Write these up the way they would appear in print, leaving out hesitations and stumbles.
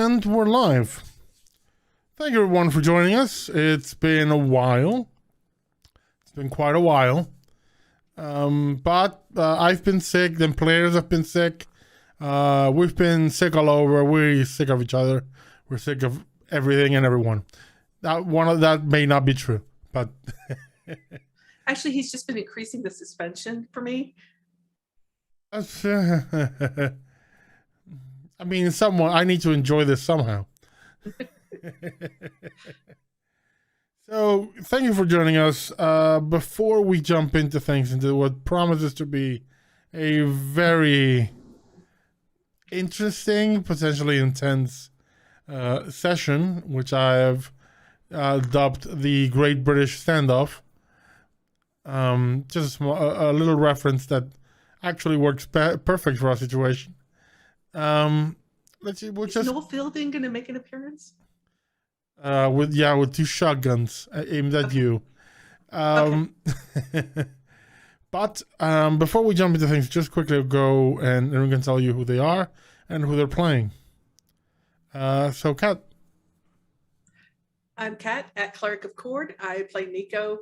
And we're live. Thank you everyone for joining us. It's been a while. It's been quite a while. But I've been sick, then players have been sick. We've been sick all over. We're sick of each other. We're sick of everything and everyone. That may not be true, but actually, he's just been increasing the suspension for me. I mean, I need to enjoy this somehow. So, thank you for joining us. Before we jump into things, into what promises to be a very interesting, potentially intense session, which I have dubbed the Great British Standoff. Just a little reference that actually works perfect for our situation. Let's see. Is Noel Fielding going to make an appearance? With two shotguns aimed at you. Okay. But before we jump into things, just quickly go and we can tell you who they are and who they're playing. So, Kat. I'm Kat at Cleric of Cord. I play Nico,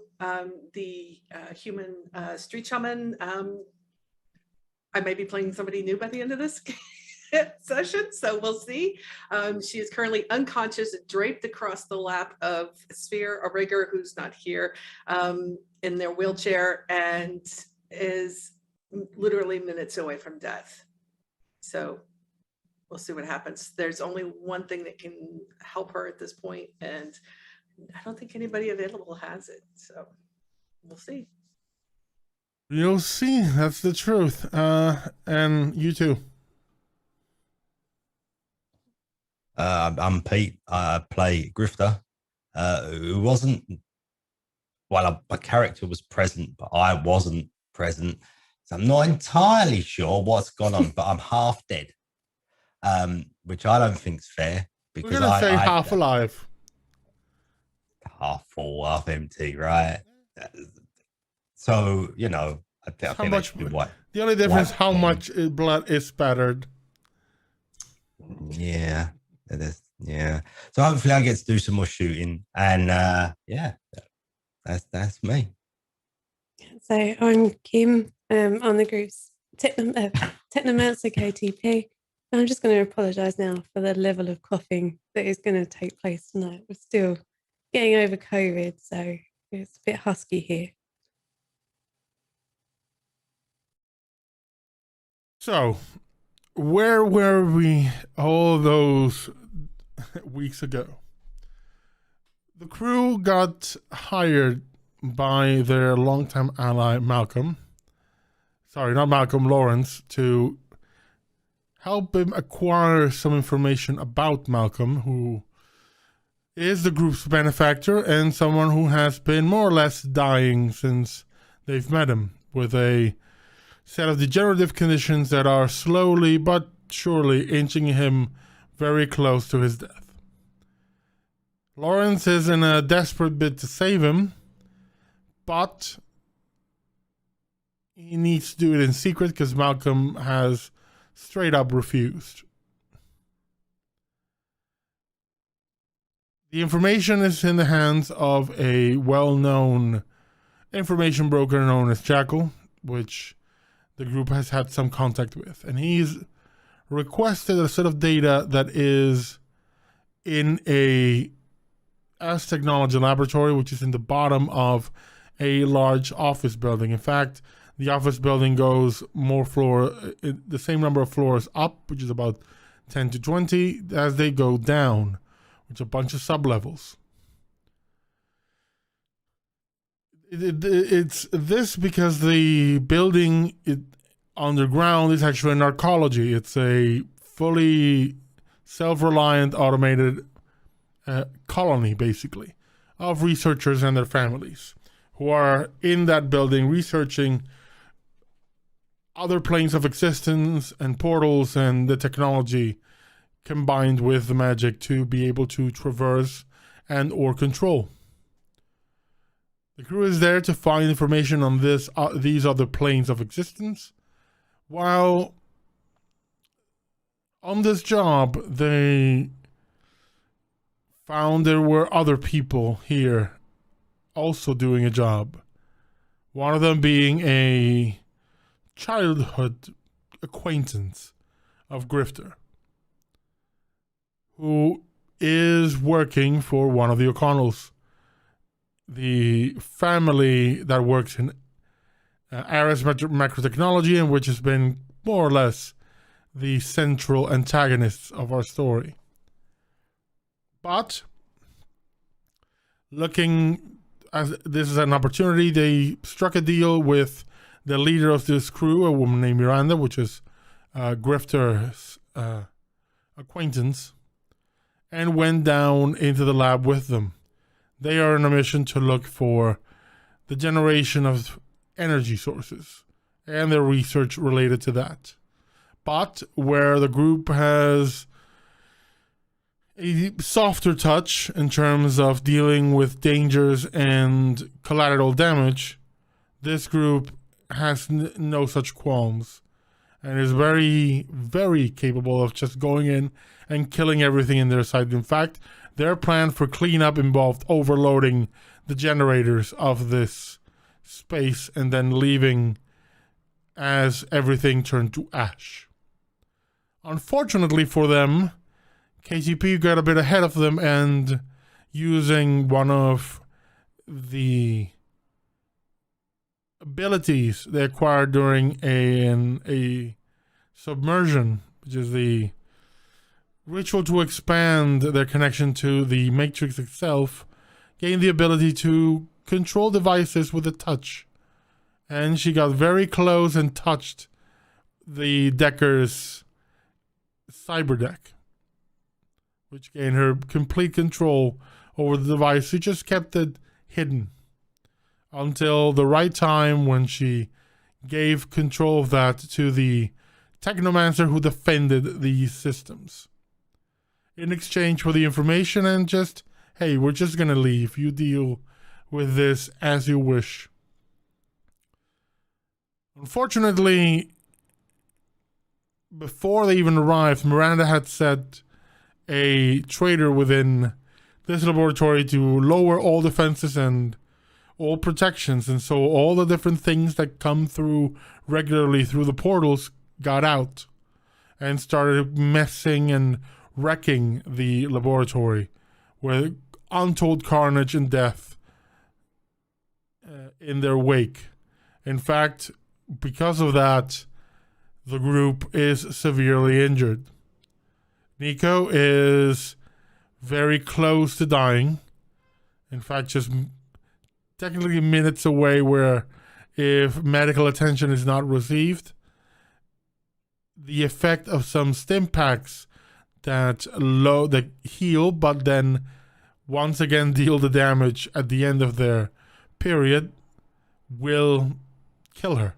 the human street shaman. I may be playing somebody new by the end of this session, so we'll see. She is currently unconscious, draped across the lap of Sphere, a rigger who's not here, in their wheelchair, and is literally minutes away from death. So we'll see what happens. There's only one thing that can help her at this point, and I don't think anybody available has it. So we'll see. You'll see. That's the truth. And you too. I'm Pete. I play Grifter, who wasn't, well, my character was present, but I wasn't present. So I'm not entirely sure what's gone on, but I'm half dead, which I don't think's fair. Because we're going to say half alive. Half full, half empty, right? So, you know, I think much, the only difference is how much blood is spattered. Yeah. Yeah. So hopefully I get to do some more shooting, and yeah, that's me. So I'm Kim. On the group's Technomancer KTP. And I'm just going to apologise now for the level of coughing that is going to take place tonight. We're still getting over COVID, so it's a bit husky here. So, where were we all those weeks ago? The crew got hired by their longtime ally, Lawrence, to help him acquire some information about Malcolm, who is the group's benefactor and someone who has been more or less dying since they've met him, with a set of degenerative conditions that are slowly but surely inching him very close to his death. Lawrence is in a desperate bid to save him, but he needs to do it in secret because Malcolm has straight up refused. The information is in the hands of a well-known information broker known as Jackal, which the group has had some contact with. And he's requested a set of data that is in a technology laboratory, which is in the bottom of a large office building. In fact, the office building goes the same number of floors up, which is about 10 to 20, as they go down, which are a bunch of sublevels. It's this because the building underground is actually an arcology. It's a fully self-reliant, automated colony, basically, of researchers and their families who are in that building researching other planes of existence and portals and the technology combined with the magic to be able to traverse and or control. The crew is there to find information on these other planes of existence, while on this job they found there were other people here also doing a job. One of them being a childhood acquaintance of Grifter, who is working for one of the O'Connells, the family that works in Ares Macrotechnology, and which has been more or less the central antagonists of our story. But looking as this is an opportunity, they struck a deal with the leader of this crew, a woman named Miranda, which is Grifter's acquaintance, and went down into the lab with them. They are on a mission to look for the generation of energy sources and their research related to that. But where the group has a softer touch in terms of dealing with dangers and collateral damage, this group has no such qualms and is very, very capable of just going in and killing everything in their sight. In fact, their plan for cleanup involved overloading the generators of this space and then leaving as everything turned to ash. Unfortunately for them, KGP got a bit ahead of them, and using one of the abilities they acquired during a submersion, which is the ritual to expand their connection to the matrix itself, gained the ability to control devices with a touch. And she got very close and touched the Decker's cyberdeck, which gained her complete control over the device. She just kept it hidden until the right time, when she gave control of that to the technomancer who defended these systems in exchange for the information, and just, hey, we're just gonna leave. You deal with this as you wish. Unfortunately, before they even arrived, Miranda had set a trader within this laboratory to lower all defenses and all protections, and so all the different things that come through regularly through the portals got out and started messing and wrecking the laboratory, with untold carnage and death in their wake. In fact, because of that, the group is severely injured. Nico is very close to dying. In fact, just technically minutes away, where if medical attention is not received, the effect of some stim packs that heal but then once again deal the damage at the end of their period will kill her.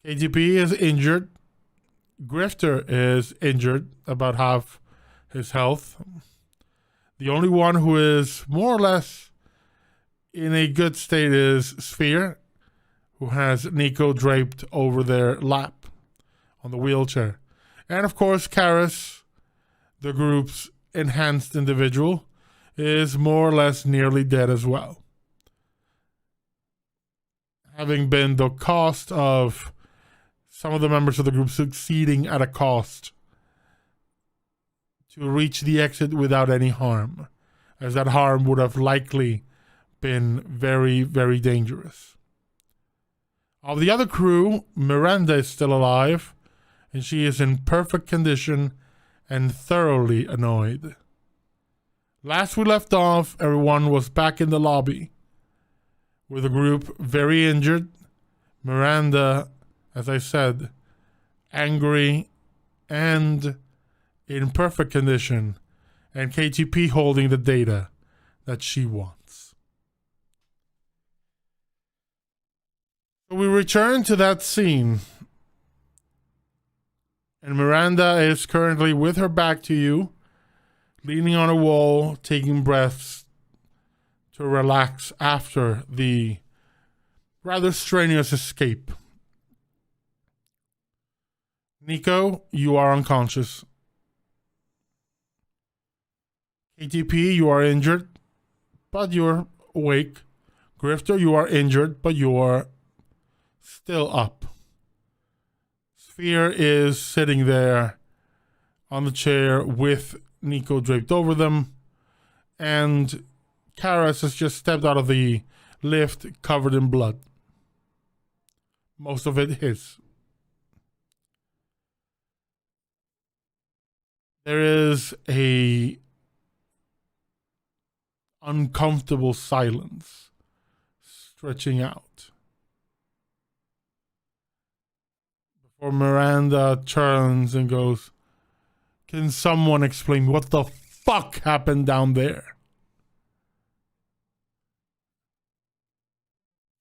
KGP is injured. Grifter is injured, about half his health. The only one who is more or less in a good state is Sphere, who has Nico draped over their lap on the wheelchair. And of course, Karis, the group's enhanced individual, is more or less nearly dead as well, having been the cost of some of the members of the group succeeding at a cost to reach the exit without any harm, as that harm would have likely been very, very dangerous. Of the other crew, Miranda is still alive, and she is in perfect condition and thoroughly annoyed. Last we left off, everyone was back in the lobby, with the group very injured, Miranda, as I said, angry and in perfect condition, and KTP holding the data that she wants. So we return to that scene, and Miranda is currently with her back to you, leaning on a wall, taking breaths to relax after the rather strenuous escape. Nico, you are unconscious. KTP, you are injured, but you're awake. Grifter, you are injured, but you are still up. Sphere is sitting there on the chair with Nico draped over them, and Karas has just stepped out of the lift covered in blood. Most of it his. There is a uncomfortable silence stretching out before Miranda turns and goes, "Can someone explain what the fuck happened down there?"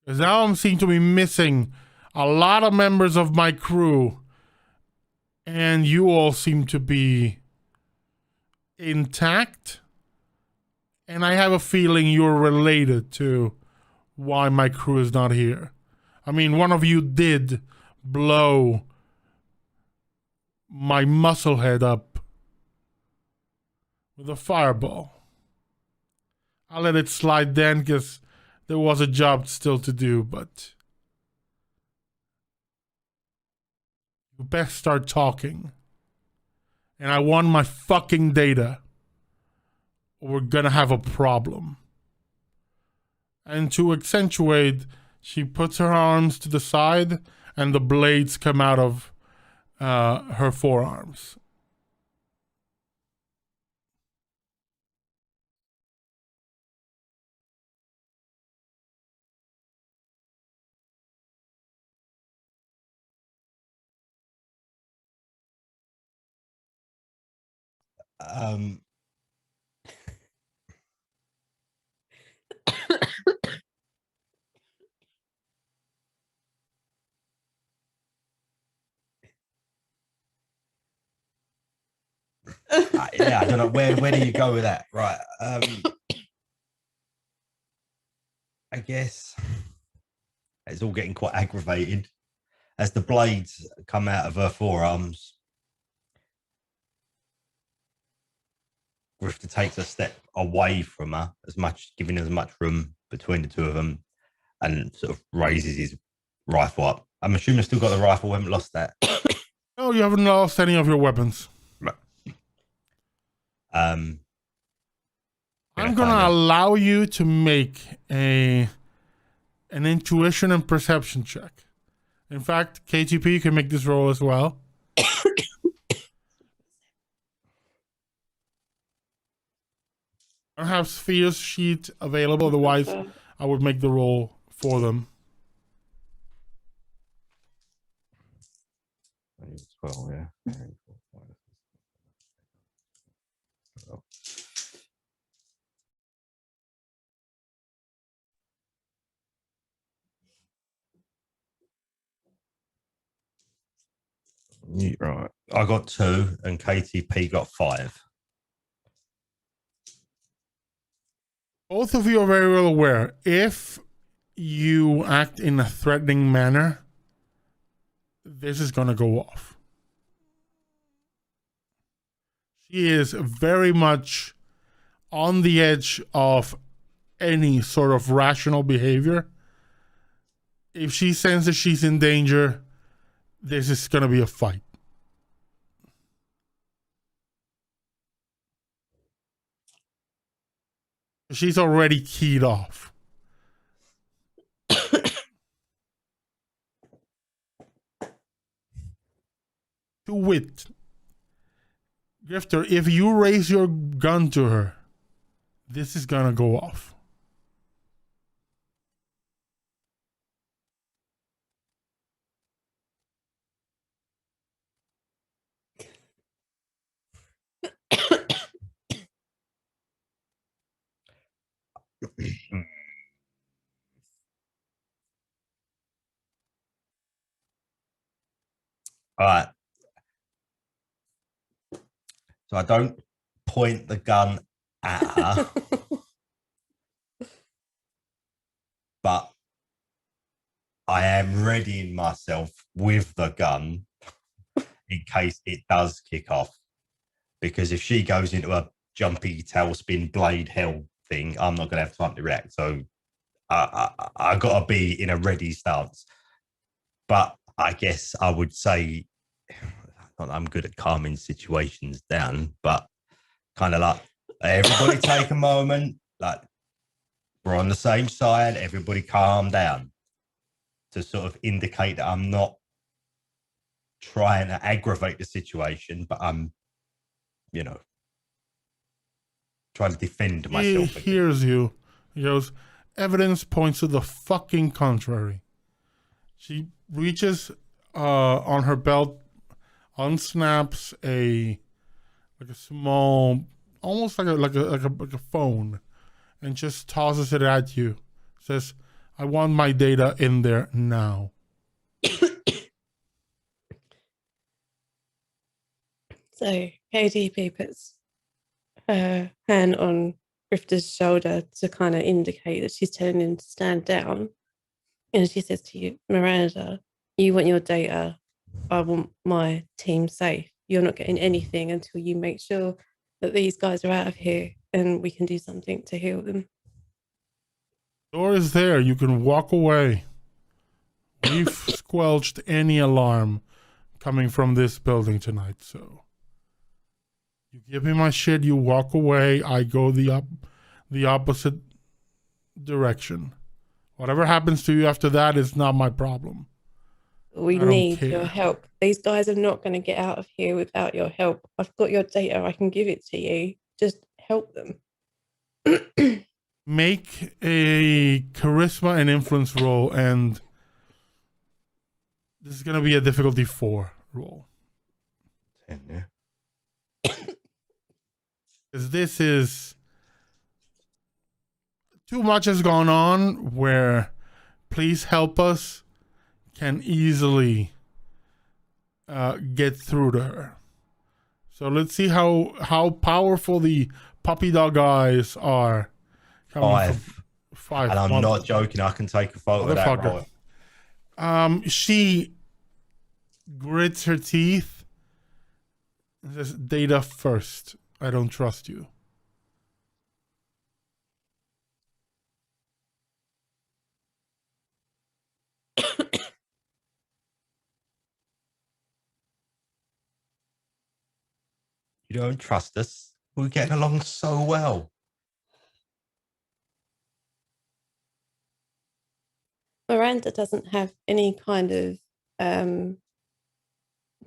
Because now I'm seem to be missing a lot of members of my crew, and you all seem to be intact. And I have a feeling you're related to why my crew is not here. I mean, one of you did blow my muscle head up with a fireball. I'll let it slide then because there was a job still to do, but you best start talking. And I want my fucking data, or we're gonna have a problem. And to accentuate, she puts her arms to the side and the blades come out of her forearms. Yeah, I don't know where do you go with that, right? I guess it's all getting quite aggravated as the blades come out of her forearms. Grifter takes a step away from her, giving as much room between the two of them, and sort of raises his rifle up. I'm assuming I've still got the rifle. We haven't lost that. No, you haven't lost any of your weapons. Right. I'm gonna allow you to make an intuition and perception check. In fact, KTP can make this roll as well. I don't have Sphere's sheet available, otherwise I would make the roll for them. 12, yeah. Right. I got 2 and KTP got 5. Both of you are very well aware, if you act in a threatening manner, this is going to go off. She is very much on the edge of any sort of rational behavior. If she senses she's in danger, this is going to be a fight. She's already keyed off. To wit, Grifter, if you raise your gun to her, this is gonna go off. All right. So I don't point the gun at her, but I am readying myself with the gun in case it does kick off. Because if she goes into a jumpy tailspin blade hell thing, I'm not going to have time to react. So I got to be in a ready stance. But I guess I would say I'm good at calming situations down, but kind of like everybody take a moment, like we're on the same side, everybody calm down, to sort of indicate that I'm not trying to aggravate the situation, but I'm, trying to defend myself. He hears you. He goes, evidence points to the fucking contrary. She reaches on her belt, unsnaps a small, almost like a phone, and just tosses it at you. Says, I want my data in there now. So KDP puts her hand on Grifter's shoulder to kind of indicate that she's telling him to stand down. And she says to you, Miranda, you want your data. I want my team safe. You're not getting anything until you make sure that these guys are out of here and we can do something to heal them. Door is there. You can walk away. We've squelched any alarm coming from this building tonight, so you give me my shit, you walk away, I go the opposite direction. Whatever happens to you after that is not my problem. We need your help. These guys are not going to get out of here without your help. I've got your data. I can give it to you. Just help them. Make a charisma and influence roll, and this is going to be a difficulty 4 roll. 10, yeah. Because this is too much has gone on where please help us can easily get through to her. So let's see how powerful the puppy dog eyes are. 5. And I'm not joking. I can take a photo of that. Right. She grits her teeth and says, data first. I don't trust you. You don't trust us? We're getting along so well. Miranda doesn't have any kind of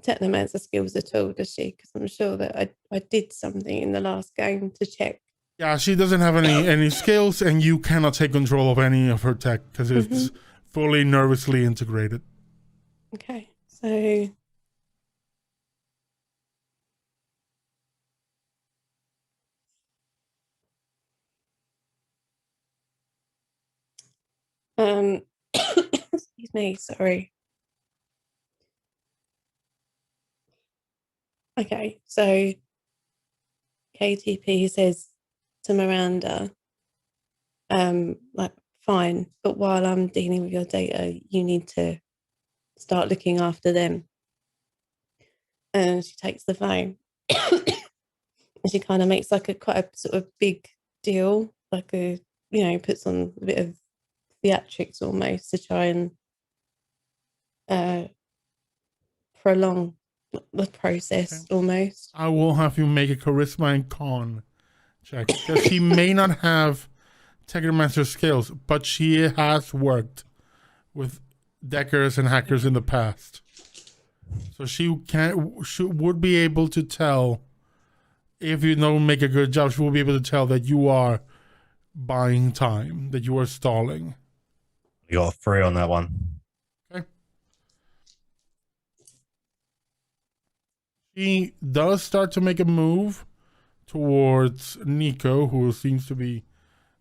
technomancer skills at all, does she? Because I'm sure that I did something in the last game to check. Yeah, she doesn't have any skills, and you cannot take control of any of her tech because it's fully nervously integrated. Okay, so excuse me, sorry. Okay, so KTP says to Miranda, like, fine, but while I'm dealing with your data, you need to start looking after them. And she takes the phone and she kind of makes like quite a sort of big deal, like puts on a bit of theatrics almost to try and prolong the process almost. I will have you make a charisma and con check because she may not have Technomancer skills, but she has worked with deckers and hackers in the past, so she would be able to tell if you don't make a good job. She will be able to tell that you are buying time, that you are stalling. You got a 3 on that one. Okay. She does start to make a move towards Nico, who seems to be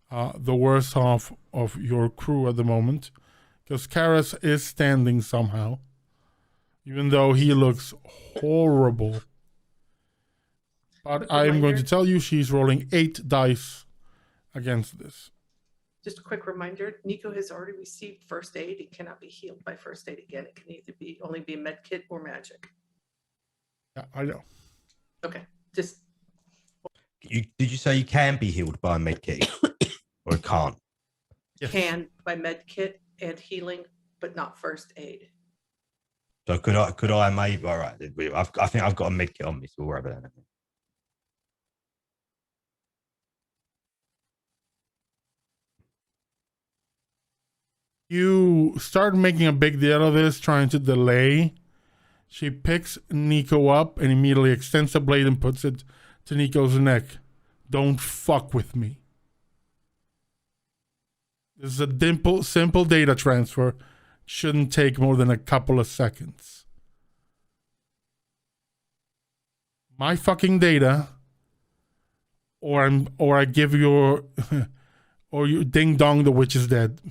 the worst half of your crew at the moment, because Karas is standing somehow, even though he looks horrible. But I am going to tell you she's rolling 8 dice against this. Just a quick reminder, Nico has already received first aid. It cannot be healed by first aid again. It can either only be med kit or magic. Yeah, I know. Okay, just Did you say you can be healed by a med kit, or it can't? Yes. Can by med kit and healing, but not first aid. So could I maybe? All right, I think I've got a med kit on me, so we'll worry about that. You start making a big deal of this, trying to delay. She picks Nico up and immediately extends the blade and puts it to Nico's neck. Don't fuck with me. This is a simple data transfer. Shouldn't take more than a couple of seconds. My fucking data, or I give your, or you ding dong, the witch is dead.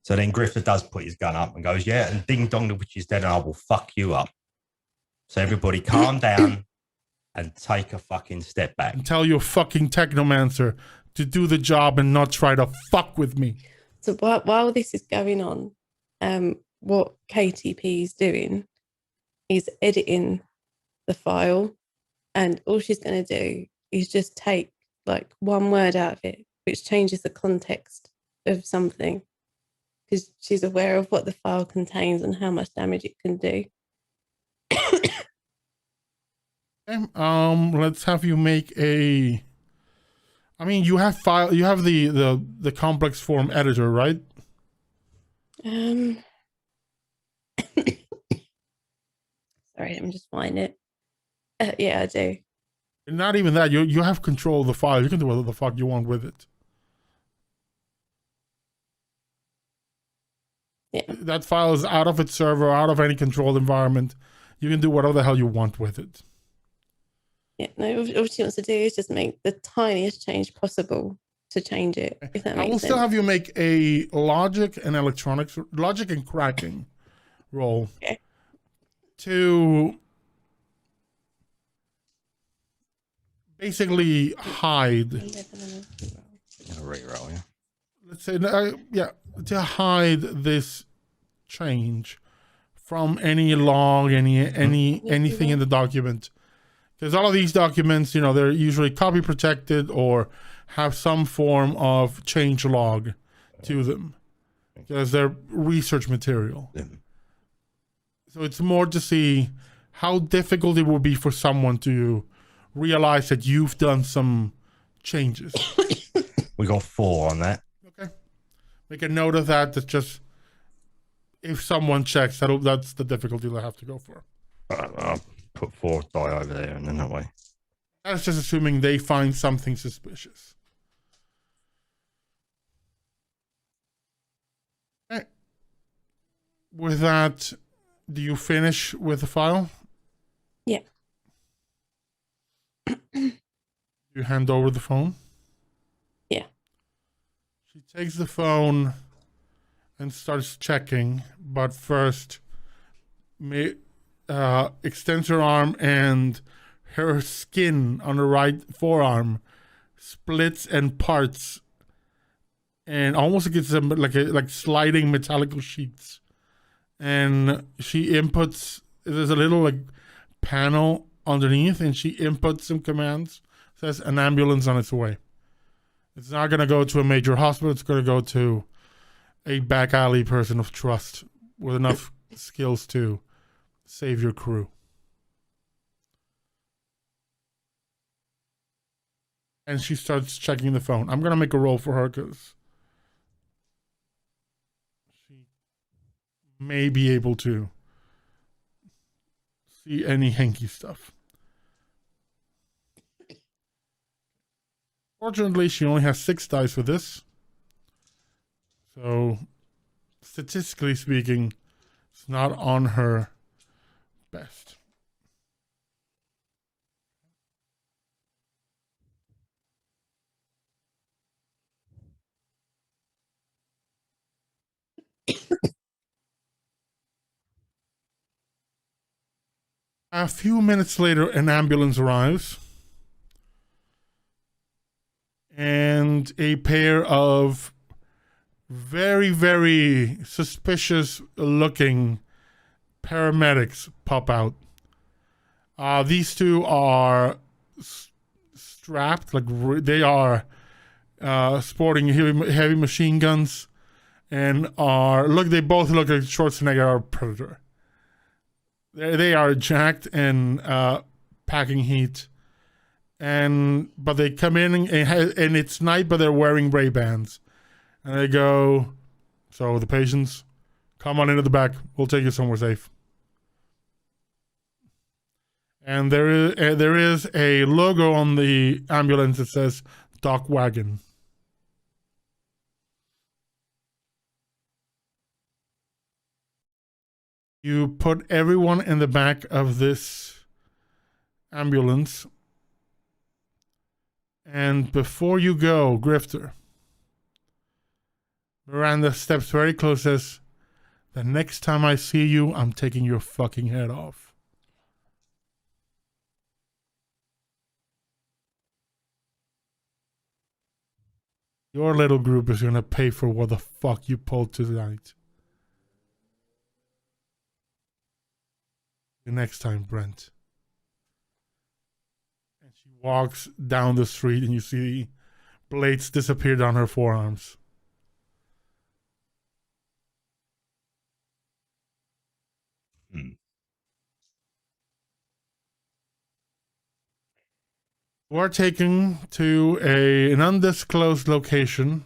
So then Grifter does put his gun up and goes, yeah, and ding dong, the witch is dead, and I will fuck you up. So everybody calm down and take a fucking step back. And tell your fucking technomancer to do the job and not try to fuck with me. So while this is going on, what KTP is doing is editing the file, and all she's going to do is just take like one word out of it, which changes the context of something, because she's aware of what the file contains and how much damage it can do. Okay, let's have you make a. I mean, you have the complex form editor, right? Sorry, let me just find it. Yeah, I do. Not even that. You have control of the file. You can do whatever the fuck you want with it. Yeah. That file is out of its server, out of any controlled environment. You can do whatever the hell you want with it. Yeah, no, all she wants to do is just make the tiniest change possible to change it, if that I makes will sense. still have you make a logic and cracking roll. Okay. To basically hide. Reroll, yeah. Let's say, to hide this change from any log, anything in the document. Because all of these documents, they're usually copy protected or have some form of change log to them because they're research material. Yeah. So it's more to see how difficult it would be for someone to realize that you've done some changes. We got 4 on that. Okay. Make a note of that. That's just, if someone checks, that's the difficulty they'll have to go for. I'll put 4 die over there, and then that way. That's just assuming they find something suspicious. Okay. With that, do you finish with the file? Yeah. You hand over the phone? Yeah. She takes the phone and starts checking, but first extends her arm, and her skin on the right forearm splits and parts, and almost gets them like sliding metallical sheets. And she inputs. There's a little panel underneath, and she inputs some commands. Says an ambulance on its way. It's not going to go to a major hospital. It's going to go to a back alley person of trust with enough skills to save your crew. And she starts checking the phone. I'm going to make a roll for her because she may be able to see any hanky stuff. Fortunately, she only has 6 dice for this. So, statistically speaking, it's not on her best. A few minutes later, an ambulance arrives. And a pair of very, very suspicious looking paramedics pop out. These two are strapped, like they are sporting heavy machine guns, and they both look like Schwarzenegger or Predator. They are jacked and packing heat, but they come in and it's night, but they're wearing Ray-Bans, and they go, "So the patients, come on into the back. We'll take you somewhere safe." And there is a logo on the ambulance that says Doc Wagon. You put everyone in the back of this ambulance. And before you go, Grifter, Miranda steps very close, says, "The next time I see you, I'm taking your fucking head off." Your little group is going to pay for what the fuck you pulled tonight. The next time, Brent. And she walks down the street and you see blades disappear down her forearms. You are taken to an undisclosed location,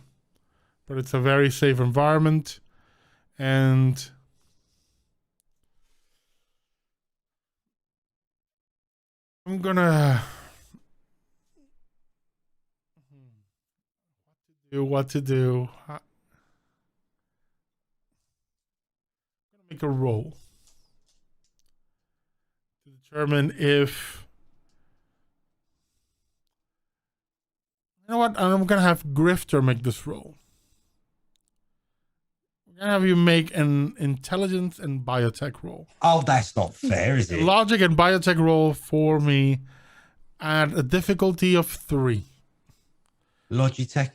but it's a very safe environment, and I'm gonna what to do. I'm gonna make a roll to determine if, you know what, I'm gonna have Grifter make this roll. I'm gonna have you make an intelligence and biotech roll. Oh, that's not fair, is it? Logic and biotech roll for me at a difficulty of 3. Logic and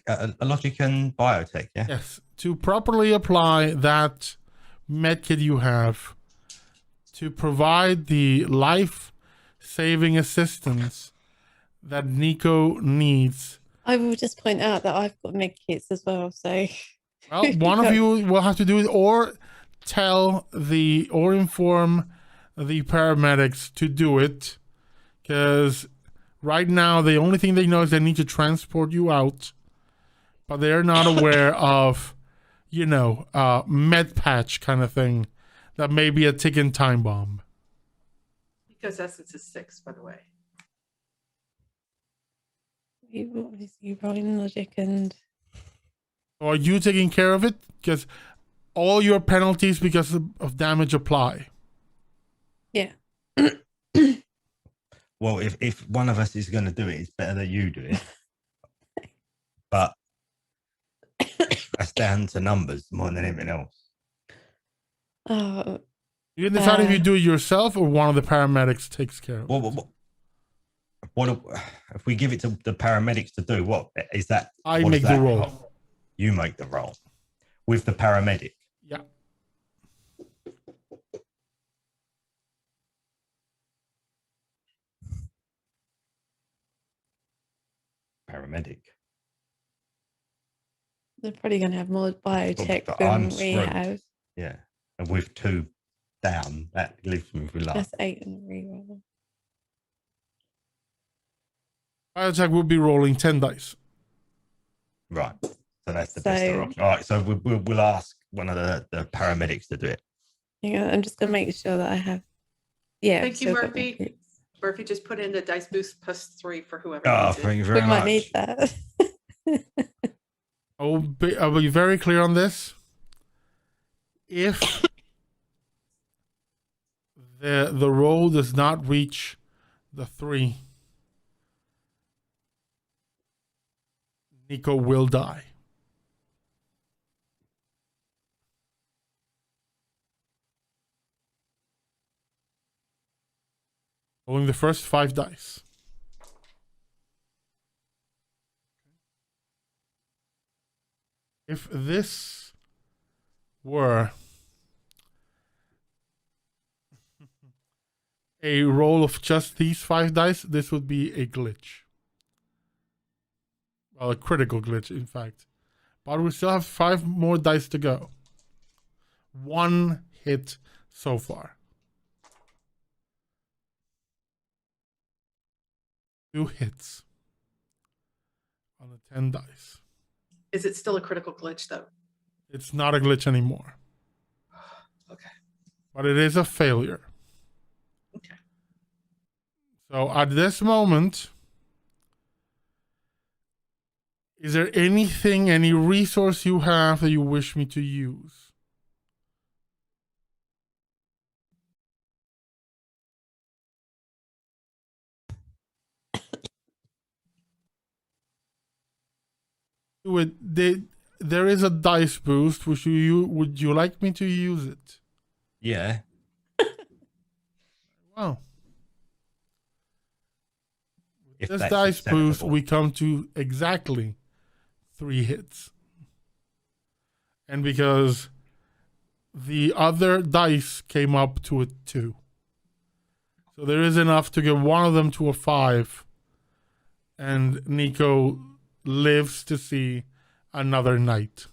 biotech, yeah? Yes. To properly apply that medkit you have to provide the life-saving assistance that Nico needs. I will just point out that I've got med kits as well, so. Well, one of you will have to do it, or inform the paramedics to do it, because right now the only thing they know is they need to transport you out, but they're not aware of, med patch kind of thing that may be a ticking time bomb. Because Essence is 6, by the way. You rolling logic and. Are you taking care of it? Because all your penalties because of damage apply. Yeah. Well, if one of us is going to do it, it's better that you do it. But that's down to numbers more than anything else. You can decide if you do it yourself or one of the paramedics takes care of it. What if we give it to the paramedics to do? What is that? I make the roll. Help? You make the roll with the paramedic. Yeah. Paramedic. They're probably going to have more biotech But than I'm we screwed. have. Yeah, and with 2 down, that leaves me with luck. That's 8 in the reroll. Biotech will be rolling 10 dice. Right. So that's the best option. All right. So we'll ask one of the paramedics to do it. Yeah, I'm just going to make sure that I have. Yeah. Thank you, still got Murphy. med kits. Murphy, just put in the dice boost +3 for whoever Oh, needs it. thank you We very much. might need that. I'll be very clear on this. If the roll does not reach the 3, Nico will die. Rolling the first 5 dice. If this were a roll of just these 5 dice, this would be a glitch. Well, a critical glitch, in fact. But we still have 5 more dice to go. 1 hit so far. 2 hits on the 10 dice. Is it still a critical glitch though? It's not a glitch anymore, Okay. but it is a failure. Okay. So at this moment, is there anything, any resource you have that you wish me to use? There is a dice boost. Would you like me to use it? Yeah. Wow. If This that's dice boost, acceptable. we come to exactly 3 hits. And because the other dice came up to a 2. So there is enough to get one of them to a 5. And Nico lives to see another night.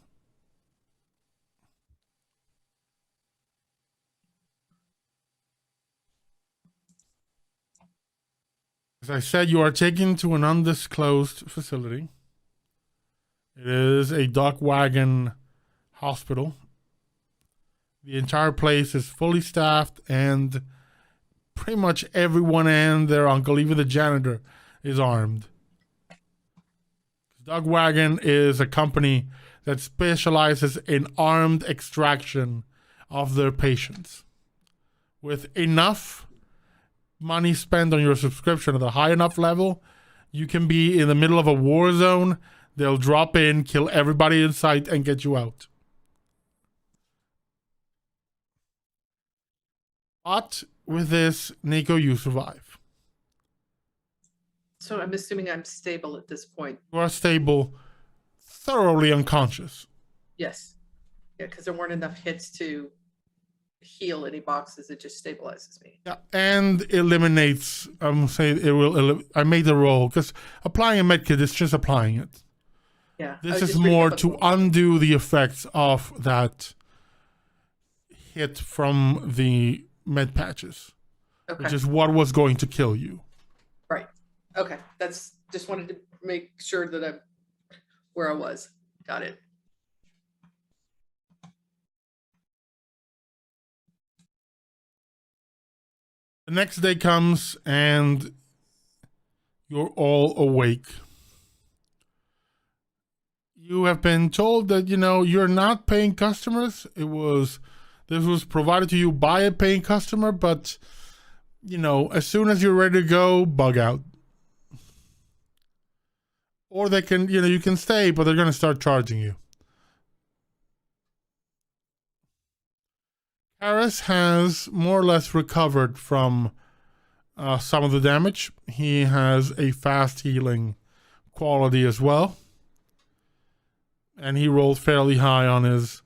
As I said, you are taken to an undisclosed facility. It is a duck wagon hospital. The entire place is fully staffed, and pretty much everyone and their uncle, even the janitor, is armed. Duck Wagon is a company that specializes in armed extraction of their patients. With enough money spent on your subscription at a high enough level, you can be in the middle of a war zone. They'll drop in, kill everybody in sight, and get you out. But with this, Nico, you survive. So I'm assuming I'm stable at this point. You are stable, thoroughly unconscious. Yes. Yeah, because there weren't enough hits to heal any boxes. It just stabilizes me. Yeah, and eliminates. I'm saying it will. I made the roll because applying a medkit is just applying it. Yeah. I This was is just reading more up on to the roll. undo the effects of that hit from the med patches, Okay. which is what was going to kill you. Right. Okay. That's just wanted to make sure that I'm where I was. Got it. The next day comes and you're all awake. You have been told that, you're not paying customers. This was provided to you by a paying customer, but, as soon as you're ready to go, bug out. Or they can, you can stay, but they're going to start charging you. Harris has more or less recovered from some of the damage. He has a fast healing quality as well. And he rolled fairly high on his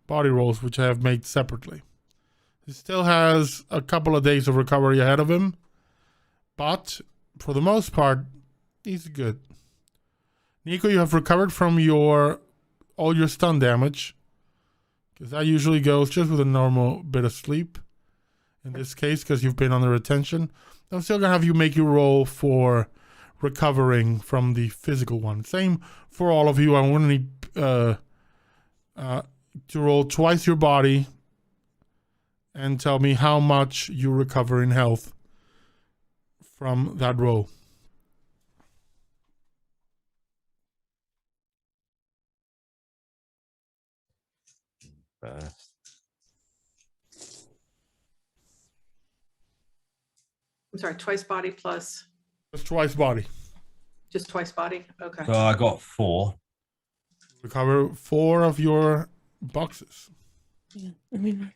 body rolls, which I have made separately. He still has a couple of days of recovery ahead of him. But for the most part, he's good. Nico, you have recovered from all your stun damage. Because that usually goes just with a normal bit of sleep. In this case, because you've been under retention. I'm still going to have you make your roll for recovering from the physical one. Same for all of you. I want to need to roll twice your body and tell me how much you recover in health from that roll. First. I'm sorry, twice body plus Just twice body. just twice body. Okay. So I got 4. Recover 4 of your boxes. Yeah, I mean,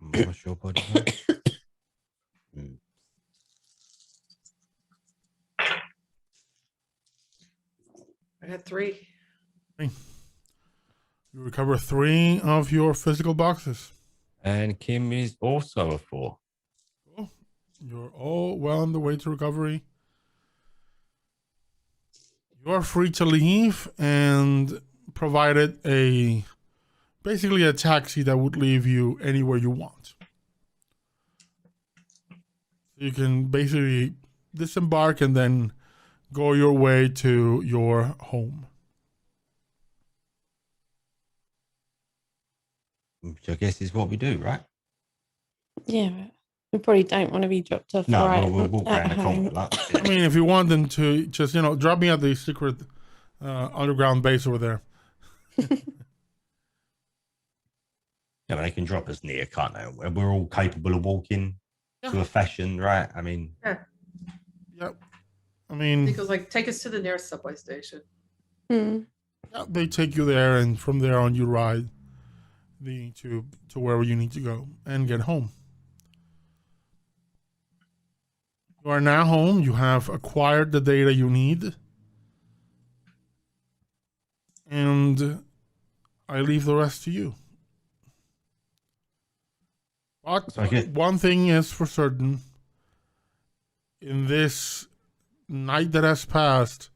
What's your body count? I got 3. You recover 3 of your physical boxes. And Kim is also a 4. Cool. Oh, you're all well on the way to recovery. You are free to leave and provided basically a taxi that would leave you anywhere you want. You can basically disembark and then go your way to your home. Which I guess is what we do, right? Yeah, but we probably don't want to be dropped off No, right we'll walk at around the home. complex. I mean, if you want them to just, drop me at the secret underground base over there. Yeah, but they can drop us near, can't they? We're all capable of walking to a fashion, right? I mean, Yep. I mean, Nico's like, take us to the nearest subway station. Hmm. yeah, they take you there, and from there on, you ride to wherever you need to go and get home. You are now home. You have acquired the data you need. And I leave the rest to you. But one thing is for certain. In this night that has passed,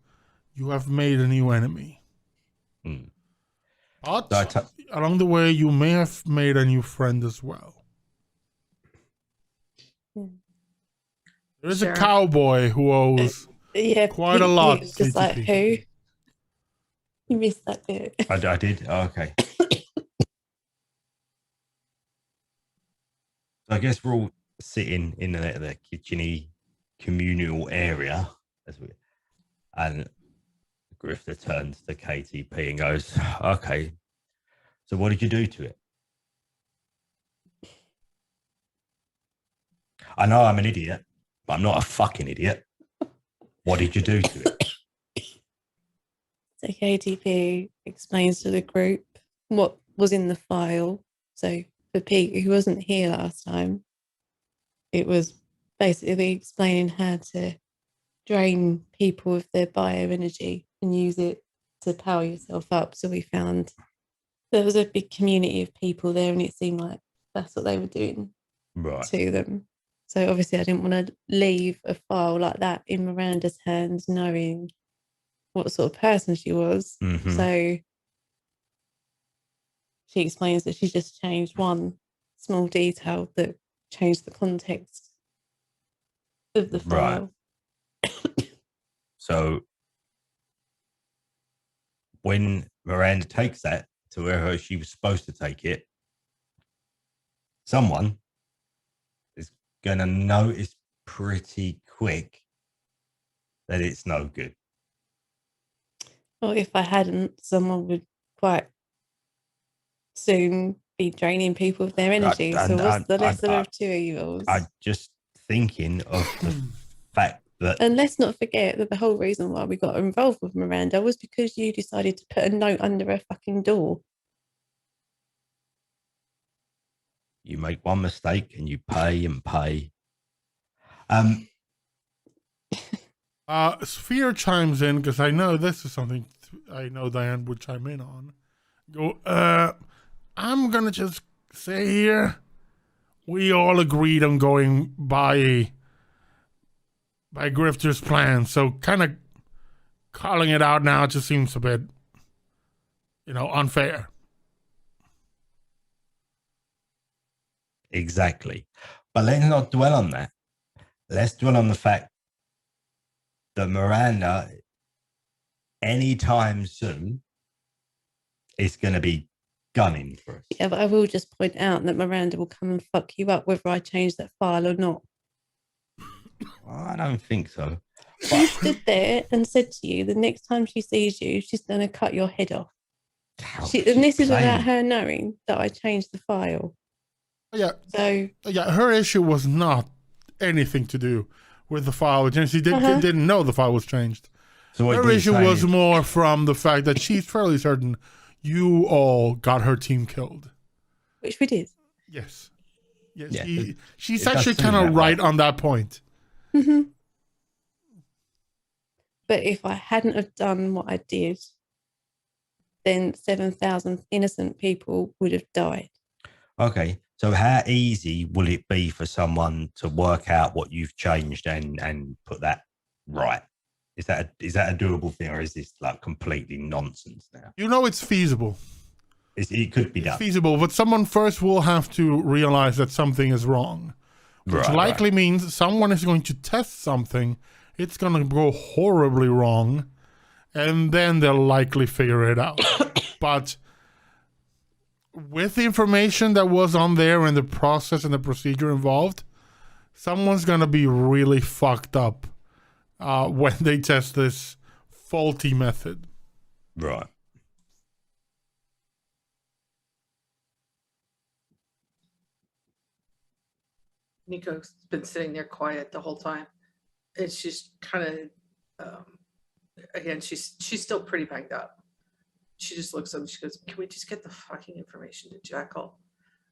you have made a new enemy. Hmm. But along the way, you may have made a new friend as well. There is a cowboy who owes quite a lot. It's just like, who? You missed that bit. I did. Oh, okay. So I guess we're all sitting in the kitcheny communal area, and Grifter turns to KTP and goes, "Okay, so what did you do to it?" I know I'm an idiot, but I'm not a fucking idiot. What did you do to it? So KTP explains to the group what was in the file. So for Pete, who wasn't here last time, it was basically explaining how to drain people of their bioenergy and use it to power yourself up. So we found there was a big community of people there, and it seemed like that's what they were doing to them. So obviously I didn't want to leave a file like that in Miranda's hands, knowing what sort of person she was. Mm-hmm. So she explains that she just changed one small detail that changed the context of the file. Right. So when Miranda takes that to where she was supposed to take it, someone is going to notice pretty quick that it's no good. Well, if I hadn't, someone would quite soon be draining people of their energy. So what's the lesson of two evils? I'm just thinking of the fact that... And let's not forget that the whole reason why we got involved with Miranda was because you decided to put a note under her fucking door. You make one mistake and you pay and pay. Sphere chimes in, because I know this is something I know Diane would chime in on. I'm going to just say here, we all agreed on going by Grifter's plan. So kind of calling it out now just seems a bit, unfair. Exactly. But let's not dwell on that. Let's dwell on the fact that Miranda, anytime soon, is going to be gunning for us. Yeah, but I will just point out that Miranda will come and fuck you up whether I change that file or not. I don't think so. She stood there and said to you, the next time she sees you, she's going to cut your head off. And this is without her knowing that I changed the file. Yeah. So her issue was not anything to do with the file. She didn't know the file was changed. So her issue was more from the fact that she's fairly certain you all got her team killed. Which we did. Yes. Yeah, she's actually kind of right on that point. Mm-hmm. But if I hadn't have done what I did, then 7,000 innocent people would have died. Okay. So how easy will it be for someone to work out what you've changed and put that right? Is that a doable thing, or is this like completely nonsense now? You know it's feasible. It could be It's done. feasible, but someone first will have to realize that something is wrong. Which likely means someone is going to test something. It's going to go horribly wrong. And then they'll likely figure it out. But with the information that was on there and the process and the procedure involved, someone's going to be really fucked up when they test this faulty method. Right. Nico's been sitting there quiet the whole time. And she's kind of, again, she's still pretty banged up. She just looks up and she goes, can we just get the fucking information to Jackal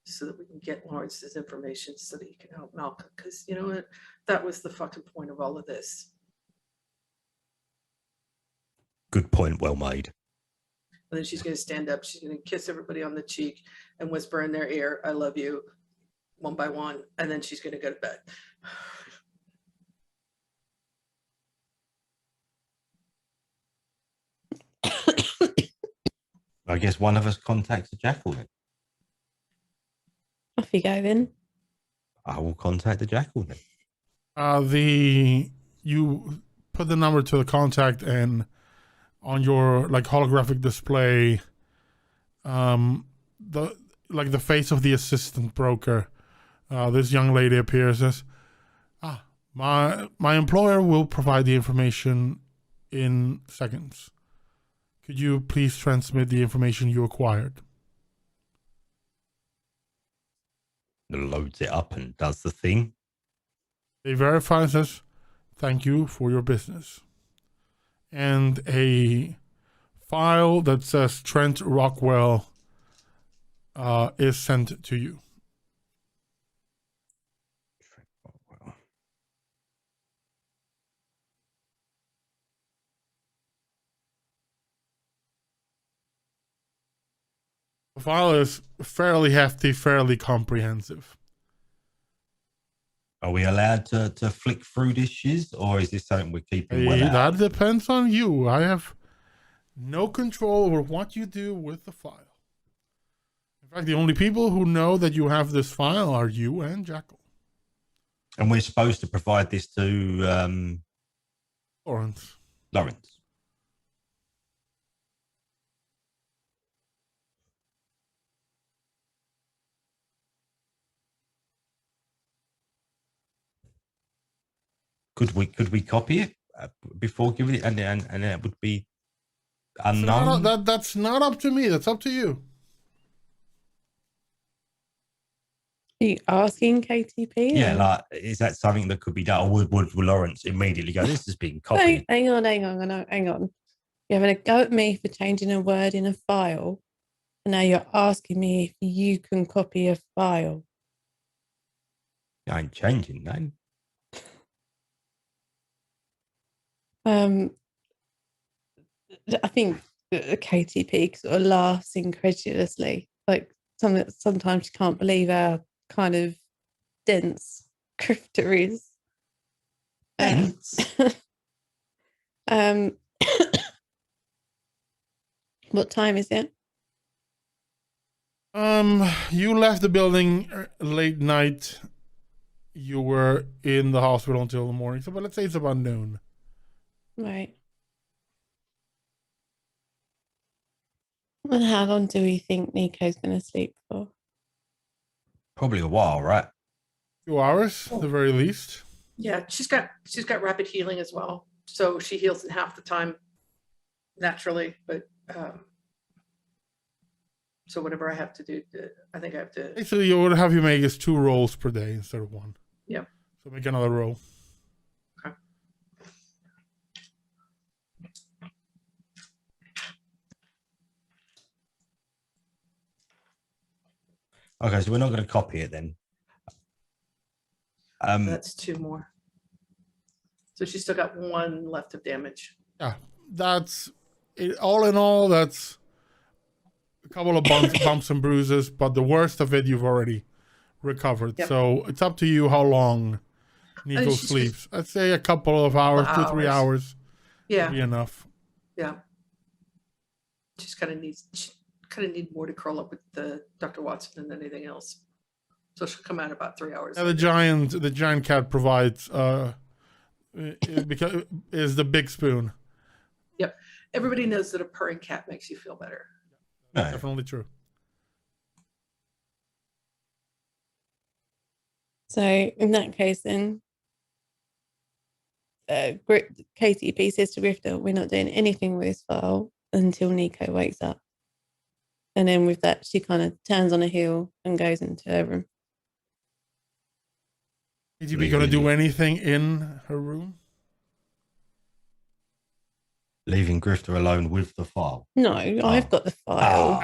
so that we can get Lawrence's information so that he can help Malcolm? Because you know what? That was the fucking point of all of this. Good point, well made. And then she's going to stand up. She's going to kiss everybody on the cheek and whisper in their ear, I love you, one by one. And then she's going to go to bed. I guess one of us contacts the Jackal then. Off you go then. I will contact the Jackal then. You put the number to the contact, and on your like holographic display, the face of the assistant broker, this young lady appears as, my employer will provide the information in seconds. Could you please transmit the information you acquired? Loads it up and does the thing. They verify and says, thank you for your business. And a file that says Trent Rockwell is sent to you. The file is fairly hefty, fairly comprehensive. Are we allowed to flick through this shiz, or is this something we're keeping well out? That depends on you. I have no control over what you do with the file. In fact, the only people who know that you have this file are you and Jackal. And we're supposed to provide this to Lawrence. Could we copy it before giving it, and it would be unknown? That's not up to me. That's up to you. Are you asking KTP? Yeah, like, is that something that could be done? Or would Lawrence immediately go, this has been copied? Hang on. You're having a go at me for changing a word in a file, and now you're asking me if you can copy a file. I ain't changing, no. I think KTP sort of laughs incredulously, like sometimes you can't believe how kind of dense Grifter is. What time is it? You left the building late night. You were in the hospital until the morning. So, but let's say it's about noon. Right. And how long do we think Nico's going to sleep for? Probably a while, right? 2 hours, at the very least. Yeah, she's got rapid healing as well. So she heals in half the time naturally, but so whatever I have to do, I think I have to. Basically, what have you make is 2 rolls per day instead of 1. Yeah. So make another roll. Okay. Okay, so we're not going to copy it then. That's 2 more. So she's still got 1 left of damage. Yeah, that's it. All in all, that's a couple of bumps and bruises, but the worst of it you've already recovered. Yep. So it's up to you how long Nico sleeps. I'd say a couple of hours, 2-3 hours. Yeah, Be enough. yeah. Just kind of need more to curl up with the Dr. Watson than anything else. So she'll come out about 3 hours. Yeah, later. the giant cat provides because is the big spoon. Yep. Everybody knows that a purring cat makes you feel better. No. Definitely true. So in that case, then KTP says to Grifter, "We're not doing anything with this file until Nico wakes up." And then with that, she kind of turns on a heel and goes into her room. Is he gonna do anything in her room? Leaving Grifter alone with the file. No, I've got the file.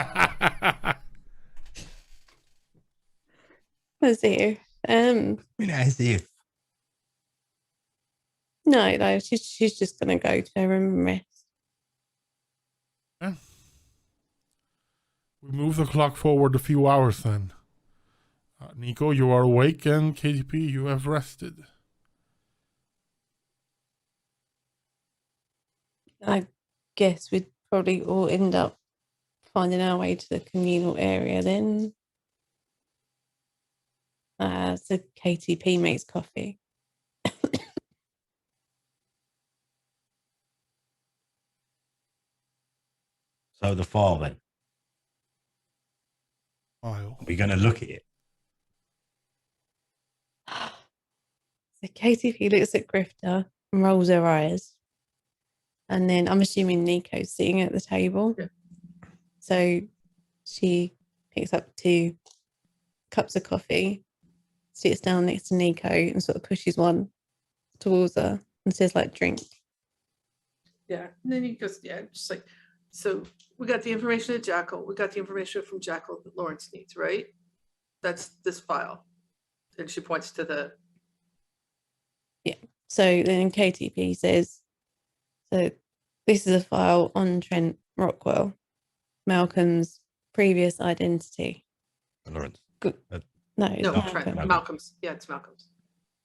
As if. As if. No, she's just gonna go to her room and rest. Yeah. We move the clock forward a few hours then. Nico, you are awake, and KTP, you have rested. I guess we'd probably all end up finding our way to the communal area then. So KTP makes coffee. So the file then. File. We're going to look at it. So KTP looks at Grifter and rolls her eyes. And then I'm assuming Nico's sitting at the table. Yeah. So she picks up 2 cups of coffee, sits down next to Nico and sort of pushes one towards her and says, like, drink. Yeah. And then he goes, yeah, just like, so we got the information at Jackal. We got the information from Jackal that Lawrence needs, right? That's this file. And she points to the. So then KTP says, so this is a file on Trent Rockwell, Malcolm's previous identity. Lawrence. No, it's No, Malcolm. Trent. Malcolm's. Yeah, it's Malcolm's.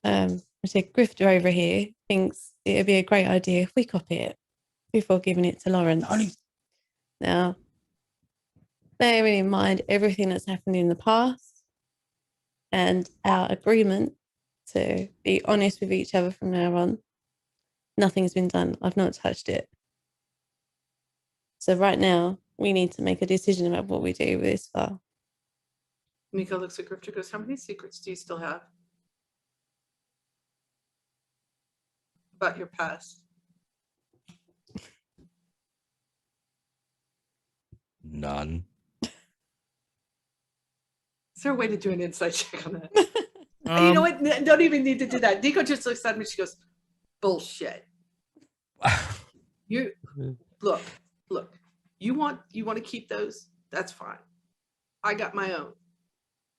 I said, Grifter over here thinks it'd be a great idea if we copy it before giving it to Lawrence. Now, bearing in mind everything that's happened in the past and our agreement to be honest with each other from now on, nothing's been done. I've not touched it. So right now, we need to make a decision about what we do with this file. Nico looks at Grifter, goes, how many secrets do you still have about your past? None. Is there a way to do an insight check on that? You know what? Don't even need to do that. Nico just looks at me. She goes, bullshit. You look. You want to keep those? That's fine. I got my own.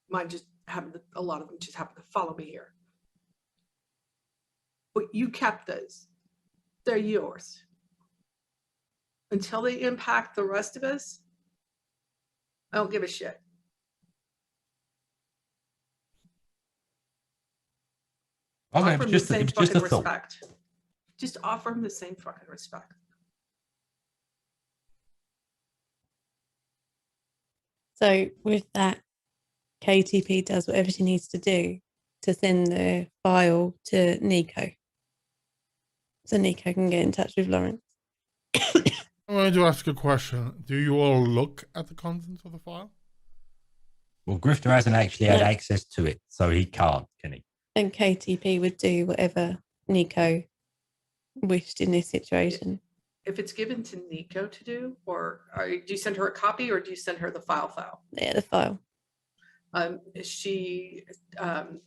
Mine just happen to, a lot of them just happen to follow me here. But you kept those. They're yours. Until they impact the rest of us, I don't give a shit. Okay, Offer him just the same a thought. respect. Just offer him the same fucking respect. So with that, KTP does whatever she needs to do to send the file to Nico. So Nico can get in touch with Lawrence. I wanted to ask a question. Do you all look at the contents of the file? Well, Grifter hasn't actually had access to it, so he can't, can he? And KTP would do whatever Nico wished in this situation. If it's given to Nico to do, or do you send her a copy, or do you send her the file? Yeah, the file. She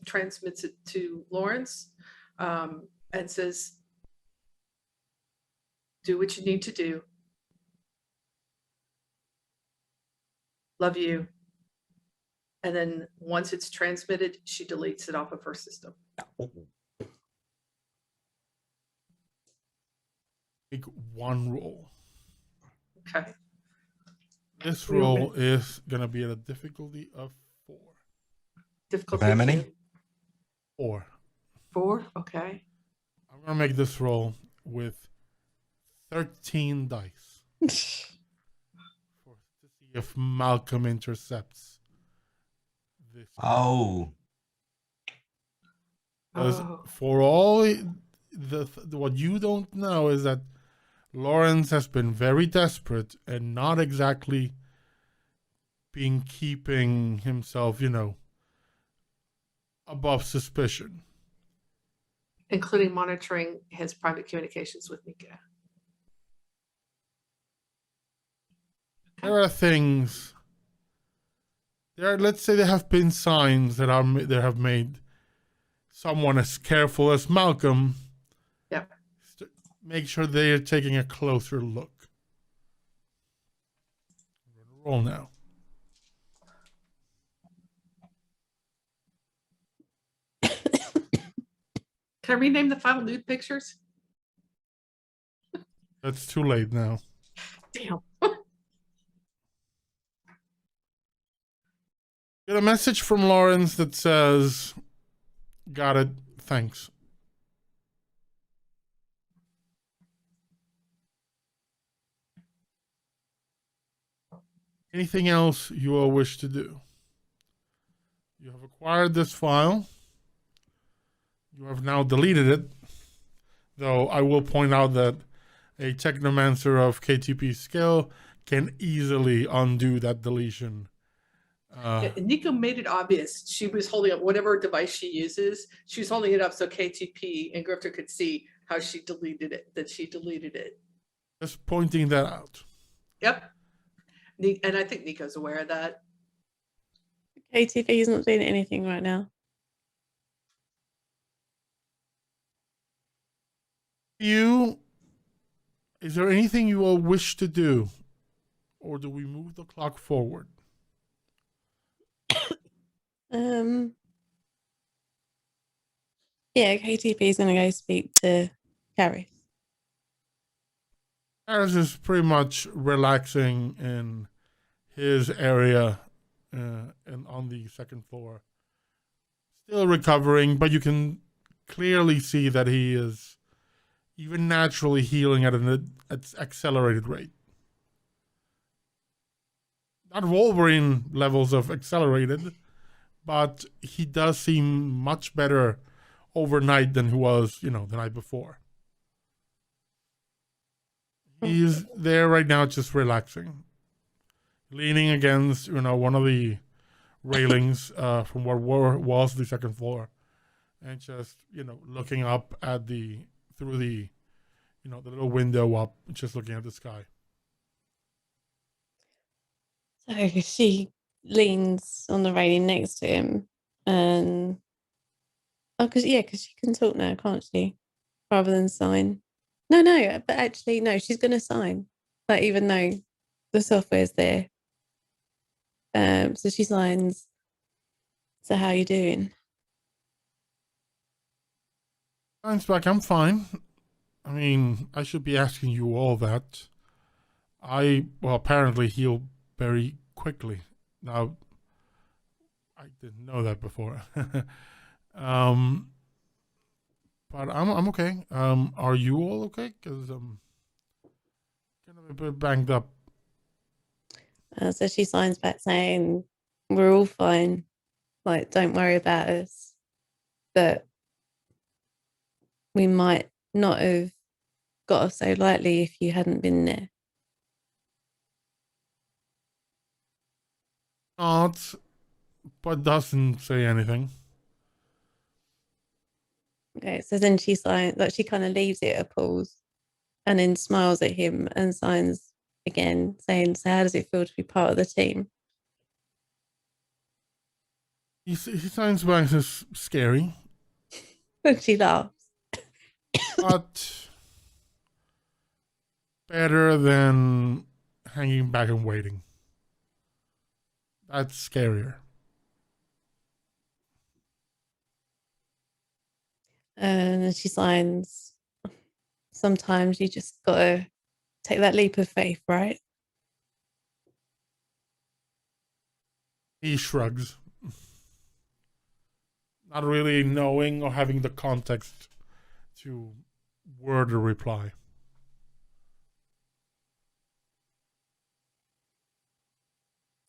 transmits it to Lawrence and says, do what you need to do. Love you. And then once it's transmitted, she deletes it off of her system. Make one roll. Okay. This roll is gonna be at a difficulty of 4. Difficulty. How many? 4. 4. Okay. I'm gonna make this roll with 13 dice to see if Malcolm intercepts this. Oh, Because Oh. for all what you don't know is that Lawrence has been very desperate and not exactly been keeping himself, above suspicion. Including monitoring his private communications with Nika. There are things. Let's say there have been signs that have made someone as careful as Malcolm. Yep. Make sure they are taking a closer look. Roll now. Can I rename the file nude pictures? That's too late now. Damn. Get a message from Lawrence that says, "Got it, thanks." Anything else you all wish to do? You have acquired this file. You have now deleted it. Though I will point out that a Technomancer of KTP skill can easily undo that deletion. Yeah, and Nico made it obvious. She was holding up whatever device she uses. She was holding it up so KTP and Grifter could see how she deleted it, that she deleted it. Just pointing that out. Yep. And I think Nico's aware of that. KTV is not doing anything right now. Is there anything you all wish to do? Or do we move the clock forward? Yeah, KTP is going to go speak to Carrie. Harris is pretty much relaxing in his area and on the second floor. Still recovering, but you can clearly see that he is even naturally healing at an accelerated rate. Not Wolverine levels of accelerated, but he does seem much better overnight than he was, the night before. He's there right now just relaxing. Leaning against, one of the railings from what was the second floor. And just, looking up at through the little window up, just looking at the sky. So she leans on the railing next to him and because she can talk now, can't she? Rather than sign. No, but actually no, she's gonna sign. Like even though the software's there. So she signs. So how you doing? Signs back, I'm fine. I mean, I should be asking you all that. Apparently heal very quickly. Now, I didn't know that before. But I'm okay. Are you all okay? Because I'm kind of a bit banged up. So she signs back saying, "We're all fine. Like, don't worry about us. But we might not have got off so lightly if you hadn't been there." Not, but doesn't say anything. Okay, so then she signs, like she kind of leaves it a pause and then smiles at him and signs again, saying, "So how does it feel to be part of the team?" He signs back as scary. And she laughs. But better than hanging back and waiting. That's scarier. And she signs, "Sometimes you just gotta take that leap of faith, right?" He shrugs. Not really knowing or having the context to word a reply.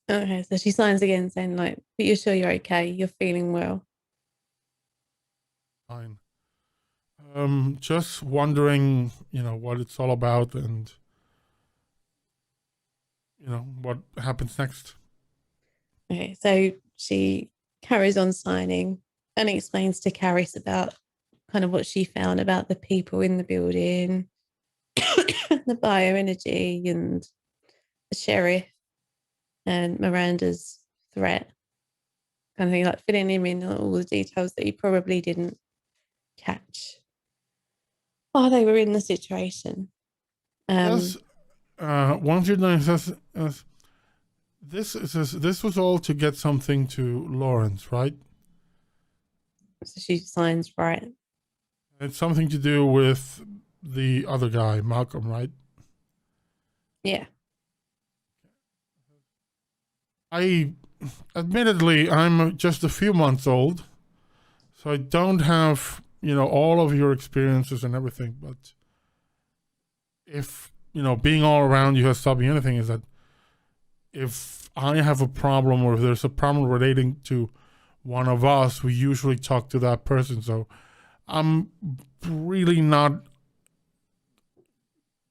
Okay, so she signs again saying like, but you're sure you're okay, you're feeling well. Fine. Just wondering, what it's all about and, what happens next. Okay, so she carries on signing and explains to Caris about kind of what she found about the people in the building, the bioenergy and the sheriff and Miranda's threat. Kind of thing, like filling him in on all the details that he probably didn't catch while they were in the situation. Yes. Once you're done, it says, this was all to get something to Lawrence, right? So she signs right. It's something to do with the other guy, Malcolm, right? Yeah. Admittedly, I'm just a few months old, so I don't have, all of your experiences and everything. But if, being all around you has taught me anything, is that if I have a problem or if there's a problem relating to one of us, we usually talk to that person. So I'm really not,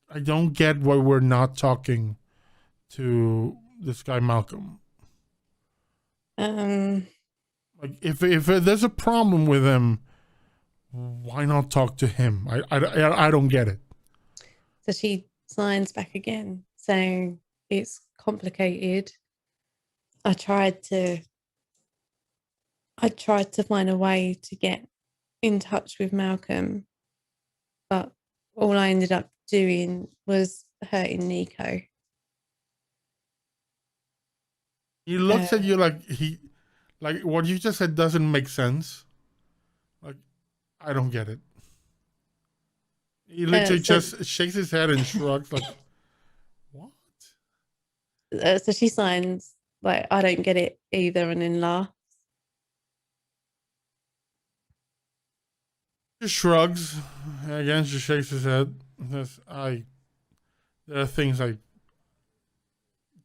I don't get why we're not talking to this guy, Malcolm. Like if there's a problem with him, why not talk to him? I don't get it. So she signs back again saying it's complicated. I tried to find a way to get in touch with Malcolm, but all I ended up doing was hurting Nico. He looks at you like what you just said doesn't make sense. Like, I don't get it. He literally just shakes his head and shrugs like, what? So she signs like, I don't get it either, and then laughs. He shrugs. Again, she shakes his head. Says, there are things I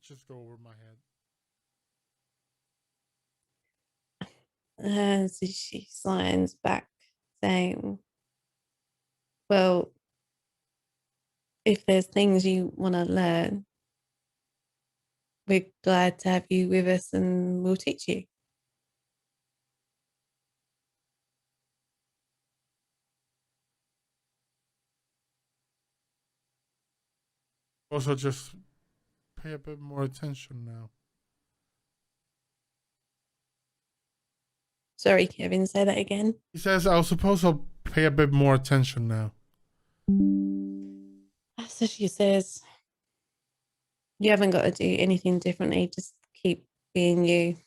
just go over my head. And so she signs back saying, well, if there's things you want to learn, we're glad to have you with us and we'll teach you. Also, just pay a bit more attention now. Sorry, Kevin, say that again. He says, I suppose I'll pay a bit more attention now. So she says, you haven't got to do anything differently. Just keep being you.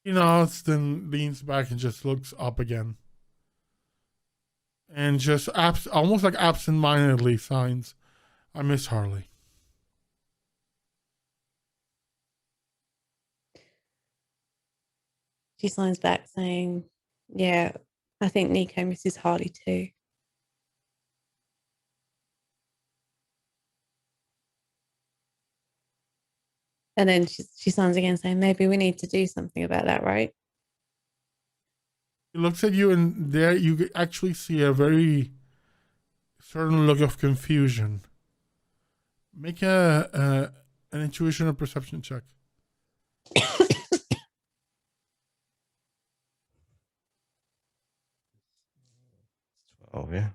He nods, then leans back and just looks up again. And just almost like absent-mindedly signs, I miss Harley. She signs back saying, yeah, I think Nico misses Harley too. And then she signs again saying, maybe we need to do something about that, right? He looks at you, and there you actually see a very certain look of confusion. Make an intuition or perception check. 12, yeah.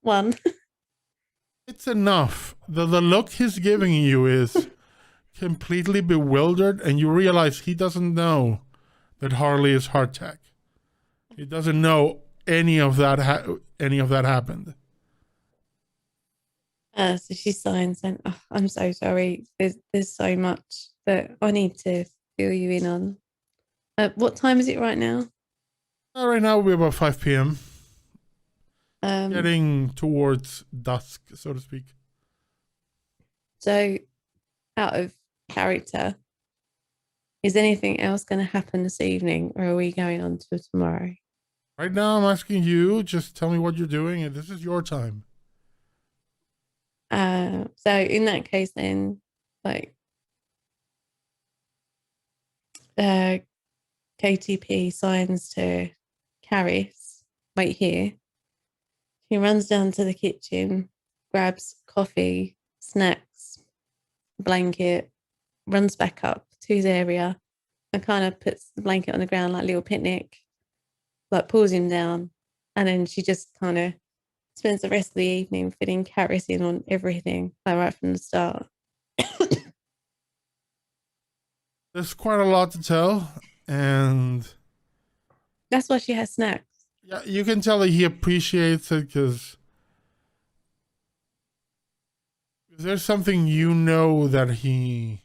One. It's enough. The look he's giving you is completely bewildered, and you realize he doesn't know that Harley is hardtech. He doesn't know any of that happened. So she signs and I'm so sorry. There's so much that I need to fill you in on. What time is it right now? Right now we're about 5 p.m. Getting towards dusk, so to speak. So out of character, Is anything else going to happen this evening, or are we going on to tomorrow? Right now, I'm asking you. Just tell me what you're doing, and this is your time. So in that case, then, like, KTP signs to Caris, wait here. He runs down to the kitchen, grabs coffee, snacks, blanket, runs back up to his area, and kind of puts the blanket on the ground like a little picnic, like pulls him down, and then she just kind of spends the rest of the evening fitting Caris in on everything, like right from the start. There's quite a lot to tell, and That's why she has snacks. yeah, you can tell that he appreciates it because there's something you know that he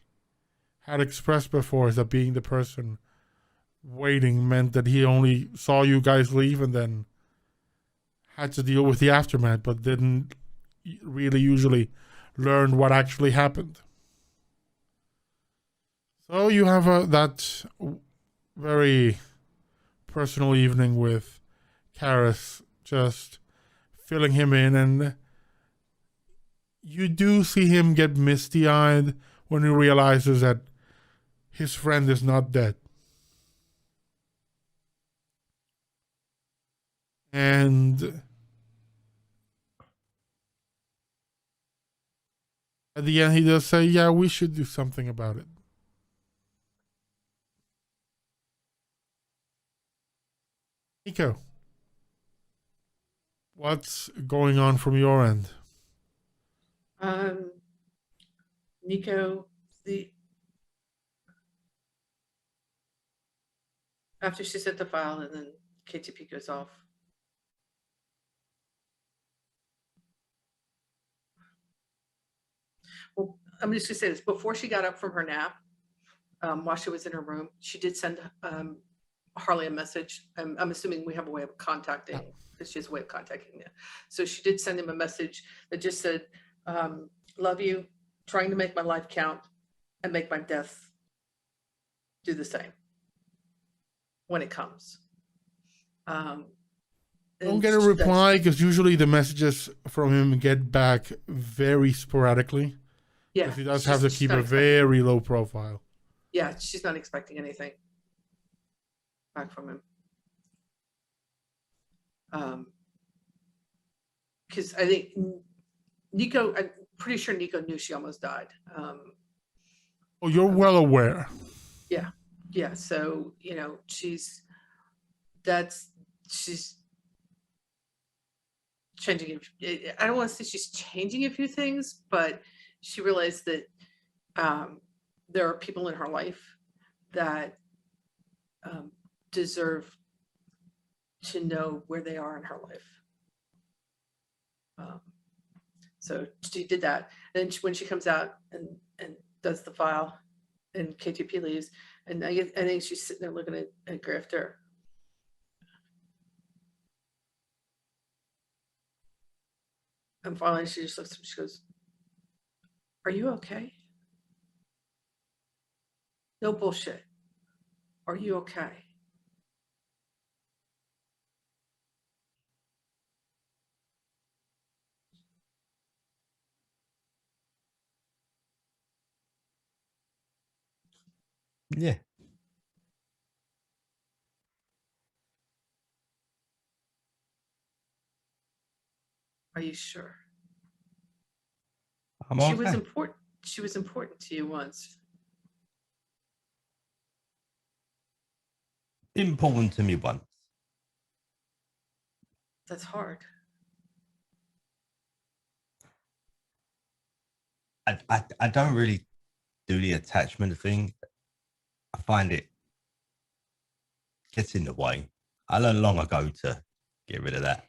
had expressed before, is that being the person waiting meant that he only saw you guys leave and then had to deal with the aftermath, but didn't really usually learn what actually happened. So you have that very personal evening with Karis, just filling him in, and you do see him get misty-eyed when he realizes that his friend is not dead. And at the end, he does say, yeah, we should do something about it. Nico, what's going on from your end? Nico, after she sent the file and then KTP goes off. Well, I'm just gonna say this, before she got up from her nap, while she was in her room, she did send Harley a message. I'm assuming we have a way of contacting, because she has a way of contacting you. So she did send him a message that just said, love you, trying to make my life count and make my death do the same when it comes. Don't get a reply, because usually the messages from him get back very sporadically. Yeah, because he does have to keep a very low profile. Yeah, she's not expecting anything back from him. Because I think Nico, I'm pretty sure Nico knew she almost died. Oh, you're well aware. Yeah. So, you know, she's changing. I don't want to say she's changing a few things, but she realized that there are people in her life that deserve to know where they are in her life. So she did that. And when she comes out and does the file, and KTP leaves, and I think she's sitting there looking at Grifter. And finally she just looks at him, she goes, are you okay? No bullshit. Are you okay? Yeah. Are you sure? She was important. She was important to you once. Important to me once. That's hard. I don't really do the attachment thing. I find it gets in the way. I learned long ago to get rid of that.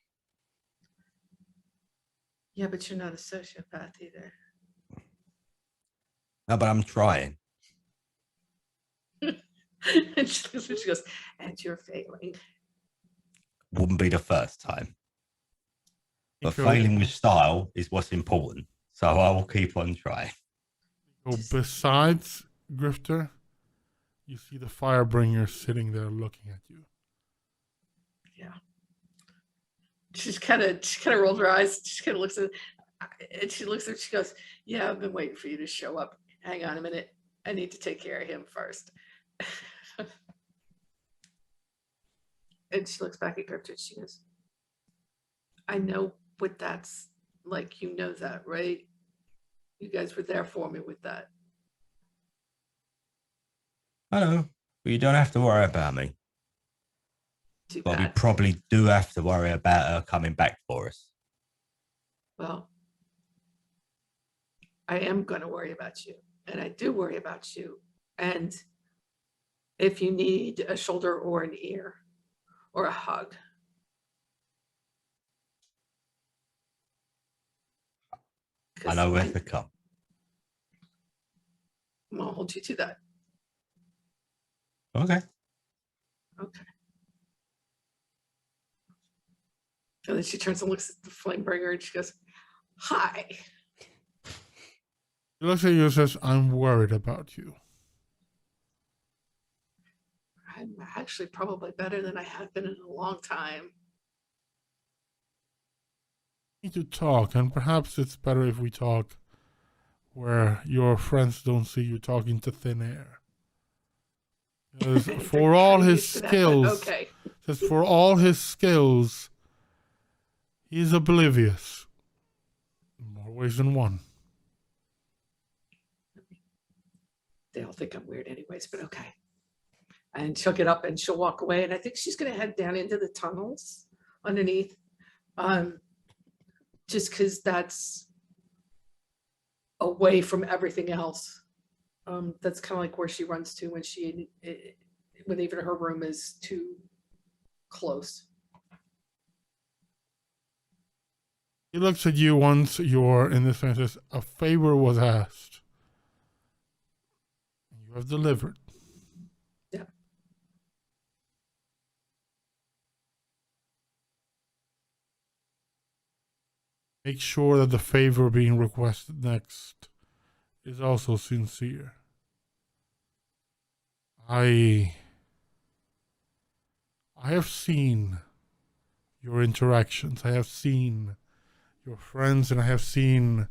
Yeah, but you're not a sociopath either. No, but I'm trying. And she goes, and you're failing. Wouldn't be the first time. But Nico, failing with style is what's important. So I will keep on trying. So besides Grifter, You see the Firebringer sitting there looking at you. Yeah. She kind of rolls her eyes. She kind of looks at, and she looks at. She goes, "Yeah, I've been waiting for you to show up. Hang on a minute. I need to take care of him first." And she looks back at Gertrude. She goes, "I know what that's like. You know that, right? You guys were there for me with that." I know, but you don't have to worry about me. Too But we bad. probably do have to worry about her coming back for us. Well, I am going to worry about you, and I do worry about you. And if you need a shoulder or an ear or a hug, I know where to come. I'm going to hold you to that. Okay. Okay. And then she turns and looks at the Flamebringer and she goes, "Hi." He looks at you and says, "I'm worried about you." I'm actually probably better than I have been in a long time. We need to talk, and perhaps it's better if we talk where your friends don't see you talking to thin air. Because They're for all kinda his used to that, but skills, okay. says for all his skills, he's oblivious. In more ways than one. They all think I'm weird anyways, but okay. And she'll get up and she'll walk away. And I think she's going to head down into the tunnels underneath. Just because that's away from everything else. That's kind of like where she runs to when even her room is too close. He looks at you once you're in this and says, "A favor was asked. You have delivered." Yeah. Make sure that the favor being requested next is also sincere. I have seen your interactions. I have seen your friends, and I have seen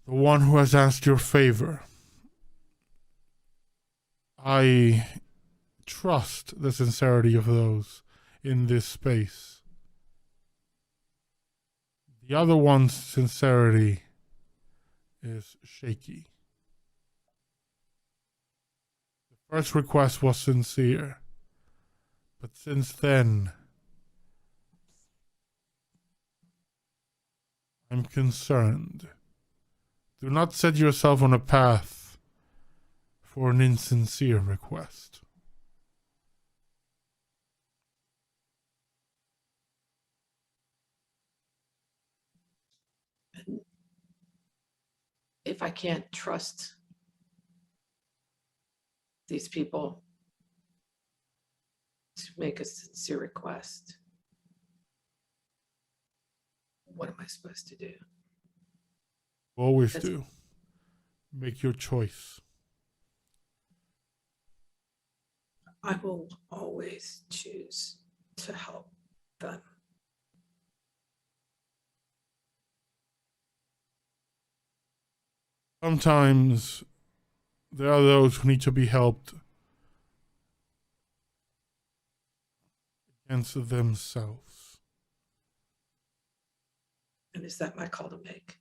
the one who has asked your favor. I trust the sincerity of those in this space. The other one's sincerity is shaky. The first request was sincere, but since then, I'm concerned. Do not set yourself on a path for an insincere request. And if I can't trust these people to make a sincere request, what am I supposed to do? Always That's- do. Make your choice. I will always choose to help them. Sometimes there are those who need to be helped against themselves. And is that my call to make?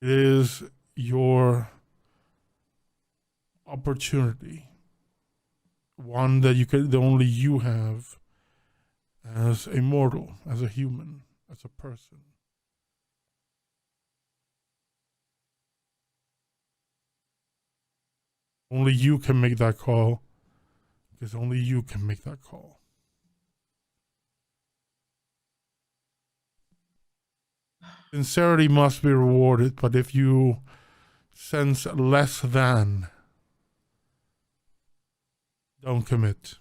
It is your opportunity, one that that only you have as a mortal, as a human, as a person. Only you can make that call, because only you can make that call. Sincerity must be rewarded, but if you sense less than, don't commit.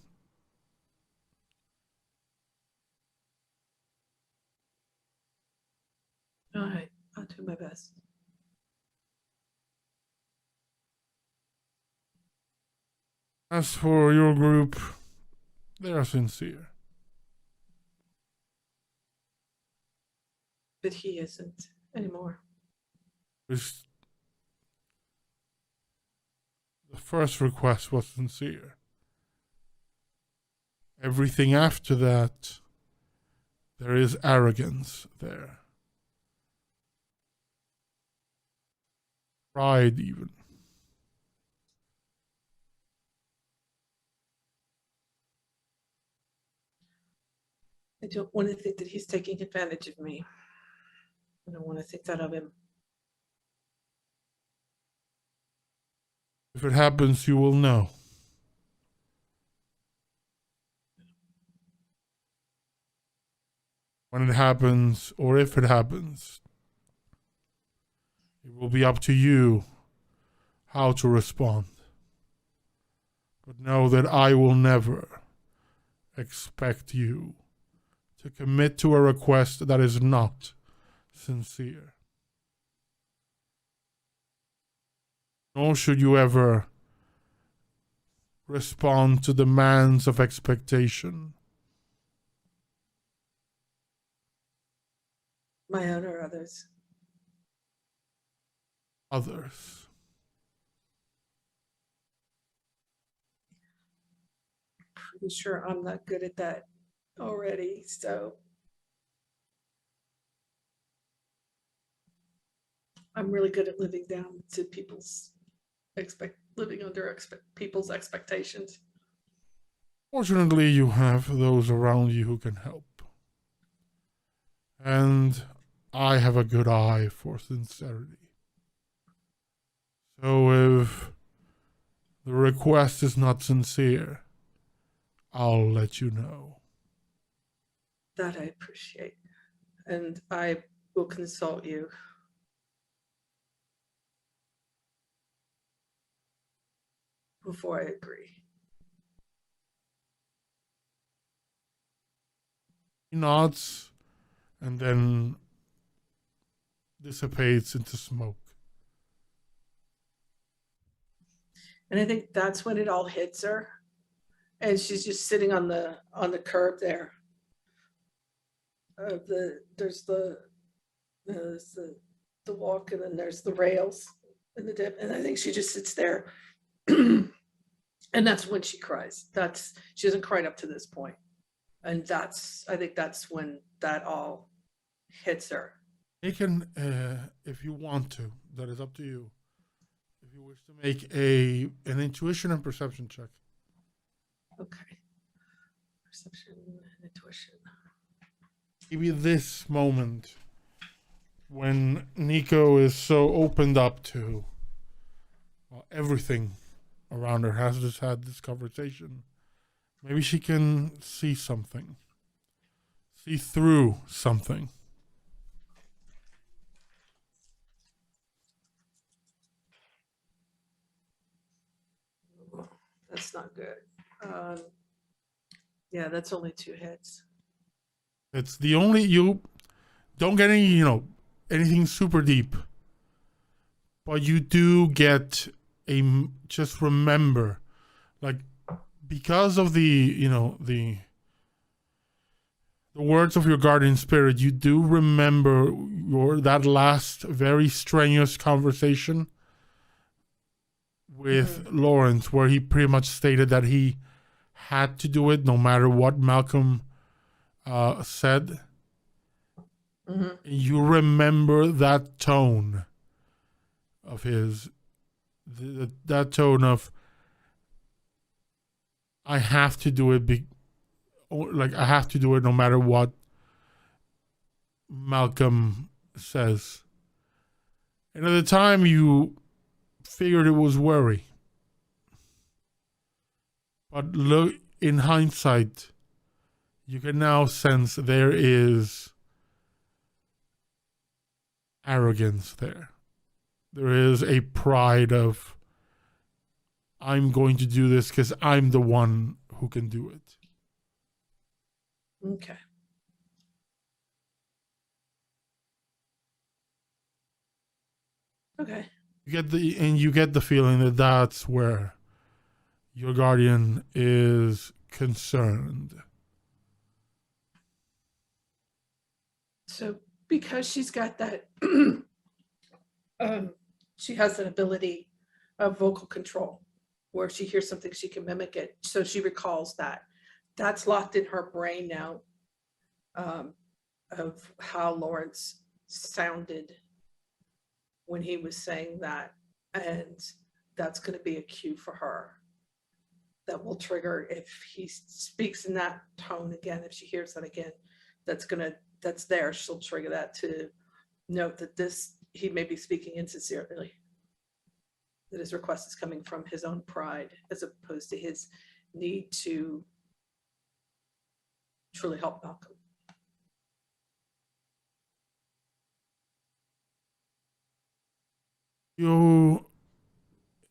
All right, I'll do my best. As for your group, they are sincere. But he isn't anymore. The first request was sincere. Everything after that, there is arrogance there. Pride, even. I don't want to think that he's taking advantage of me. I don't want to think that of him. If it happens, you will know. When it happens, or if it happens, it will be up to you how to respond. But know that I will never expect you to commit to a request that is not sincere. Nor should you ever respond to demands of expectation. My own or others. Others. Pretty sure I'm not good at that already, so I'm really good at living down to people's living under people's expectations. Fortunately, you have those around you who can help. And I have a good eye for sincerity. So if the request is not sincere, I'll let you know. That I appreciate. And I will consult you. Before I agree. He nods and then dissipates into smoke. And I think that's when it all hits her. And she's just sitting on the curb there. There's the walk, and then there's the rails and the dip. And I think she just sits there. And that's when she cries. She hasn't cried up to this point. And I think that's when that all hits her. You can, if you want to, that is up to you. If you wish to make an intuition and perception check. Okay. Perception and intuition. Maybe this moment when Nico is so opened up to everything around her, has just had this conversation. Maybe she can see something. See through something. That's not good. Yeah, that's only 2 hits. It's the only, you don't get any, anything super deep. But you do get just remember, like, because of the words of your guardian spirit, you do remember that last very strenuous conversation with Lawrence, where he pretty much stated that he had to do it no matter what Malcolm said. Mm-hmm. You remember that tone of his, that tone of, I have to do it, I have to do it no matter what Malcolm says. And at the time, you figured it was worry. But look, in hindsight, you can now sense there is arrogance there. There is a pride of, I'm going to do this because I'm the one who can do it. Okay. Okay. You get the feeling that that's where your guardian is concerned. So because she's got that, she has an ability of vocal control where if she hears something, she can mimic it. So she recalls that. That's locked in her brain now, of how Lawrence sounded when he was saying that. And that's going to be a cue for her that will trigger if he speaks in that tone again. If she hears that again, that's there. She'll trigger that to note that he may be speaking insincerely, that his request is coming from his own pride as opposed to his need to truly help Malcolm.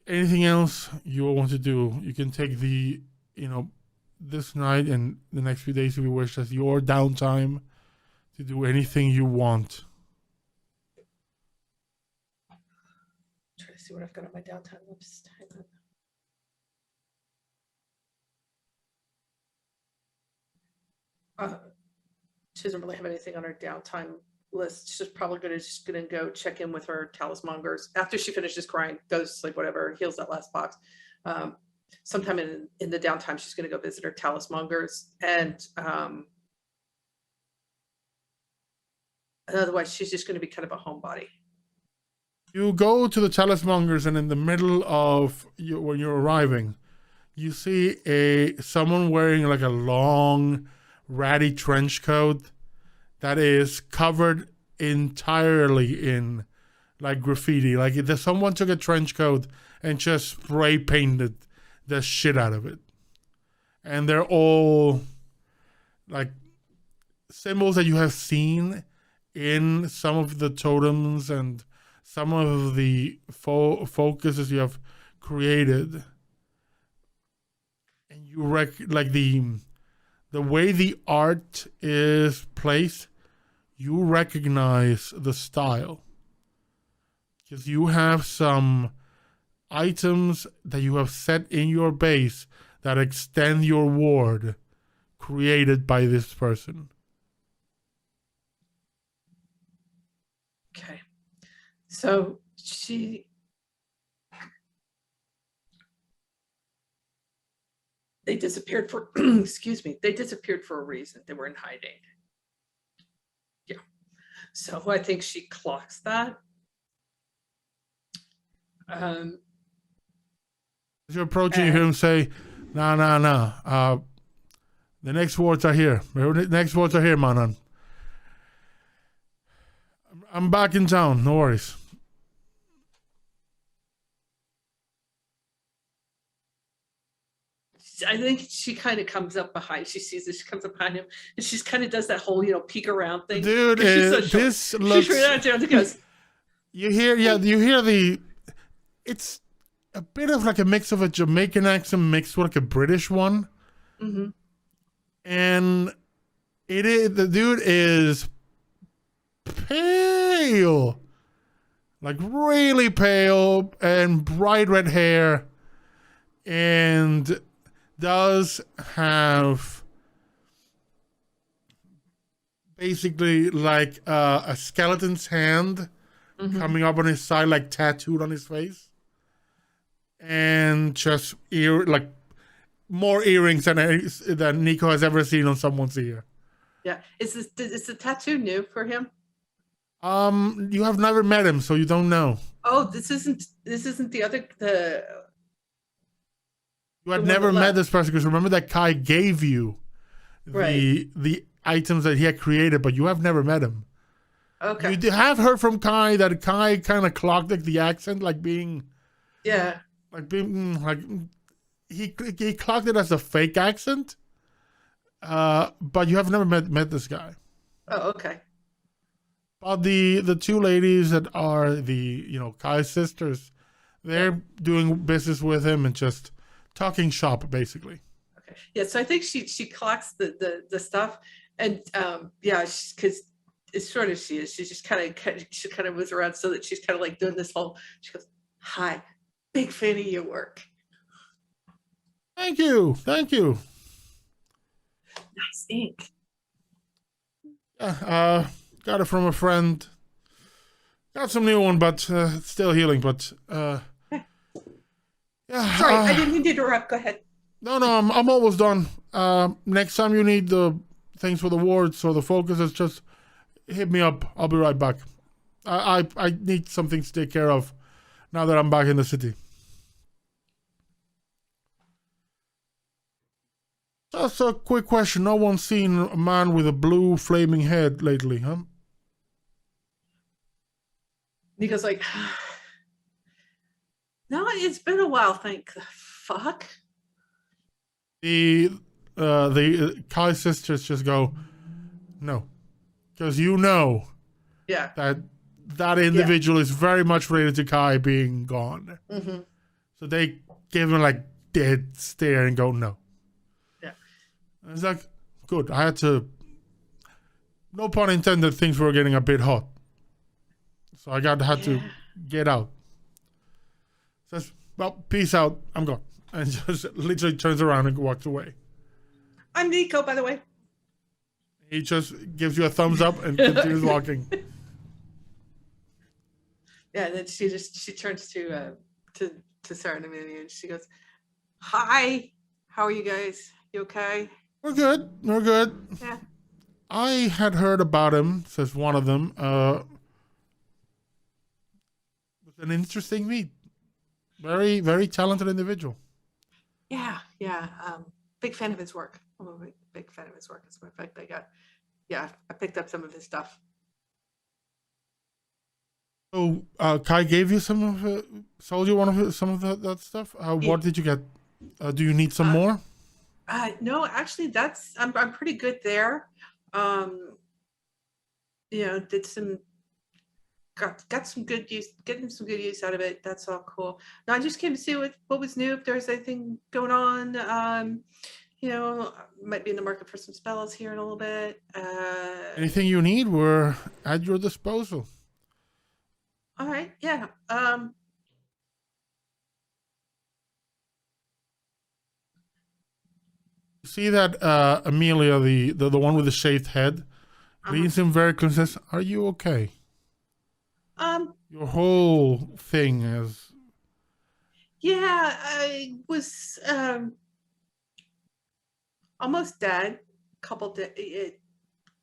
Anything else you want to do? You can take this night and the next few days if you wish as your downtime to do anything you want. Try to see what I've got on my downtime list. Hang on. She doesn't really have anything on her downtime list. She's probably just gonna go check in with her talismongers after she finishes crying, goes to sleep, whatever, heals that last box. Sometime in the downtime, she's gonna go visit her talismongers, and otherwise she's just gonna be kind of a homebody. You go to the talismongers, and in the middle of when you're arriving, you see someone wearing like a long, ratty trench coat that is covered entirely in like graffiti. Like someone took a trench coat and just spray painted the shit out of it. And they're all like symbols that you have seen in some of the totems and some of the focuses you have created. And you like the way the art is placed, you recognize the style. Because you have some items that you have set in your base that extend your ward created by this person. Okay. So they disappeared for, excuse me, they disappeared for a reason. They were in hiding. Yeah. So I think she clocks that. As you're approaching, you hear him say, nah. The next wards are here. The next wards are here, manan. I'm back in town. No worries. I think she kind of comes up behind. She sees this. She comes up behind him, and she kind of does that whole, peek around thing. Dude, this looks. Goes, you hear it's a bit of like a mix of a Jamaican accent mixed with like a British one, and the dude is pale, like really pale, and bright red hair, and does have basically like a skeleton's hand coming up on his side, like tattooed on his face, and just more earrings than Nico has ever seen on someone's ear. Yeah, is the tattoo new for him? You have never met him, so you don't know. Oh, this isn't the. You had never met this person because remember that Kai gave you the items that he had created, but you have never met him. Okay. You have heard from Kai that Kai kind of clocked like the accent, like being he clocked it as a fake accent. But you have never met this guy. Oh, okay. But the two ladies that are the Kai's sisters, they're doing business with him and just talking shop, basically. Okay. Yeah, so I think she clocks the stuff, and because as short as she is, she just kind of moves around so that she's kind of like doing this whole. She goes, "Hi, big fan of your work." Thank you. Thank you. Nice ink. Yeah, got it from a friend. Got some new one, but it's still healing. But yeah. Sorry, I didn't mean to interrupt. Go ahead. No, I'm almost done. Next time you need the things for the wards or the focuses, just hit me up. I'll be right back. I need some things to take care of now that I'm back in the city. Just a quick question. No one's seen a man with a blue flaming head lately, huh? Nico's like, no, it's been a while. Thank the fuck. The Kai sisters just go, no, because you know Yeah. that individual is very much related to Kai being gone. Mm-hmm. So they give him like dead stare and go, no. Yeah. And it's like, good. I had to, no pun intended, things were getting a bit hot. So I had to get out. Says, well, peace out. I'm gone. And just literally turns around and walks away. I'm Nico, by the way. He just gives you a thumbs up and continues walking. Yeah, and then she turns to Sarah and Amelia and she goes, hi, how are you guys? You okay? We're good. We're good. Yeah. I had heard about him, says one of them. Was an interesting meet. Very, very talented individual. Yeah. Big fan of his work. I'm a big fan of his work. As a matter of fact, I picked up some of his stuff. So Kai gave you some of it, sold you some of that stuff. What did you get? Do you need some more? No, actually, I'm pretty good there. Did some got some good use, getting some good use out of it. That's all cool. Now I just came to see what was new. If there's anything going on, might be in the market for some spells here in a little bit. Anything you need, we're at your disposal. All right, yeah. See that Amelia, the one with the shaved head, leans in very consistent. Are you okay? Your whole thing is. Yeah, I was almost dead.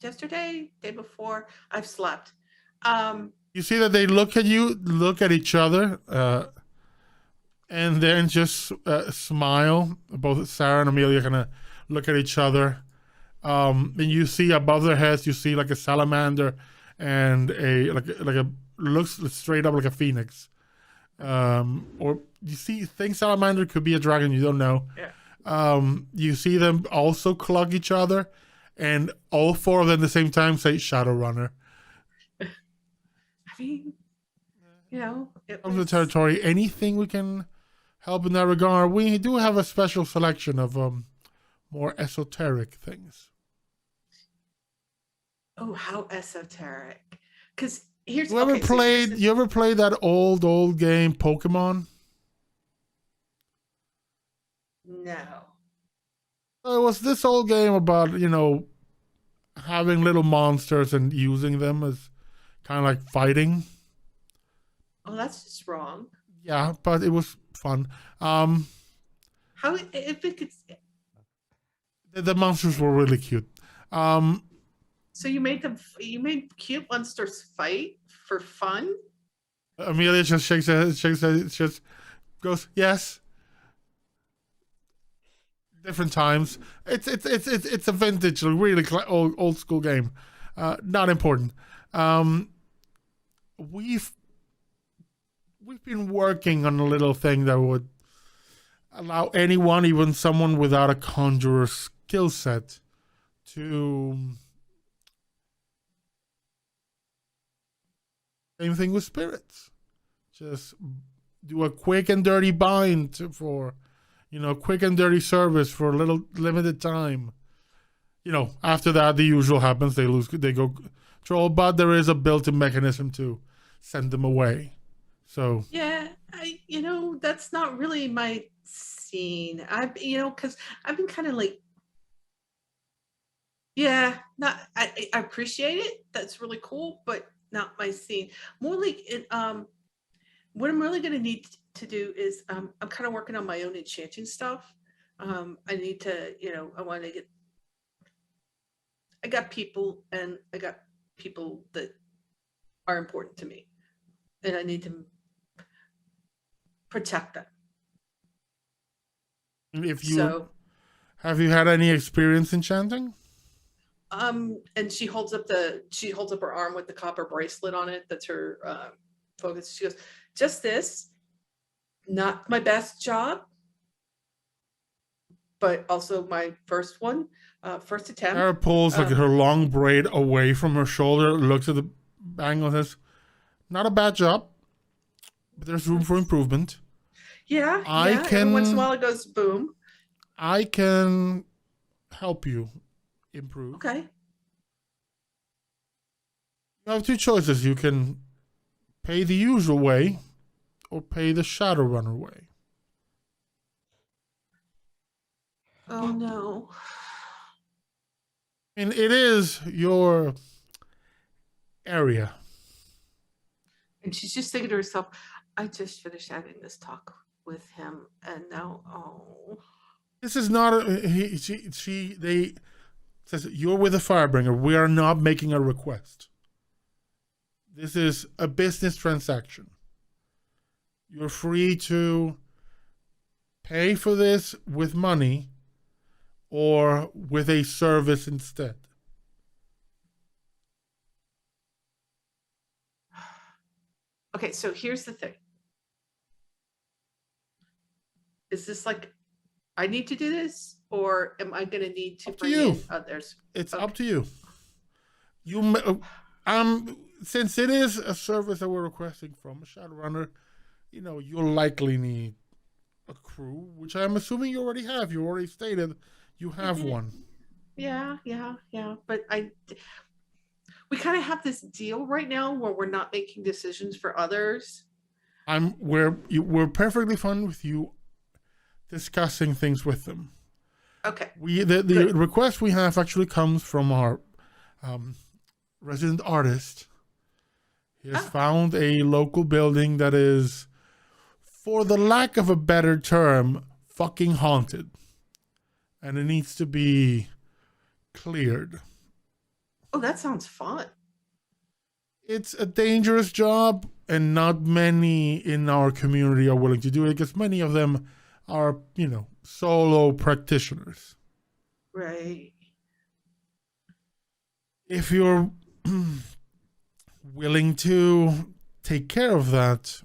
Yesterday, day before, I've slept. You see that they look at you, look at each other, and then just smile. Both Sarah and Amelia kind of look at each other. And you see above their heads, you see like a salamander and a looks straight up like a phoenix. Or you think salamander could be a dragon, you don't know. Yeah. You see them also clog each other, and all four of them at the same time say Shadowrunner. I mean, Comes the territory. Anything we can help in that regard? We do have a special selection of more esoteric things. Oh, how esoteric! Because here's You ever played that old game Pokemon? No. It was this old game about having little monsters and using them as kind of like fighting. Oh, that's just wrong. Yeah, but it was fun. How if it could? The monsters were really cute. So you made cute monsters fight for fun? Amelia just shakes her head, just goes, yes. Different times. It's a vintage, really old school game. Not important. We've been working on a little thing that would allow anyone, even someone without a conjurer skill set, to. Same thing with spirits. Just do a quick and dirty bind for, quick and dirty service for a little limited time. After that, the usual happens. They go control, but there is a built-in mechanism to send them away. So yeah, that's not really my, scene. Because I've been kind of like, yeah, not. I appreciate it. That's really cool, but not my scene. More like it. What I'm really going to need to do is I'm kind of working on my own enchanting stuff. I need to, I want to get. I got people that are important to me, and I need to protect them. And if you So, have you had any experience enchanting? and she holds up her arm with the copper bracelet on it. That's her focus. She goes, just this, not my best job, but also my first one, first attempt. Sarah pulls like her long braid away from her shoulder, looks at the bangle, and says, "Not a bad job, but there's room for improvement. Yeah, I every once in a while it goes boom. I can help you improve. Okay. You have two choices. You can pay the usual way or pay the Shadowrunner way." Oh no. And it is your area. And she's just thinking to herself, I just finished having this talk with him, and now, oh. This is not a, they says, "You're with a Firebringer. We are not making a request. This is a business transaction. You're free to pay for this with money or with a service instead." Okay, so here's the thing. Is this like, I need to do this, or am I going to need to Up to bring you. in others? It's Okay. up to you. Since it is a service that we're requesting from a Shadowrunner, you'll likely need a crew, which I'm assuming you already have. You already stated you have one. Yeah. But we kind of have this deal right now where we're not making decisions for others. We're perfectly fine with you discussing things with them. Okay. The request we have actually comes from our resident artist. He has found a local building that is, for the lack of a better term, fucking haunted. And it needs to be cleared. Oh, that sounds fun. It's a dangerous job, and not many in our community are willing to do it because many of them are, solo practitioners. Right. If you're willing to take care of that,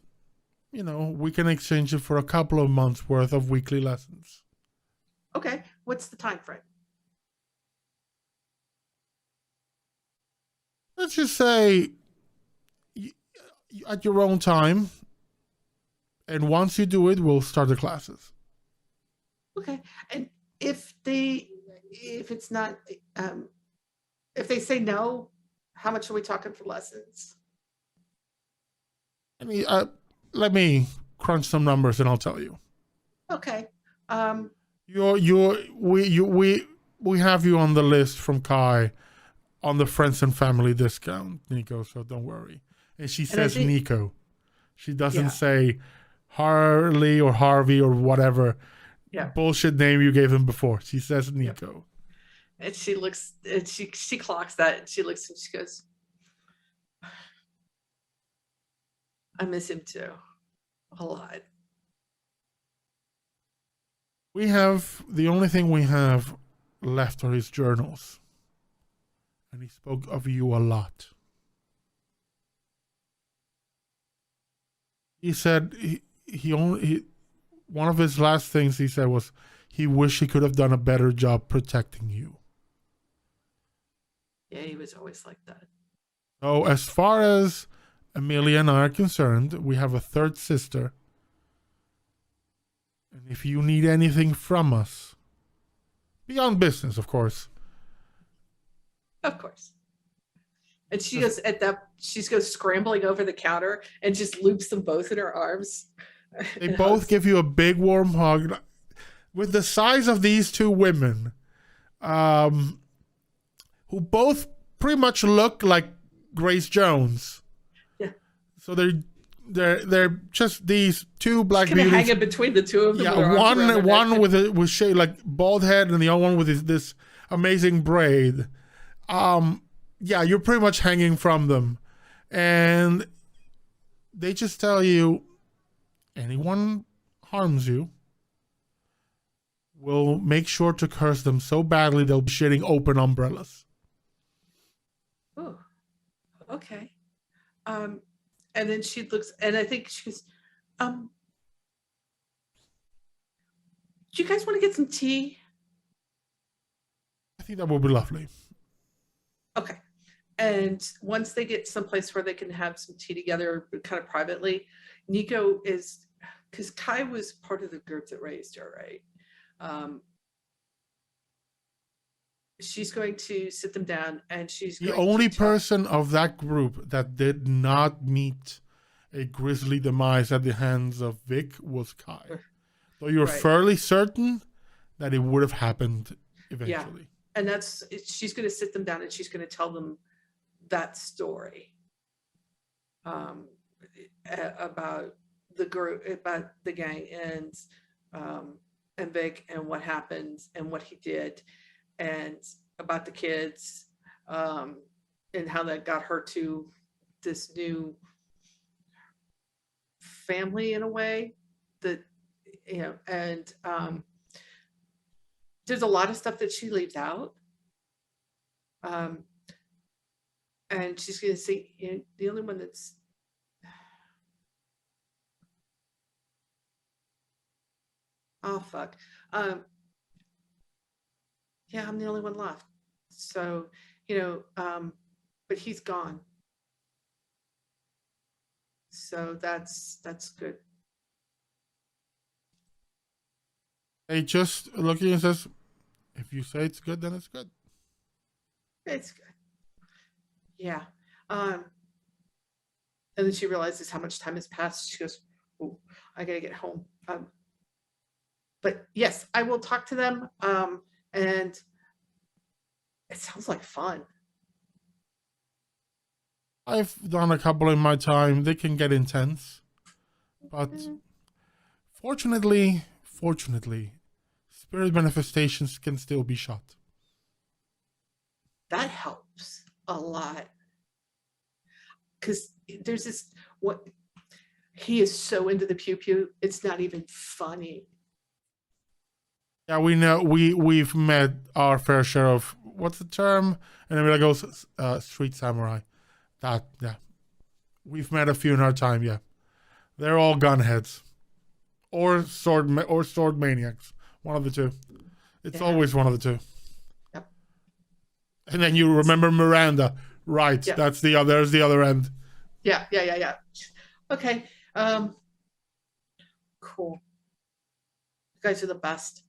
we can exchange it for a couple of months worth of weekly lessons. Okay. What's the time frame? Let's just say at your own time, and once you do it, we'll start the classes. Okay. And if it's not, if they say no, how much are we talking for lessons? Let me crunch some numbers and I'll tell you. Okay. We have you on the list from Kai on the friends and family discount, Nico, so don't worry. And she says Nico. She doesn't say Harley or Harvey or whatever bullshit name you gave him before. She says Nico. And she looks, and she clocks that, and she looks and she goes, I miss him too. A lot. The only thing we have left are his journals. And he spoke of you a lot. He said one of his last things he said was he wished he could have done a better job protecting you. Yeah, he was always like that. So as far as Amelia and I are concerned, we have a third sister. And if you need anything from us, beyond business, of course. Of course. And she goes scrambling over the counter and just loops them both in her arms. They both give you a big warm hug. with the size of these two women, who both pretty much look like Grace Jones. Yeah. So they're just these two black Kind of beauties. hanging between the two of them. Yeah, with their arms around their one neck. with shade like bald head, and the other one with this amazing braid. Yeah, you're pretty much hanging from them, and they just tell you, anyone harms you, we'll make sure to curse them so badly they'll be shitting open umbrellas. Oh, okay. And then she looks, and I think she goes, do you guys want to get some tea? I think that would be lovely. Okay. And once they get someplace where they can have some tea together, kind of privately, Nico is, because Kai was part of the group that raised her, right? She's going to sit them down, and she's The going only to tell- person of that group that did not meet a grisly demise at the hands of Vic was Kai. Though you're Right. fairly certain that it would have happened eventually. And that's, she's going to sit them down and she's going to tell them that story about the group, about the gang, and Vic, and what happened and what he did, and about the kids, and how that got her to this new family in a way that, you know, and there's a lot of stuff that she leaves out. And she's going to say, you know, the only one that's oh fuck, yeah, I'm the only one left. So, you know, but he's gone. So that's good. They just look at you and says, if you say it's good, then it's good. It's good. Yeah. And then she realizes how much time has passed. She goes, oh, I gotta get home. But yes, I will talk to them. And it sounds like fun. I've done a couple in my time. They can get intense. But fortunately, spirit manifestations can still be shot. That helps a lot. Because there's this, what he is so into the pew pew, it's not even funny. Yeah, we know we've met our fair share of, what's the term? And then it goes street samurai. That, yeah. We've met a few in our time, yeah. They're all gunheads. Or sword maniacs. One of the two. It's Yeah. always one of the two. Yep. And then you remember Miranda. Right. Yeah. There's the other end. Yeah. Okay. Cool. You guys are the best.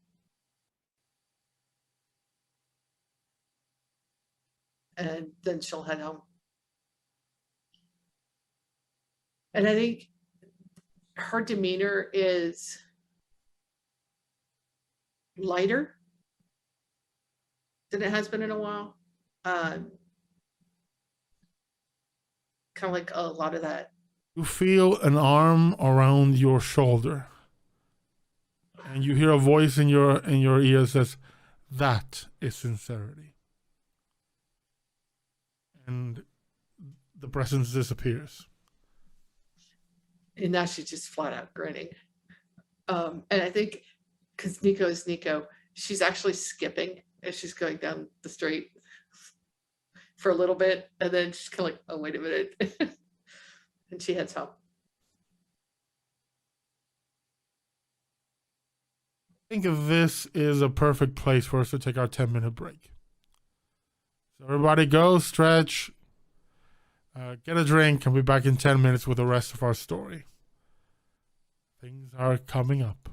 And then she'll head home. And I think her demeanor is lighter than it has been in a while. Kind of like a lot of that. You feel an arm around your shoulder. And you hear a voice in your ear says, that is sincerity. And the presence disappears. And now she's just flat out grinning. And I think because Nico is Nico, she's actually skipping as she's going down the street for a little bit. And then she's kind of like, oh, wait a minute. And she heads home. I think this is a perfect place for us to take our 10-minute break. So everybody go, stretch, get a drink, and be back in 10 minutes with the rest of our story. Things are coming up.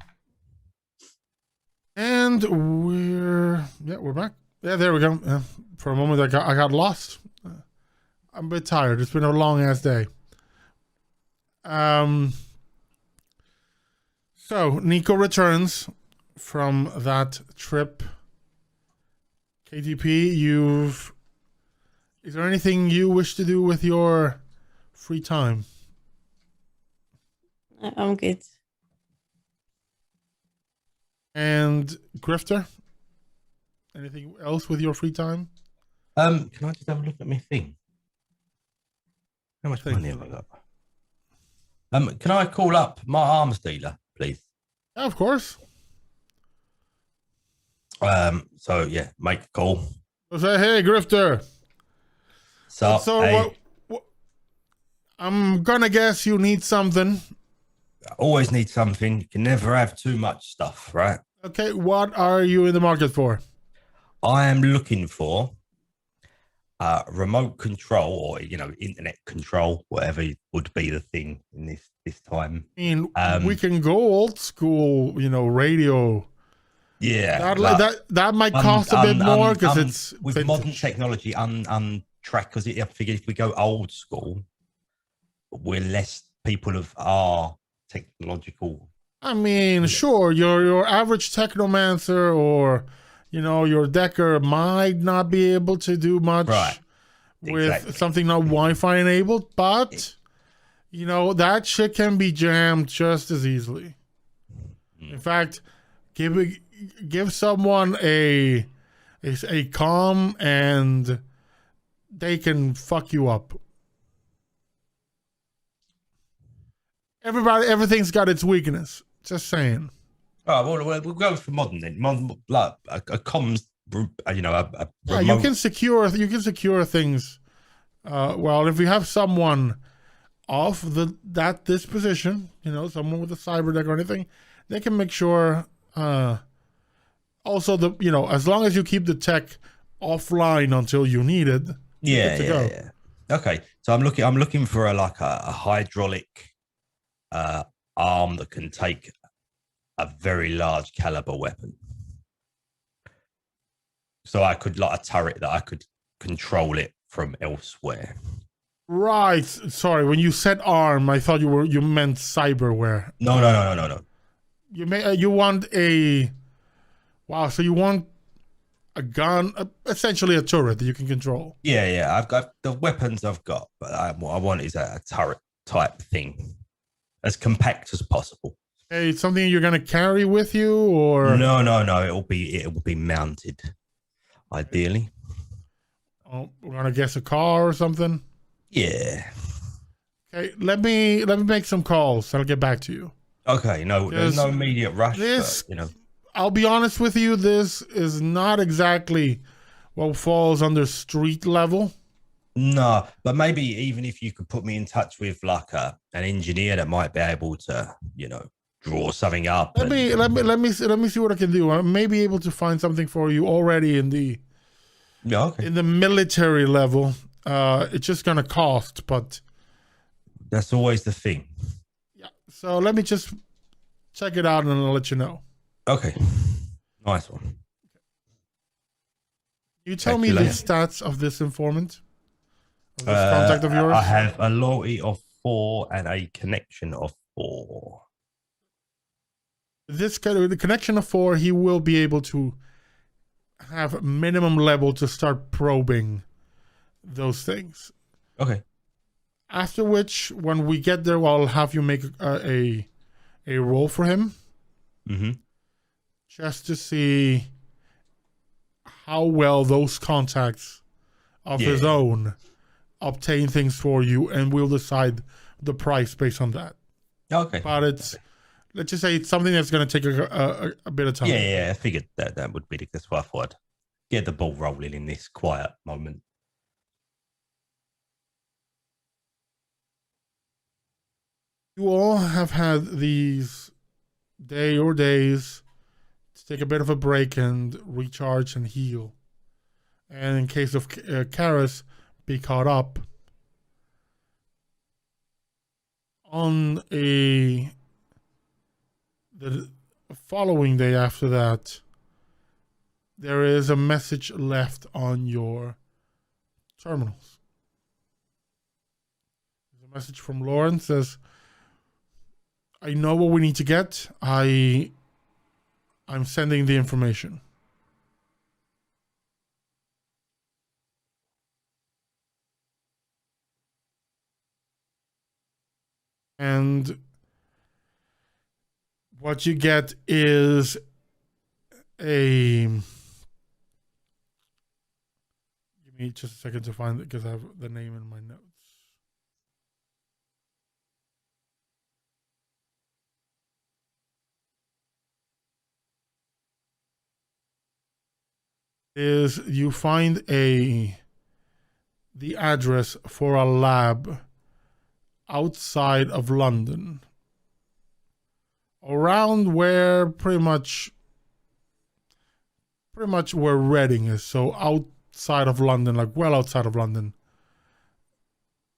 And we're back. Yeah, there we go. For a moment, I got lost. I'm a bit tired. It's been a long ass day. So Nico returns from that trip, KTP, is there anything you wish to do with your free time? I'm good. And Grifter, anything else with your free time? Can I just have a look at my thing? How much Thing. money have I got? Can I call up my arms dealer, please? Yeah, of course. So yeah, make a call. So say, hey, Grifter. So, So hey, what? I'm gonna guess you need something. I always need something. You can never have too much stuff, right? Okay, what are you in the market for? I am looking for remote control, or internet control, whatever would be the thing in this time. I mean, we can go old school, radio. Yeah, That might cost a bit more because it's with vintage. modern technology untracked. Because I figure if we go old school, we're less people of our technological. I mean, sure, your average technomancer or your decker might not be able to do much Right, with exactly. something not Wi-Fi enabled, but that shit can be jammed just as easily. In fact, give someone a comm and they can fuck you up. Everything's got its weakness. Just saying. Oh, well, we'll go for modern then. Modern, like a comms, a Yeah, remote. you can secure things. Well, if you have someone of that disposition, someone with a cyber deck or anything, they can make sure. Also, as long as you keep the tech offline until you need it. Yeah. Okay, so I'm looking for a hydraulic arm that can take a very large caliber weapon. So I could, like a turret that I could control it from elsewhere. Right. Sorry, when you said arm, I thought you meant cyberware. No. You want a. Wow. So you want a gun, essentially a turret that you can control. Yeah. I've got the weapons I've got, but what I want is a turret type thing, as compact as possible. Hey, it's something you're gonna carry with you, or No. It will be mounted, ideally. oh, we're gonna guess a car or something. Yeah. Okay, let me make some calls. I'll get back to you. Okay. No, there's no immediate rush. This, but, I'll be honest with you. This is not exactly what falls under street level. No, but maybe even if you could put me in touch with an engineer that might be able to, draw something up. Let me see what I can do. I may be able to find something for you already in the military level. It's just gonna cost, but that's always the thing. Yeah. So let me just check it out and I'll let you know. Okay. Nice one. You tell me the stats of this informant, of this contact of yours. I have a loyalty of 4 and a connection of 4. The connection of 4, he will be able to have minimum level to start probing those things. Okay. After which, when we get there, I'll have you make a roll for him. Mm-hmm. Just to see how well those contacts of his own obtain things for you, and we'll decide the price based on that. Okay. But let's just say it's something that's going to take a bit of time. Yeah. I figured that would be that's why I thought I'd get the ball rolling in this quiet moment. You all have had these days to take a bit of a break and recharge and heal. And in case of Karis, be caught up. On the following day after that, there is a message left on your terminals. There's a message from Lauren, says, I know what we need to get. I I'm sending the information. And what you get is a... Give me just a second to find it because I have the name in my notes. Is you find the address for a lab outside of London, around where pretty much where Reading is. So outside of London, like well outside of London,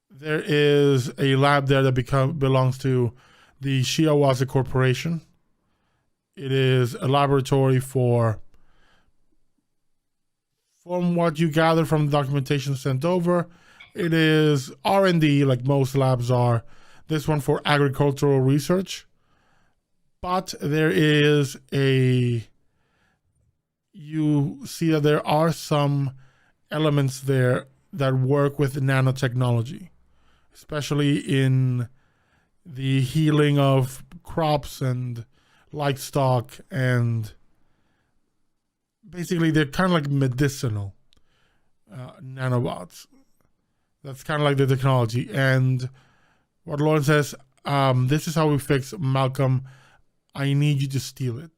there is a lab there that belongs to the Shiawaza Corporation. It is a laboratory for, from what you gather from the documentation sent over, it is R&D like most labs are. This one for agricultural research. But there is you see that there are some elements there that work with nanotechnology, especially in the healing of crops and livestock, and basically they're kind of like medicinal nanobots. That's kind of like the technology. And what Lauren says, this is how we fix Malcolm. I need you to steal it.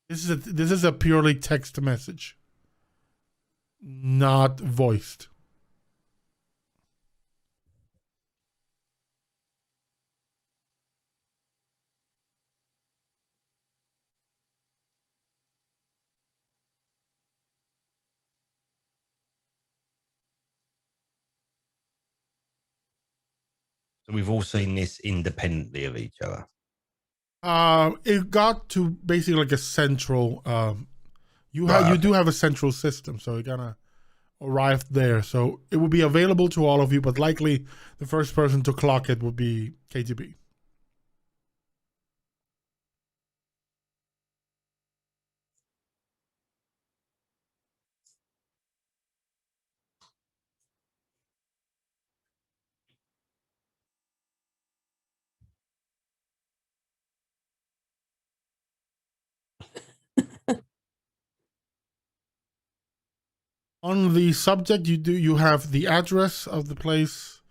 This is a purely text message, not voiced. So we've all seen this independently of each other. It got to basically like a central. You do have a central system, so it kind of arrived there. So it will be available to all of you, but likely the first person to clock it would be KTB. On the subject, you have the address of the place.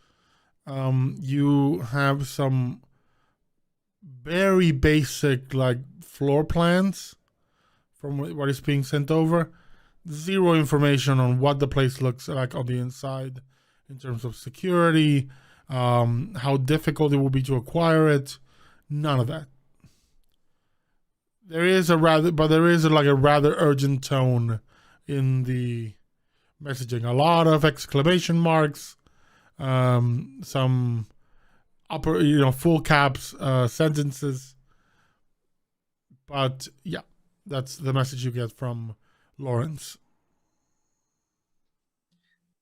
You have some very basic like floor plans from what is being sent over. Zero information on what the place looks like on the inside in terms of security, how difficult it will be to acquire it. None of that. There is a rather urgent tone in the messaging. A lot of exclamation marks, some upper, full caps sentences. But yeah, that's the message you get from Lawrence.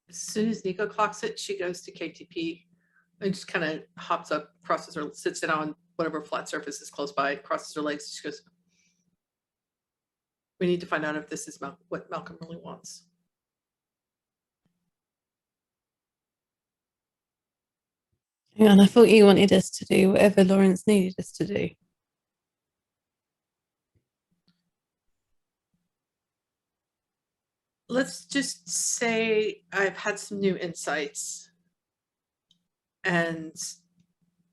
As soon as Nico clocks it, she goes to KTP and just kind of hops up, crosses her, sits down on whatever flat surface is close by, crosses her legs. She goes, "We need to find out if this is what Malcolm really wants." Hang on, I thought you wanted us to do whatever Lawrence needed us to do. Let's just say I've had some new insights and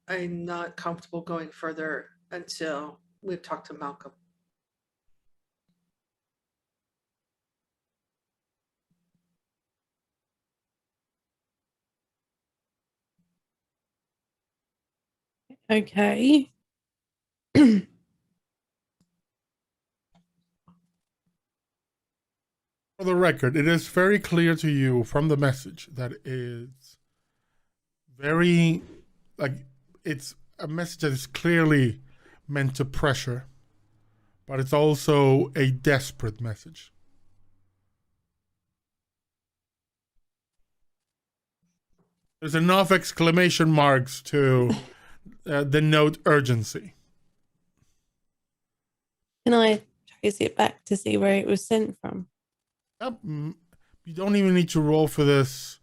I'm not comfortable going further until we've talked to Malcolm. Okay. For the record, it is very clear to you from the message that it's very, it's a message that is clearly meant to pressure, but it's also a desperate message. There's enough exclamation marks to denote urgency. Can I trace it back to see where it was sent from? Yep. You don't even need to roll for this.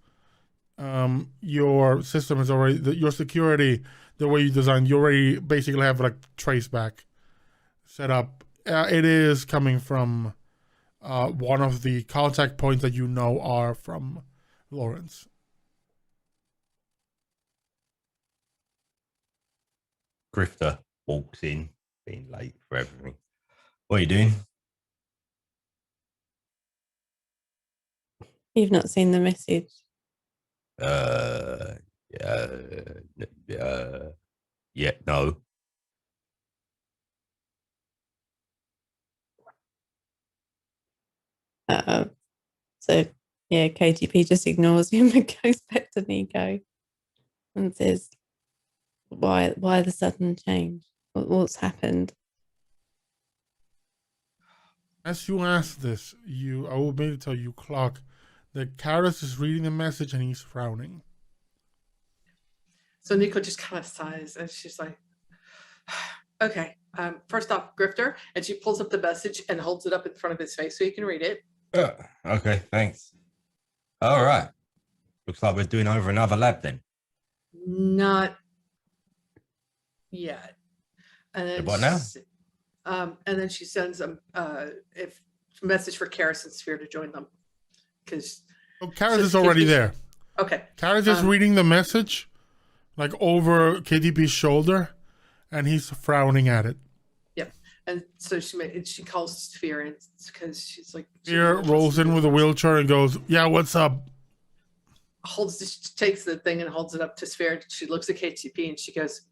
Your system is already your security, the way you designed, you already basically have like trace back set up. It is coming from one of the contact points that you know are from Lawrence. Grifter walks in, being late for everything. What are you doing? You've not seen the message. Yeah, no. So yeah, KTP just ignores him and goes back to Nico and says, "Why the sudden change? What's happened?" As you ask this, I will maybe tell you, Clock, that Karis is reading the message and he's frowning. So Nico just kind of sighs and she's like, okay, first off, Grifter. And she pulls up the message and holds it up in front of his face so he can read it. Okay, thanks. All right. Looks like we're doing over another lab then. Not yet. And then What now? And then she sends a message for Karis and Sphere to join them. Because Karis is already there. Okay. Karis is reading the message like over KTP's shoulder, and he's frowning at it. Yep. And so she calls Sphere in because she's like. Sphere rolls in with a wheelchair and goes, "Yeah, what's up?" Takes the thing and holds it up to Sphere. She looks at KTP and she goes,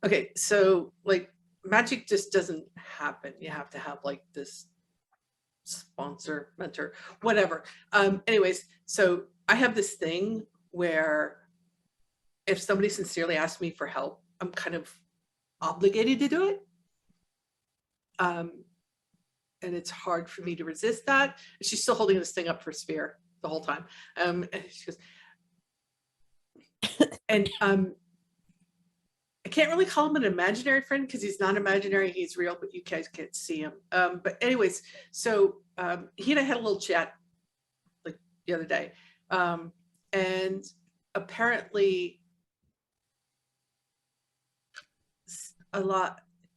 "Okay, so like magic just doesn't happen. You have to have like this sponsor, mentor, whatever." Anyways, so I have this thing where if somebody sincerely asks me for help, I'm kind of obligated to do it. And it's hard for me to resist that. She's still holding this thing up for Sphere the whole time. And she goes, and I can't really call him an imaginary friend because he's not imaginary, he's real, but you guys can't see him. But anyways, so he and I had a little chat like the other day. And apparently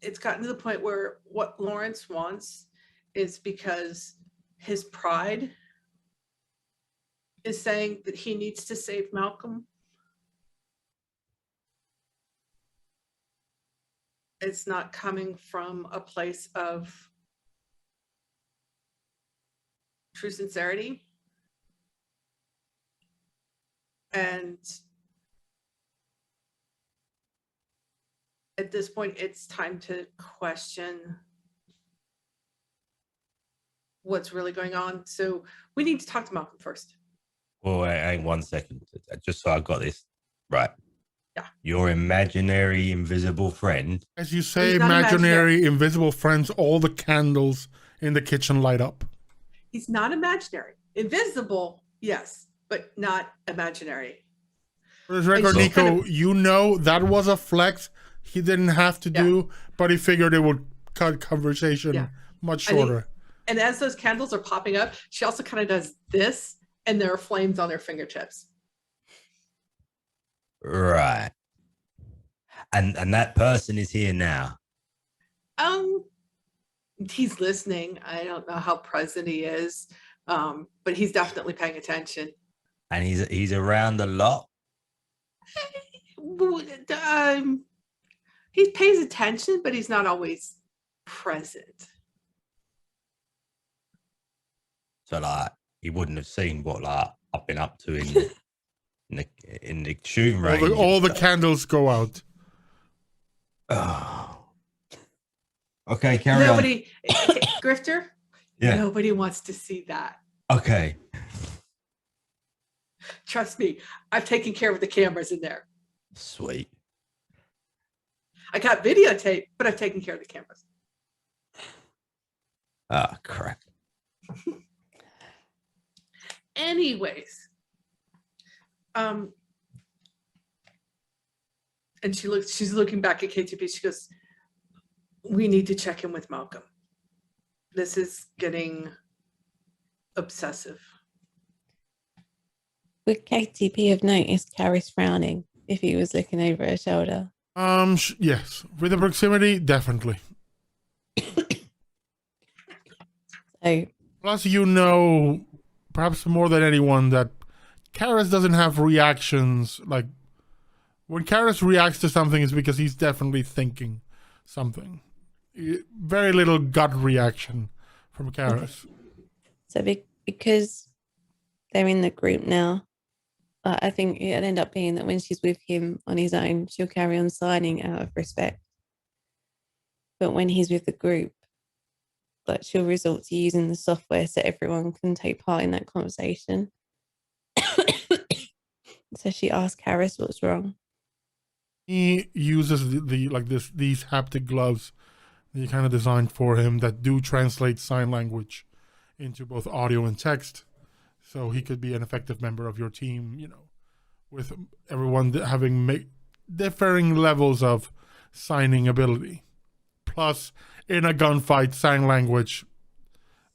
it's gotten to the point where what Lawrence wants is because his pride is saying that he needs to save Malcolm. It's not coming from a place of true sincerity. And at this point, it's time to question what's really going on. So we need to talk to Malcolm first. Well, hang 1 second, just so I got this right. Yeah. Your imaginary invisible friend. As you say, imaginary invisible friends, all the candles in the kitchen light up. He's not imaginary. Invisible, yes, but not imaginary. For his record, Nico, you know that was a flex he didn't have to do, but he figured it would cut conversation much shorter. And as those candles are popping up, she also kind of does this, and there are flames on her fingertips. Right. And that person is here now. He's listening. I don't know how present he is, but he's definitely paying attention. And he's around a lot. He pays attention, but he's not always present. So like he wouldn't have seen what like I've been up to in the shooting range. All the candles go out. Oh. Okay, carry on. Grifter? Yeah. Nobody wants to see that. Okay. Trust me, I've taken care of the cameras in there. Sweet. I got videotape, but I've taken care of the cameras. Ah, crap. Anyways, And she's looking back at KTP. She goes, we need to check in with Malcolm. This is getting obsessive. Would KTP have noticed Karis frowning if he was looking over her shoulder? Yes. With the proximity, definitely. So, Plus, you know, perhaps more than anyone, that Karis doesn't have reactions. Like, when Karis reacts to something, it's because he's definitely thinking something. Very little gut reaction from Karis. so because they're in the group now, I think it'll end up being that when she's with him on his own, she'll carry on signing out of respect. But when he's with the group, like, she'll resort to using the software so everyone can take part in that conversation. So she asked Karis what's wrong. He uses these haptic gloves that you kind of designed for him that do translate sign language into both audio and text, so he could be an effective member of your team, you know, with everyone having differing levels of signing ability. Plus, in a gunfight, sign language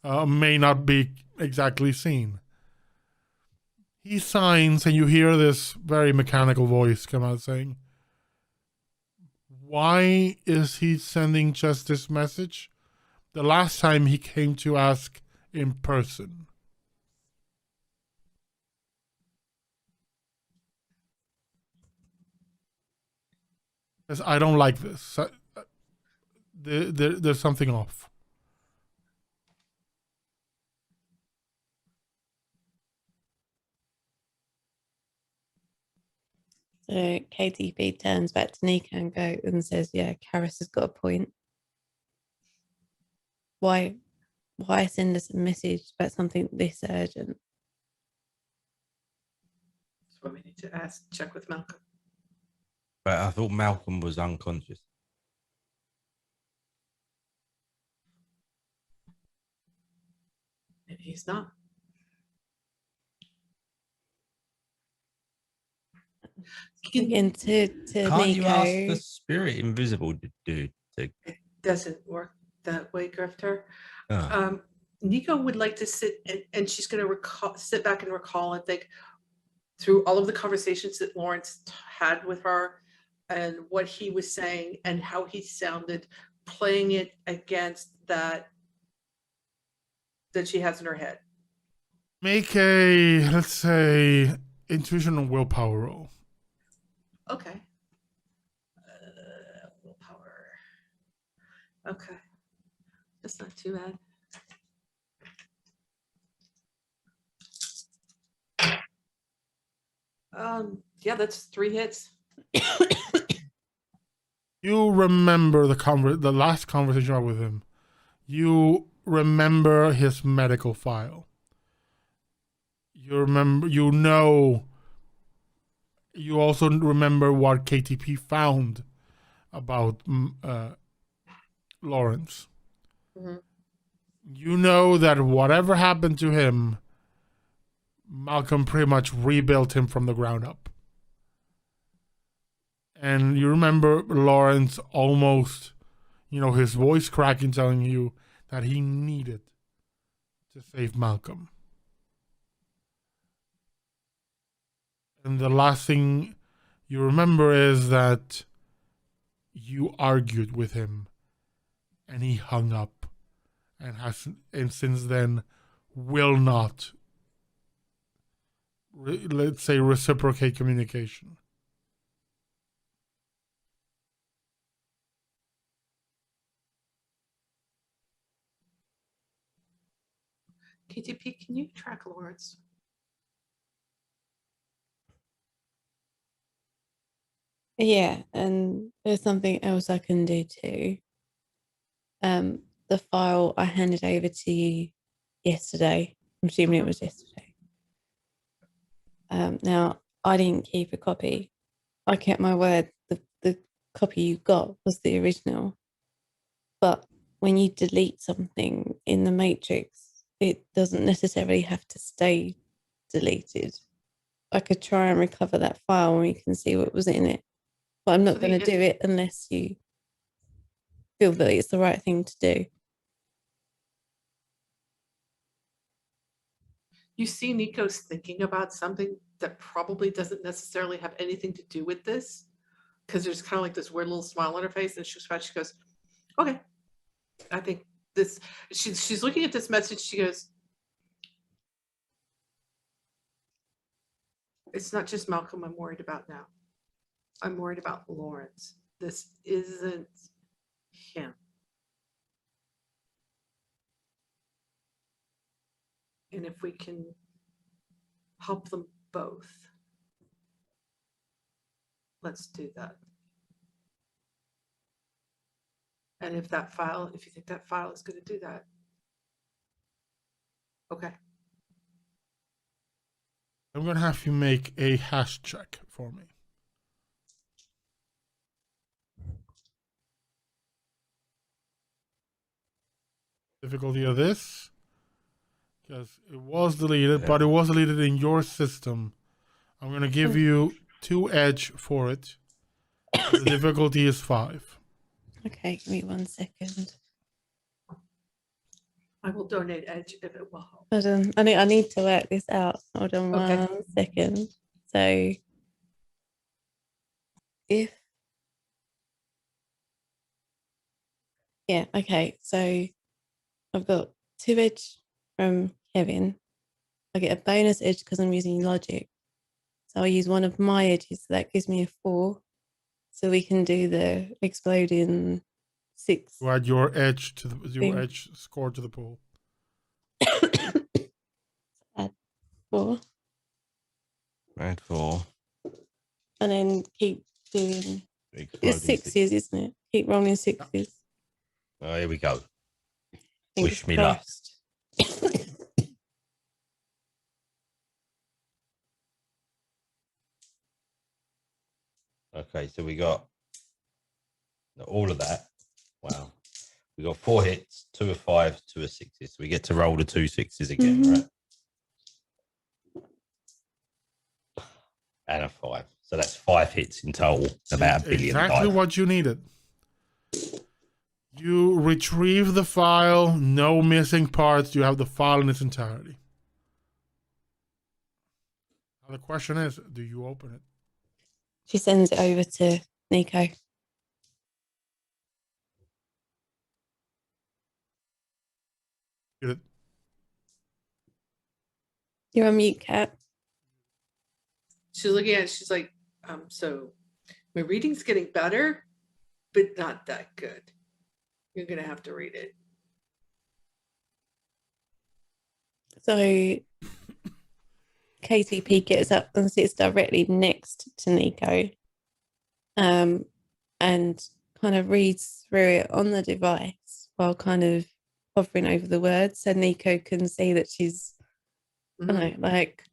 may not be exactly seen. He signs, and you hear this very mechanical voice come out saying, why is he sending just this message? The last time he came to ask in person. Because I don't like this. There's something off. So KTP turns back to Nika and says, yeah, Karis has got a point. Why send us a message about something this urgent? That's what we need to check with Malcolm. But I thought Malcolm was unconscious. Maybe he's not. Again, to Can't you ask the Nico, spirit invisible dude to? It doesn't work that way, Grifter. Oh. Nico would like to sit and she's going to sit back and recall and think through all of the conversations that Lawrence had with her and what he was saying and how he sounded, playing it against that she has in her head. Make a, let's say, intuition and willpower roll. Okay. Willpower. Okay. That's not too bad. Yeah, that's 3 hits. You remember the last conversation you had with him. You remember his medical file. You remember, you also remember what KTP found about Lawrence. Mm-hmm. You know that whatever happened to him, Malcolm pretty much rebuilt him from the ground up. And you remember Lawrence almost, his voice cracking, telling you that he needed to save Malcolm. And the last thing you remember is that you argued with him and he hung up and since then will not, let's say, reciprocate communication. KTP, can you track Lawrence? yeah, and there's something else I can do too. The file I handed over to you yesterday, I'm assuming it was yesterday. Now, I didn't keep a copy. I kept my word. The copy you got was the original. But when you delete something in the Matrix, it doesn't necessarily have to stay deleted. I could try and recover that file and we can see what was in it. but I'm So not going to the- do it unless you feel that it's the right thing to do. You see Nico's thinking about something that probably doesn't necessarily have anything to do with this. Because there's kind of like this weird little smile on her face, and she goes, okay, I think this, she's looking at this message, she goes, it's not just Malcolm I'm worried about now. I'm worried about Lawrence. This isn't him. And if we can help them both, let's do that. And if you think that file is going to do that, okay. I'm going to have you make a hash check for me. Difficulty of this, because it was deleted, but it was deleted in your system. I'm going to give you 2 edge for it. The difficulty is 5. Okay, give me 1 second. I will donate edge if it will help. Hold on. I need to work this out. Hold on Okay. 1 second. So if okay. So I've got 2 edge from Kevin. I get a bonus edge because I'm using logic. So I'll use one of my edges. So that gives me a 4. So we can do the exploding 6. You add your edge to your edge score to the pool. Add 4. Add 4. And then keep doing. Exploding It's 6s, isn't it? Keep rolling 6s. Oh, here we go. Fingers Wish me luck. crossed. Okay, so we got all of that. Wow. We got 4 hits, 2 of 5, 2 of 6s. So we get to roll the 2 6s again, Mhm. right? And a 5. So that's 5 hits in total. About $1 billion. Exactly what you needed. You retrieve the file, no missing parts. You have the file in its entirety. Now the question is, do you open it? She sends it over to Nico. Get it? You're on mute, Kat. She's looking at it, she's like, so my reading's getting better, but not that good. You're gonna have to read it. So KTP gets up and sits directly next to Nico, and kind of reads through it on the device while kind of hovering over the words, so Nico can see that she's, I don't know, like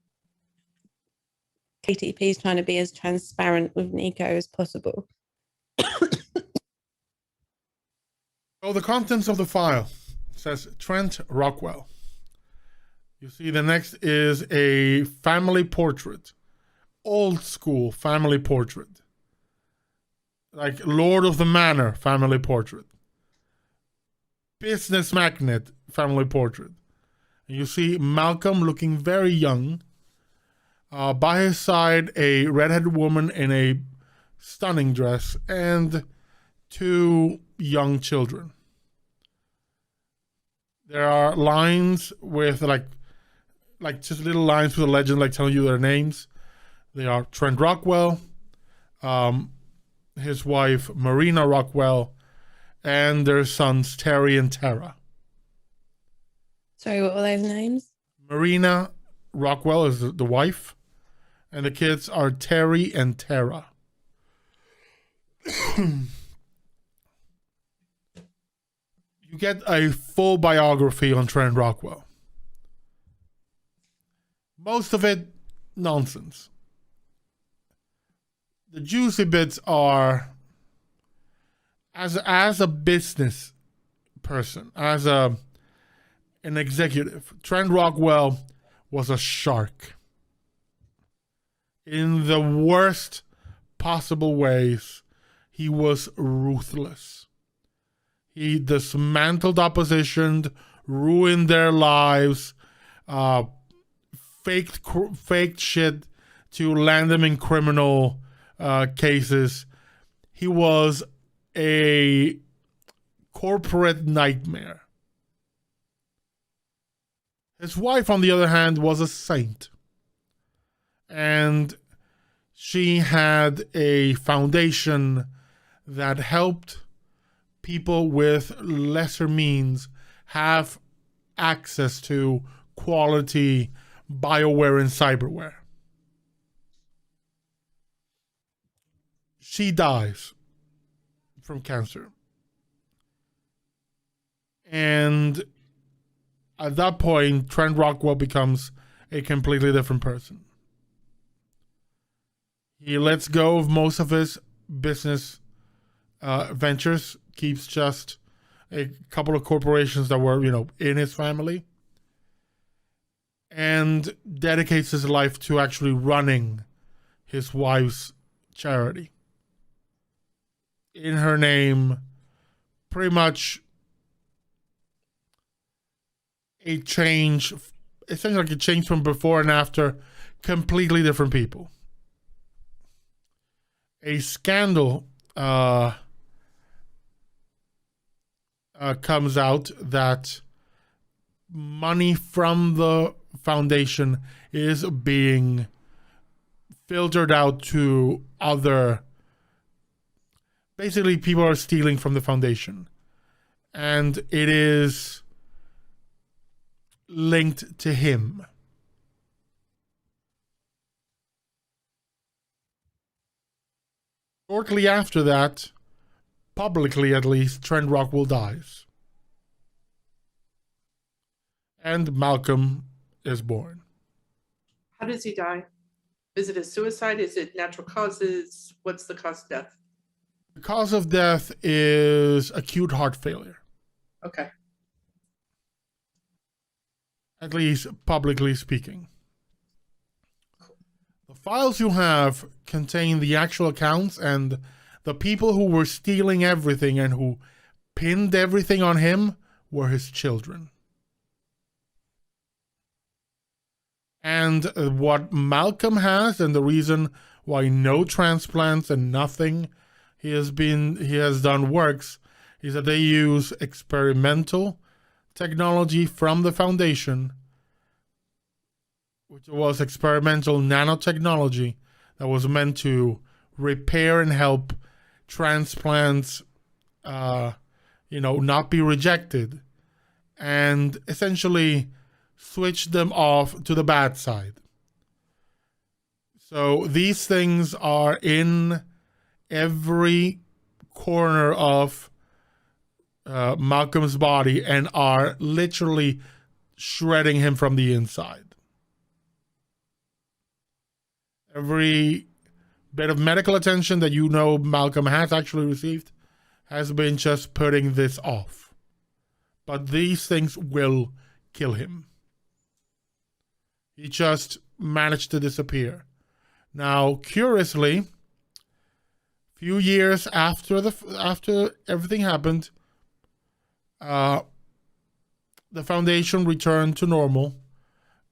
KTP is trying to be as transparent with Nico as possible. So the contents of the file says Trent Rockwell. You see the next is a family portrait. Old school family portrait. Like Lord of the Manor family portrait. Business magnate family portrait. And you see Malcolm looking very young. By his side, a redheaded woman in a stunning dress and 2 young children. There are lines with like just little lines with a legend, like telling you their names. They are Trent Rockwell, his wife Marina Rockwell, and their sons Terry and Tara. Sorry, what were those names? Marina Rockwell is the wife, and the kids are Terry and Tara. You get a full biography on Trent Rockwell. Most of it nonsense. The juicy bits are, as a business person, as an executive, Trent Rockwell was a shark in the worst possible ways, he was ruthless. He dismantled opposition, ruined their lives, faked shit to land them in criminal cases. He was a corporate nightmare. His wife, on the other hand, was a saint. And she had a foundation that helped people with lesser means have access to quality bioware and cyberware. She dies from cancer. And at that point, Trent Rockwell becomes a completely different person. He lets go of most of his business ventures, keeps just a couple of corporations that were, in his family, and dedicates his life to actually running his wife's charity. In her name, pretty much a change, essentially like a change from before and after, completely different people. A scandal comes out that money from the foundation is being filtered out to other. Basically, people are stealing from the foundation, and it is linked to him. Shortly after that, publicly at least, Trent Rockwell dies. And Malcolm is born. How does he die? Is it a suicide? Is it natural causes? What's the cause of death? The cause of death is acute heart failure. Okay. At least publicly speaking. The files you have contain the actual accounts, and the people who were stealing everything and who pinned everything on him were his children. And what Malcolm has, and the reason why no transplants and nothing he has done works, is that they use experimental technology from the foundation, which was experimental nanotechnology that was meant to repair and help transplants, not be rejected, and essentially switch them off to the bad side. So these things are in every corner of Malcolm's body and are literally shredding him from the inside. Every bit of medical attention that Malcolm has actually received has been just putting this off. But these things will kill him. He just managed to disappear. Now, curiously, few years after everything happened, the foundation returned to normal.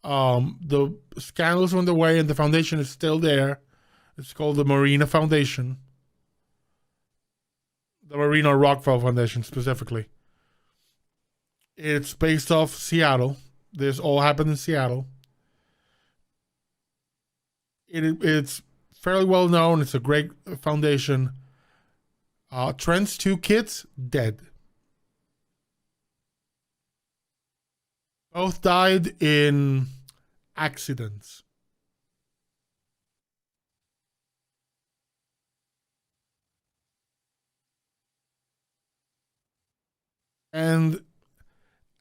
The scandals went away, and the foundation is still there. It's called the Marina Foundation. The Marina Rockwell Foundation, specifically. It's based off Seattle. This all happened in Seattle. It's fairly well known. It's a great foundation. Trent's 2 kids, dead. Both died in accidents. And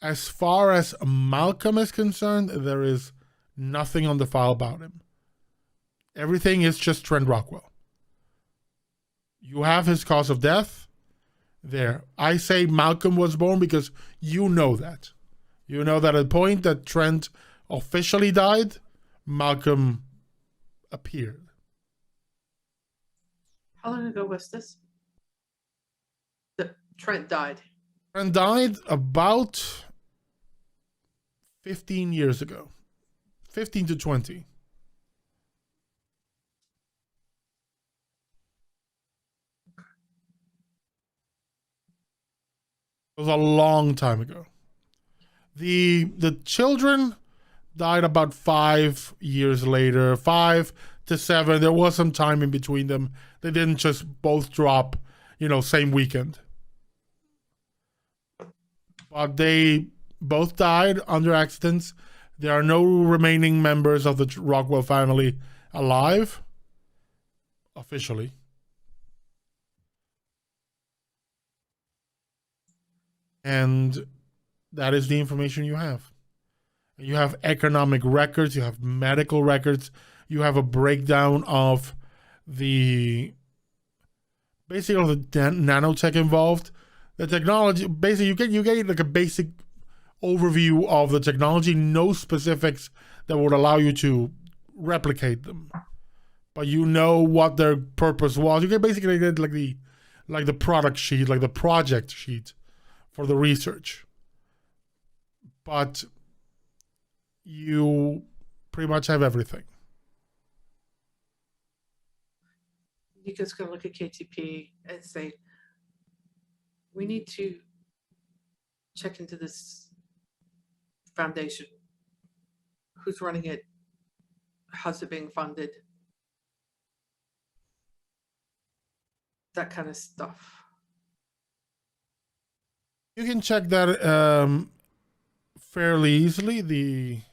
as far as Malcolm is concerned, there is nothing on the file about him. Everything is just Trent Rockwell. You have his cause of death there. I say Malcolm was born because you know that. You know that at the point that Trent officially died, Malcolm appeared. How long ago was this? That Trent died. And died about 15 years ago. 15 to 20. It was a long time ago. The children died about 5 years later, 5 to 7. There was some time in between them. They didn't just both drop, same weekend. But they both died under accidents. There are no remaining members of the Rockwell family alive, officially. And that is the information you have. You have economic records, you have medical records, you have a breakdown of the basically of the nanotech involved. The technology, basically, you get like a basic overview of the technology, no specifics that would allow you to replicate them, but you know what their purpose was. You can basically get like the product sheet, like the project sheet for the research, but you pretty much have everything. You just gonna look at KTP and say, we need to check into this foundation. Who's running it? How's it being funded? That kind of stuff. You can check that fairly easily.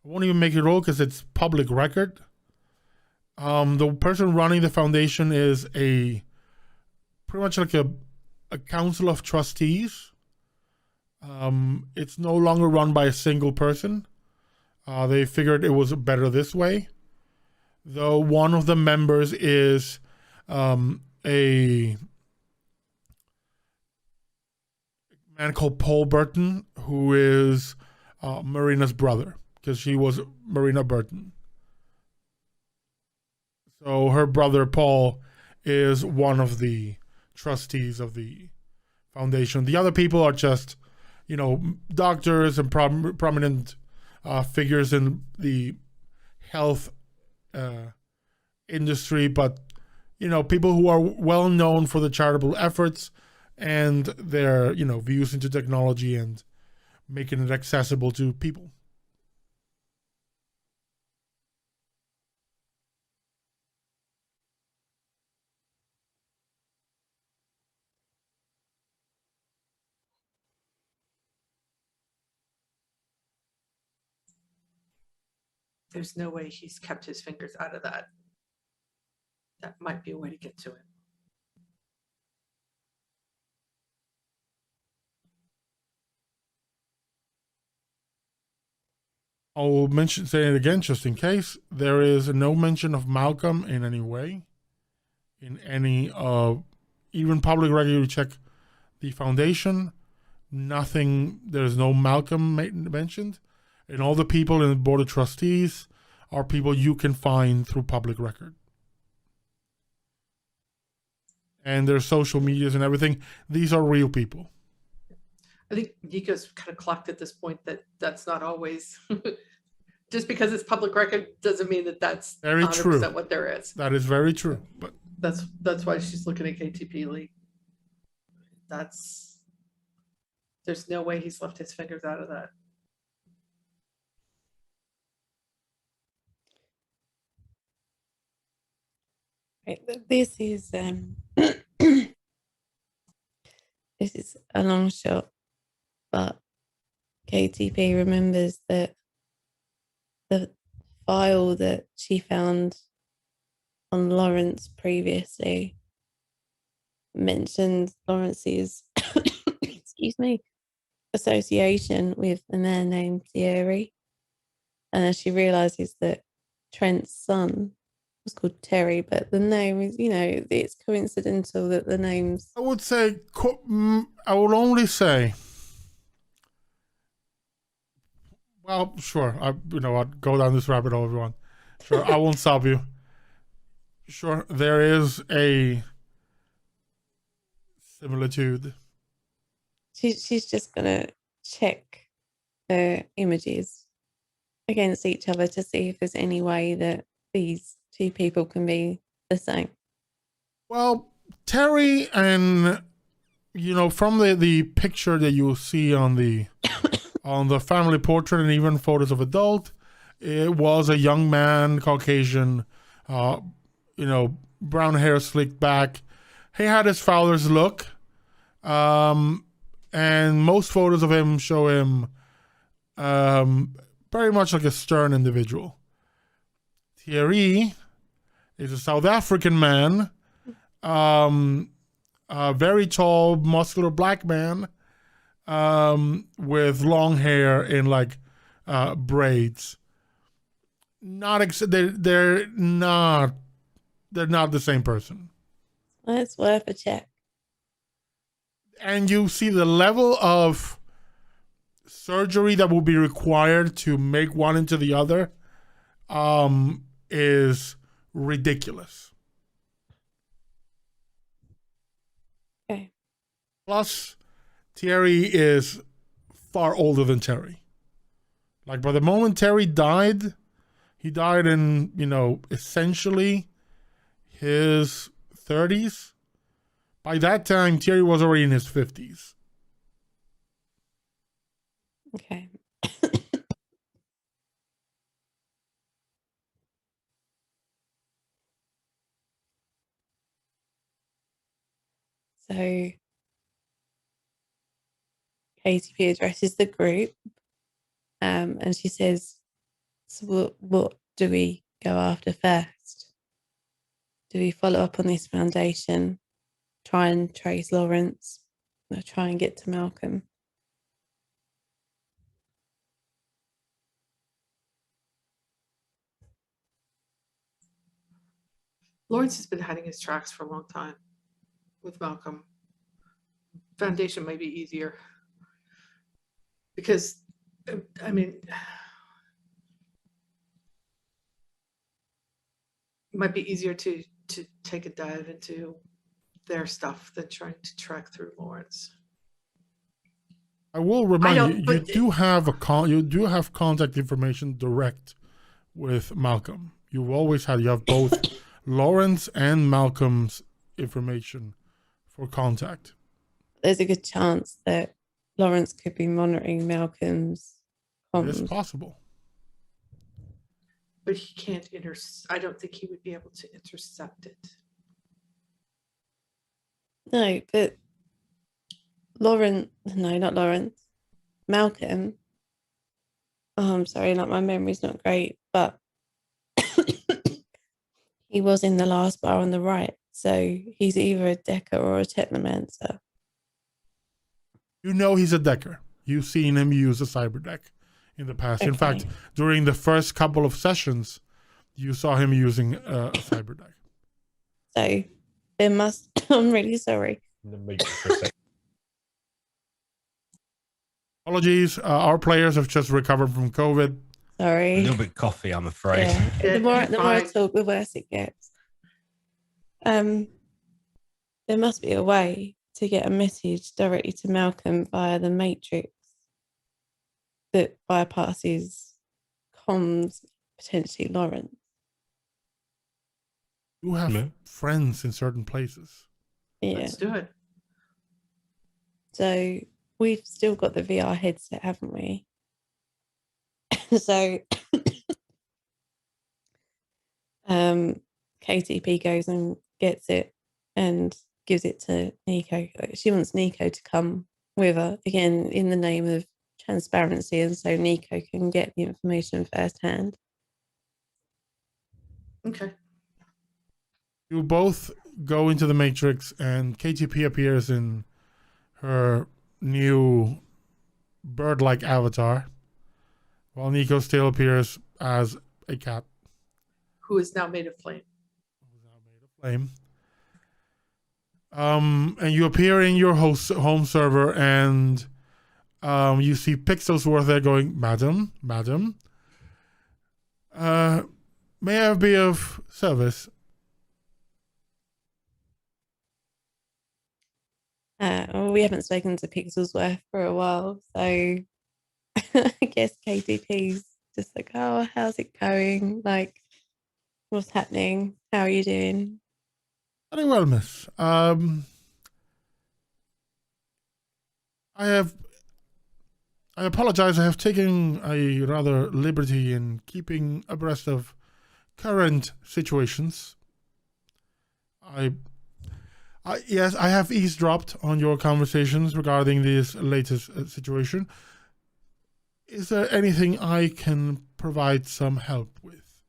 I won't even make it roll because it's public record. The person running the foundation is pretty much like a council of trustees. It's no longer run by a single person. They figured it was better this way. Though one of the members is a man called Paul Burton, who is Marina's brother, because she was Marina Burton. So her brother Paul is one of the trustees of the foundation. The other people are just, doctors and prominent figures in the health industry, but people who are well known for the charitable efforts and their views into technology and making it accessible to people. There's no way he's kept his fingers out of that. That might be a way to get to it. I'll say it again just in case. There is no mention of Malcolm in any way. In any even public record, you check the foundation. Nothing, there's no Malcolm mentioned. And all the people in the board of trustees are people you can find through public record. And their social medias and everything, these are real people. I think Nico's kind of clocked at this point that that's not always, just because it's public record doesn't mean that that's very 100% true. What there is. That is very true. But that's why she's looking at KTP Lee. There's no way he's left his fingers out of that. Right, this is this is a long shot, but KTP remembers that the file that she found on Lawrence previously mentioned Lawrence's excuse me, association with a man named Thierry. And she realizes that Trent's son was called Terry, but the name is, it's coincidental that the names. I would say, I would only say, well, sure, I'd go down this rabbit hole, everyone. Sure, I won't stop you. Sure, there is a similitude. She's just gonna check the images against each other to see if there's any way that these two people can be the same. Well, Terry, and from the picture that you see on the family portrait and even photos of adult, it was a young man, Caucasian, brown hair slicked back. He had his father's look, and most photos of him show him very much like a stern individual. Thierry is a South African man, a very tall, muscular black man, with long hair in braids. They're not the same person. It's worth a check. And you see the level of surgery that will be required to make one into the other is ridiculous. Okay. Plus, Thierry is far older than Terry. Like, by the moment Terry died, he died in, essentially his 30s. By that time, Thierry was already in his 50s. Okay. So KTP addresses the group, and she says, so what do we go after first? Do we follow up on this foundation, try and trace Lawrence, or try and get to Malcolm? Lawrence has been hiding his tracks for a long time with Malcolm. Foundation may be easier because, I mean, it might be easier to take a dive into their stuff than trying to track through Lawrence. I will remind you, you do have contact information direct with Malcolm. You have both Lawrence and Malcolm's information for contact. There's a good chance that Lawrence could be monitoring Malcolm's comms. It's possible. But he can't I don't think he would be able to intercept it. No, but not Lawrence. Malcolm. Oh, I'm sorry, my memory's not great, but he was in the last bar on the right, so he's either a Decker or a Technomancer. He's a Decker. You've seen him use a cyber deck in the past. Okay. In fact, during the first couple of sessions, you saw him using a cyber deck. So there must. I'm really sorry. Apologies. Our players have just recovered from COVID. Sorry. A little bit coffee, I'm afraid. Yeah. The more I talk, the worse it gets. There must be a way to get a message directly to Malcolm via the Matrix that bypasses comms, potentially Lawrence. You have friends in certain places. Yeah. Let's do it. So we've still got the VR headset, haven't we? So KTP goes and gets it and gives it to Nico. She wants Nico to come with her, again, in the name of transparency, and so Nico can get the information firsthand. Okay. You both go into the Matrix, and KTP appears in her new bird-like avatar, while Nico still appears as a cat. Who is now made of flame. And you appear in your home server, and you see Pixelsworth there going, Madam, may I be of service? Well, we haven't spoken to Pixelsworth for a while, so I guess KTP's just like, oh, how's it going? Like, what's happening? How are you doing? Very well, miss. I apologize. I have taken a rather liberty in keeping abreast of current situations. Yes, I have eavesdropped on your conversations regarding this latest situation. Is there anything I can provide some help with?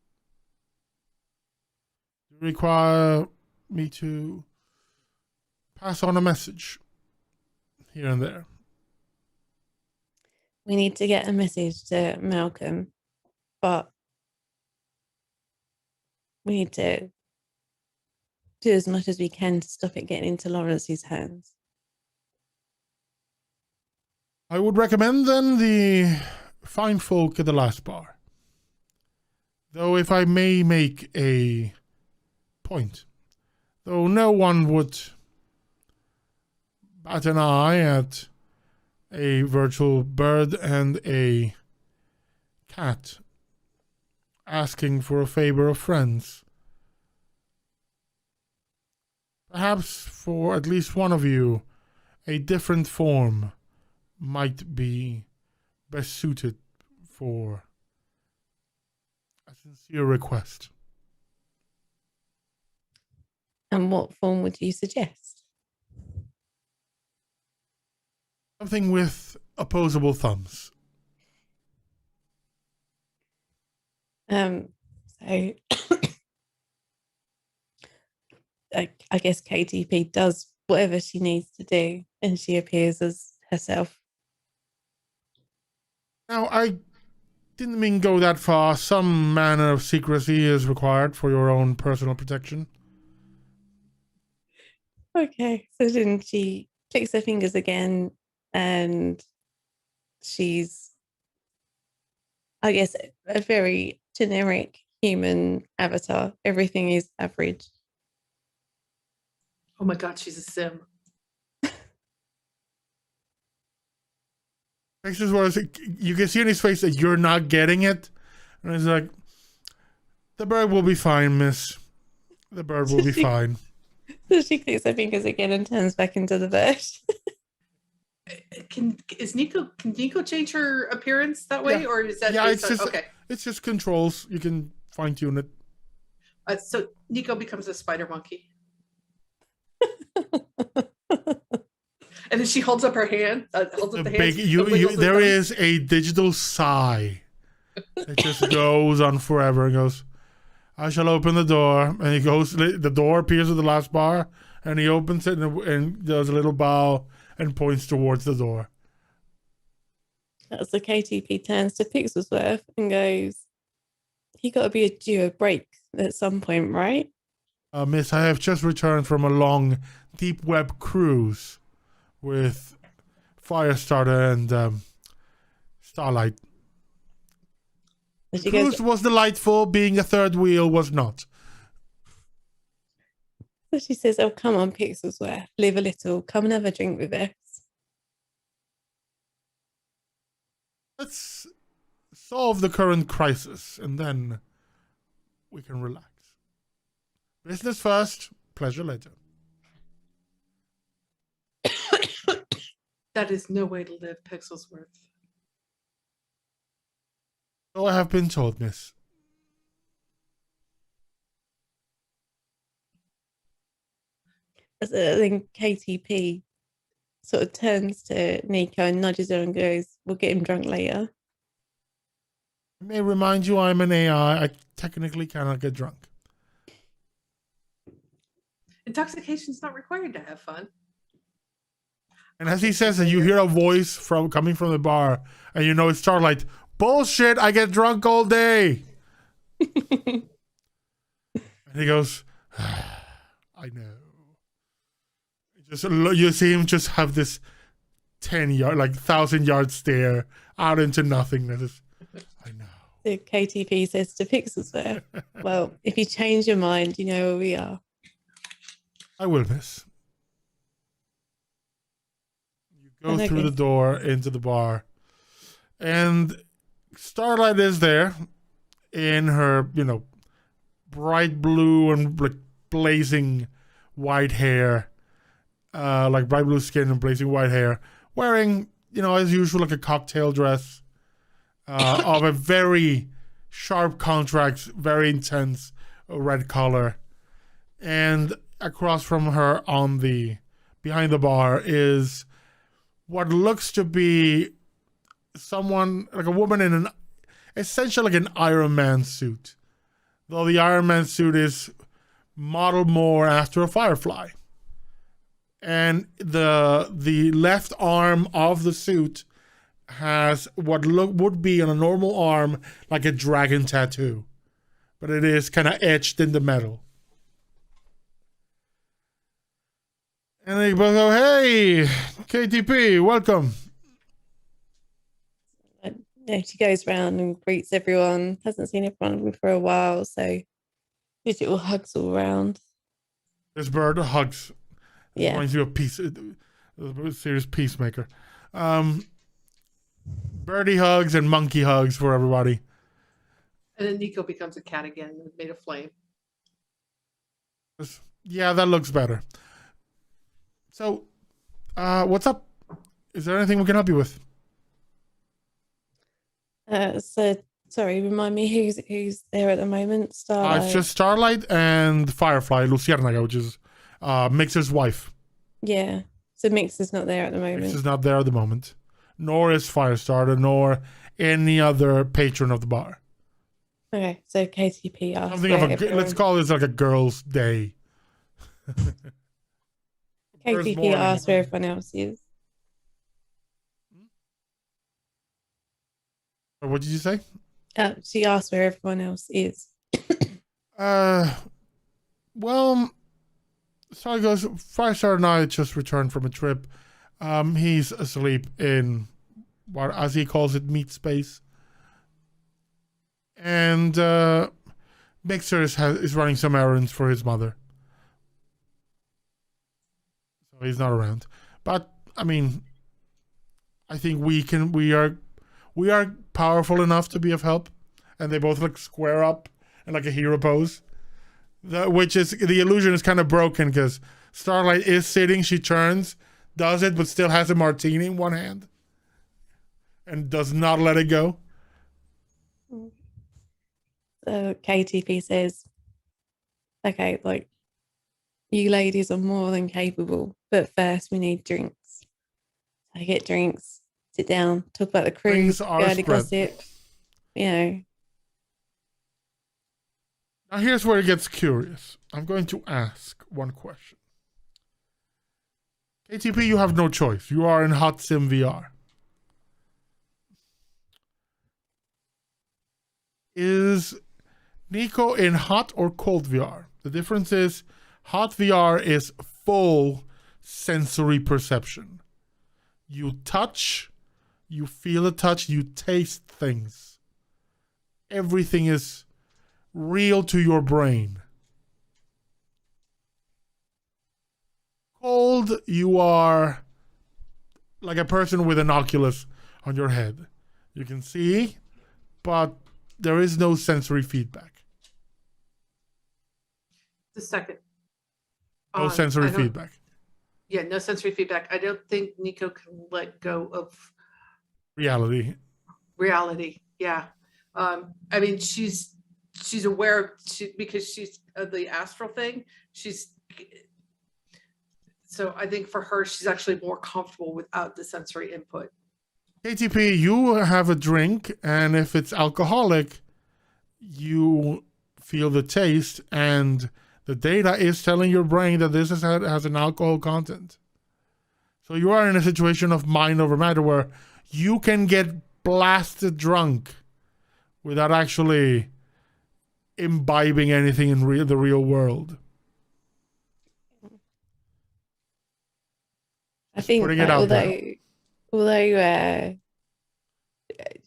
Do you require me to pass on a message here and there? We need to get a message to Malcolm, but we need to do as much as we can to stop it getting into Lawrence's hands. I would recommend then the fine folk at the last bar. Though if I may make a point, though no one would bat an eye at a virtual bird and a cat asking for a favor of friends. Perhaps for at least one of you, a different form might be best suited for a sincere request. And what form would you suggest? Something with opposable thumbs. So I guess KTP does whatever she needs to do, and she appears as herself. Now, I didn't mean go that far. Some manner of secrecy is required for your own personal protection. Okay, so then she clicks her fingers again, and she's, I guess, a very generic human avatar. Everything is average. Oh my God, she's a sim. Faces where you can see in his face that you're not getting it. And he's like, the bird will be fine, miss. The bird will be fine. So she clicks her fingers again and turns back into the bird. Can Nico change her appearance that way, Yeah. or is that Yeah, it's just okay? It's just controls. You can fine tune it. So Nico becomes a spider monkey, and then she holds up her hand. Holds up the Big, hands. there is a digital sigh. It just goes on forever and goes, I shall open the door. And he goes, the door appears at the last bar, and he opens it and does a little bow and points towards the door. As the KTP turns to Pixelsworth and goes, you got to be due a break at some point, right? Miss, I have just returned from a long deep web cruise with Firestarter and Starlight. And The she goes, cruise was delightful, being a third wheel was not. so she says, oh, come on, Pixelsworth, live a little, come and have a drink with us. Let's solve the current crisis, and then we can relax. Business first, pleasure later. That is no way to live, Pixelsworth. So I have been told, miss. As then KTP sort of turns to Nico and nudges her and goes, we'll get him drunk later. I may remind you I'm an AI. I technically cannot get drunk. Intoxication's not required to have fun. And as he says that, you hear a voice coming from the bar, and you know it's Starlight. Bullshit! I get drunk all day. And he goes, I know. You see him just have this 10-yard, like 1,000-yard stare out into nothingness. I know. So KTP says to Pixelsworth, well, if you change your mind, you know where we are. I will, miss. Go through the door into the bar, and Starlight is there in her, bright blue and like blazing white hair, like bright blue skin and blazing white hair, wearing, as usual, like a cocktail dress of a very sharp contrast, very intense red color. And across from her behind the bar is what looks to be someone, like a woman in essentially like an Iron Man suit. Though the Iron Man suit is modeled more after a Firefly. And the left arm of the suit has what would be on a normal arm like a dragon tattoo. But it is kind of etched in the metal. And they both go, "Hey, KTP, welcome." She goes around and greets everyone. Hasn't seen everyone for a while, so digital hugs all around. This bird hugs. Yeah. Reminds you of a serious peacemaker. Birdie hugs and monkey hugs for everybody. And then Nico becomes a cat again, made of flame. Yeah, that looks better. So, what's up? Is there anything we can help you with? So sorry, remind me who's there at the moment. Starlight. It's just Starlight and Firefly, Luciérnaga, which is Mixer's wife. Yeah. So Mix is not there at the moment. Mix is not there at the moment. Nor is Firestarter, nor any other patron of the bar. Okay, so KTP asked. Something of let's call this like a girls' day. KTP asked where everyone else is. What did you say? She asked where everyone else is. Well, so it goes. Firestarter and I just returned from a trip. He's asleep in what, as he calls it, meat space. And Mixer is running some errands for his mother. So he's not around. But I mean, I think we are powerful enough to be of help. And they both look square up in like a hero pose. Which is, the illusion is kind of broken because Starlight is sitting, she turns, does it, but still has a martini in one hand. And does not let it go. So KTP says, okay, like, you ladies are more than capable, but first we need drinks. So get drinks, sit down, talk about the cruise, early gossip, Now here's where it gets curious. I'm going to ask one question. KTP, you have no choice. You are in Hot Sim VR. Is Nico in hot or cold VR? The difference is hot VR is full sensory perception. You touch, you feel a touch, you taste things. Everything is real to your brain. Cold, you are like a person with an Oculus on your head. You can see, but there is no sensory feedback. The second. No sensory feedback. Yeah, no sensory feedback. I don't think Nico can let go of reality. Yeah. I mean, she's aware because she's the astral thing. So I think for her, she's actually more comfortable without the sensory input. KTP, you have a drink, and if it's alcoholic, you feel the taste, and the data is telling your brain that this has an alcohol content. So you are in a situation of mind over matter where you can get blasted drunk without actually imbibing anything in the real world. I think although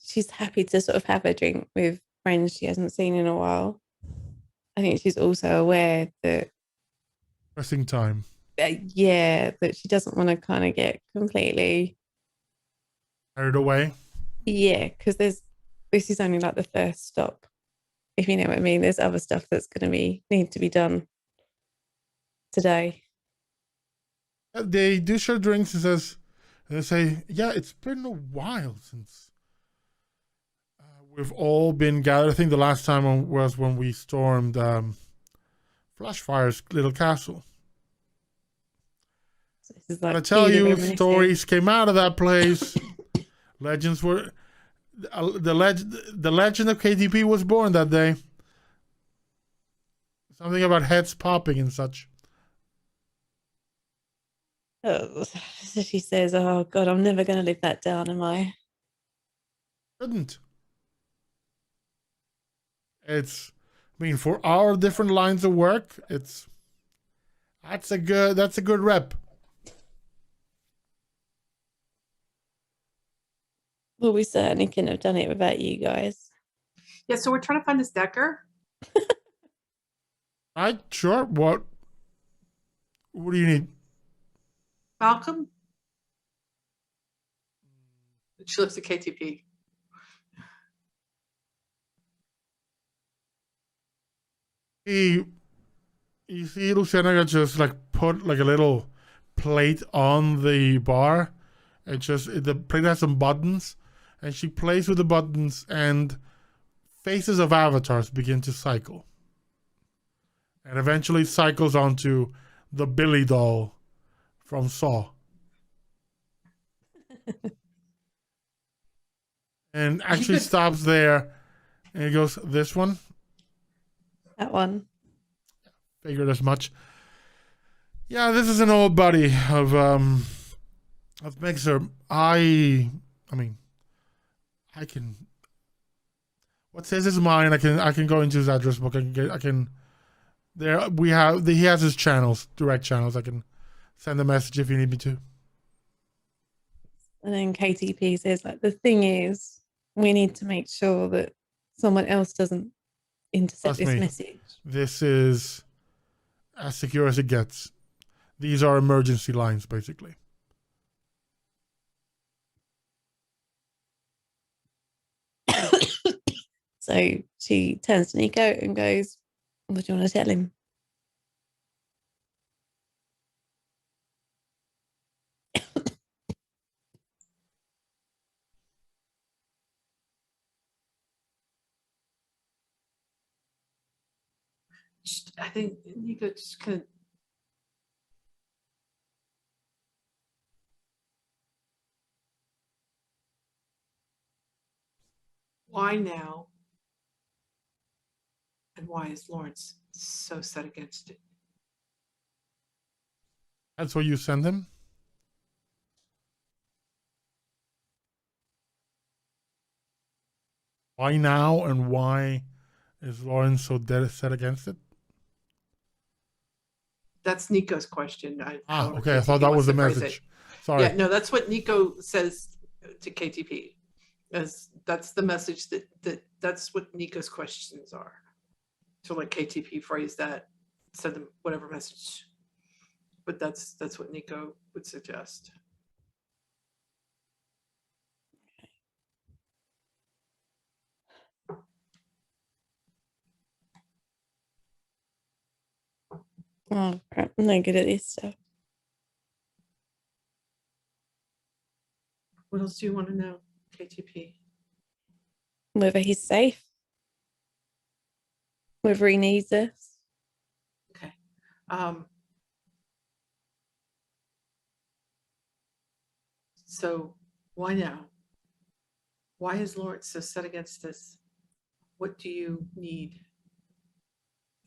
she's happy to sort of have a drink with friends she hasn't seen in a while, I think she's also aware that pressing time. yeah, that she doesn't want to kind of get completely, Carried away. yeah, because this is only like the first stop, if you know what I mean. There's other stuff that's going to need to be done today. They do share drinks and they say, yeah, it's been a while since we've all been gathered. I think the last time was when we stormed Flashfire's little castle. So this is like I tell cue the you, reminiscing. stories came out of that place. Legends were the legend of KTP was born that day. Something about heads popping and such. Oh, so she says, "Oh God, I'm never going to live that down, am I?" Couldn't. It's, I mean, for our different lines of work, that's a good rep. Well, we certainly couldn't have done it without you guys. Yeah, so we're trying to find this Decker. Sure. What do you need? Malcolm? She lives at KTP. You see Luciana just like put like a little plate on the bar. The plate has some buttons, and she plays with the buttons, and faces of avatars begin to cycle, and eventually cycles onto the Billy doll from Saw. And actually stops there, and he goes, "This one." That one. Figured as much. Yeah, this is an old buddy of Mixer. I mean, I can. What says is mine. I can go into his address book. He has his channels, direct channels. I can send a message if you need me to. And then KTP says, like, the thing is, we need to make sure that someone else doesn't intercept Trust this me. message. This is as secure as it gets. These are emergency lines, basically. So she turns to Nico and goes, "What do you want to tell him?" I think Nico just kind of. Why now? And why is Lawrence so set against it? That's what you send him? Why now, and why is Lawrence so dead set against it? That's Nico's question. Okay. I thought that was the message. Sorry. Yeah, no, that's what Nico says to KTP. That's the message that's what Nico's questions are. To let KTP phrase that, send them whatever message. But that's what Nico would suggest. Oh, crap. I'm not good at this stuff. What else do you want to know, KTP? Whether he's safe, whether he needs us. Okay. So why now? Why is Lawrence so set against this? What do you need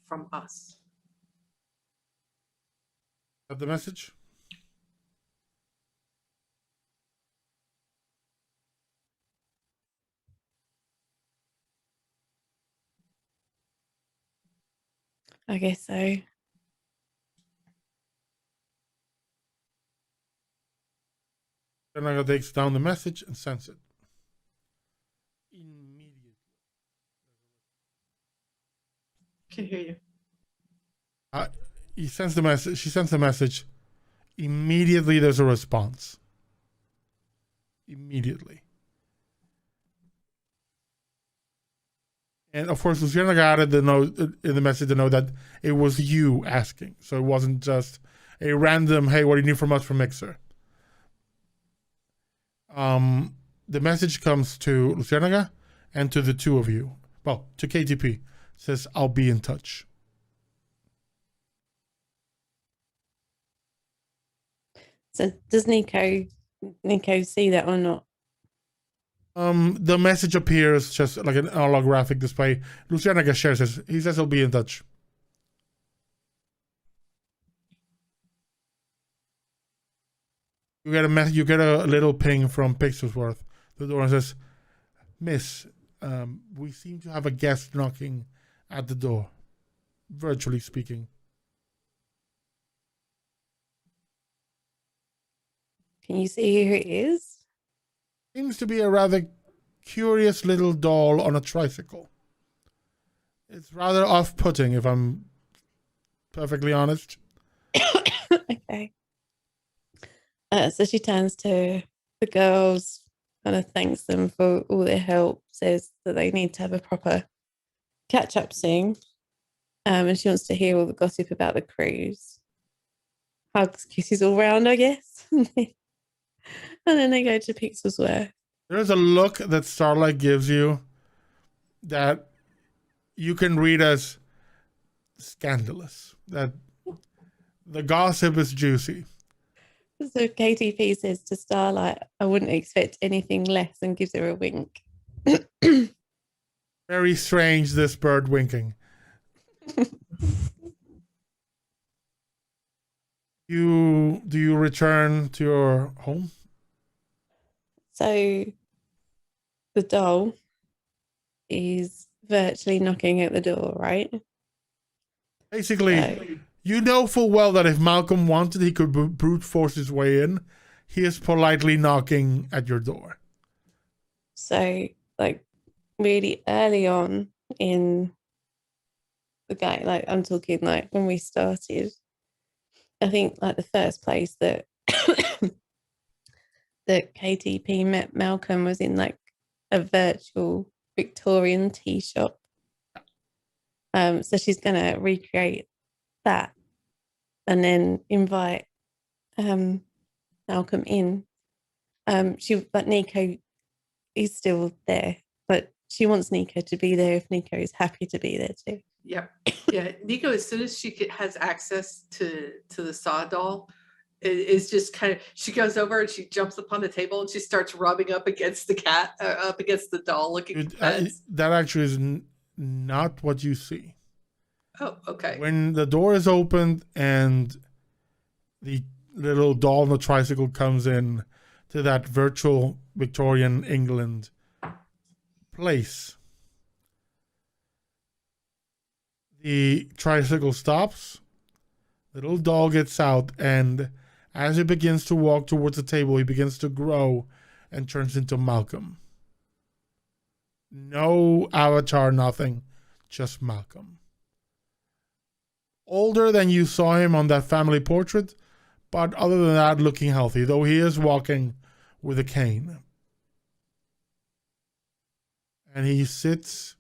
from us? Got the message? I guess so. Then I takes down the message and sends it. Immediately. Can hear you. He sends the message. She sends the message. Immediately there's a response. Immediately. And of course, Luciana added the note in the message to know that it was you asking. So it wasn't just a random, hey, what do you need from us from Mixer? The message comes to Lucianaga and to the two of you. Well, to KTP. It says, I'll be in touch. So does Nico see that or not? The message appears just like an holographic display. Lucianaga shares this. He says he'll be in touch. You get a little ping from Pixelsworth. The door says, Miss, we seem to have a guest knocking at the door, virtually speaking. Can you see who it is? Seems to be a rather curious little doll on a tricycle. It's rather off-putting, if I'm perfectly honest. Okay. So she turns to the girls, kind of thanks them for all their help, says that they need to have a proper catch-up soon. And she wants to hear all the gossip about the cruise. Hugs, kisses all round, I guess. And then they go to Pixelsworth. There's a look that Starlight gives you that you can read as scandalous. That the gossip is juicy. So KTP says to Starlight, I wouldn't expect anything less, and gives her a wink. Very strange, this bird winking. Do you return to your home? So the doll is virtually knocking at the door, right? Basically, So, you know full well that if Malcolm wanted, he could brute force his way in. He is politely knocking at your door. so like really early on in the game, like I'm talking like when we started, I think like the first place that that KTP met Malcolm was in like a virtual Victorian tea shop. So she's gonna recreate that and then invite Malcolm in. But Nico is still there, but she wants Nico to be there if Nico is happy to be there too. Yeah, yeah. Nico, as soon as she has access to the saw doll, is just kind of, she goes over and she jumps upon the table and she starts rubbing up against the cat, up against the doll, looking for pets. That actually is not what you see. Oh, okay. When the door is opened and the little doll on the tricycle comes in to that virtual Victorian England place, the tricycle stops, the little doll gets out, and as he begins to walk towards the table, he begins to grow and turns into Malcolm. No avatar, nothing, just Malcolm. Older than you saw him on that family portrait, but other than that, looking healthy, though he is walking with a cane. And he sits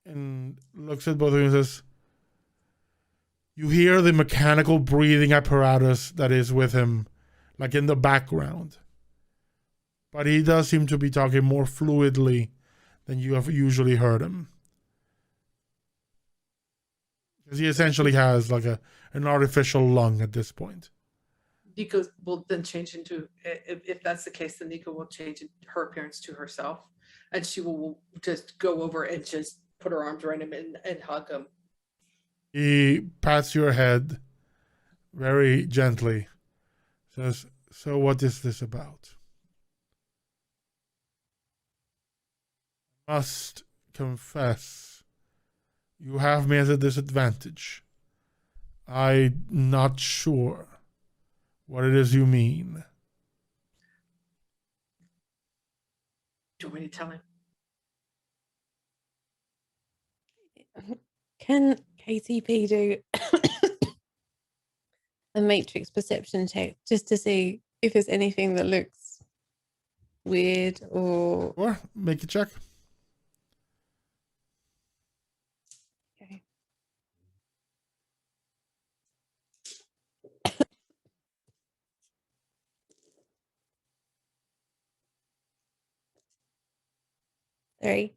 and looks at both of you and says, you hear the mechanical breathing apparatus that is with him, like in the background. But he does seem to be talking more fluidly than you have usually heard him. Because he essentially has like an artificial lung at this point. Nico will then change into, if that's the case, then Nico will change her appearance to herself, and she will just go over and just put her arms around him and hug him. He pats your head very gently, says, so what is this about? Must confess, you have me at a disadvantage. I'm not sure what it is you mean. Do you want me to tell him? Can KTP do a matrix perception check just to see if there's anything that looks weird or make a check. okay. Three.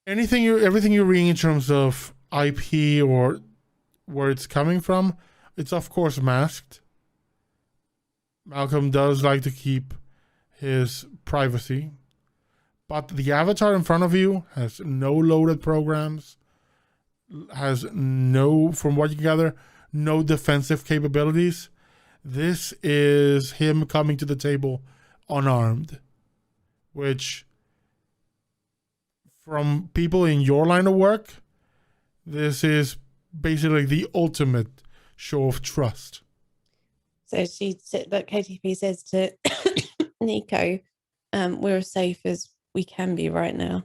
Everything you're reading in terms of IP or where it's coming from, it's of course masked. Malcolm does like to keep his privacy, but the avatar in front of you has no loaded programs, has no, from what you can gather, no defensive capabilities. This is him coming to the table unarmed, which, from people in your line of work, this is basically the ultimate show of trust. So she said that KTP says to Nico, we're as safe as we can be right now.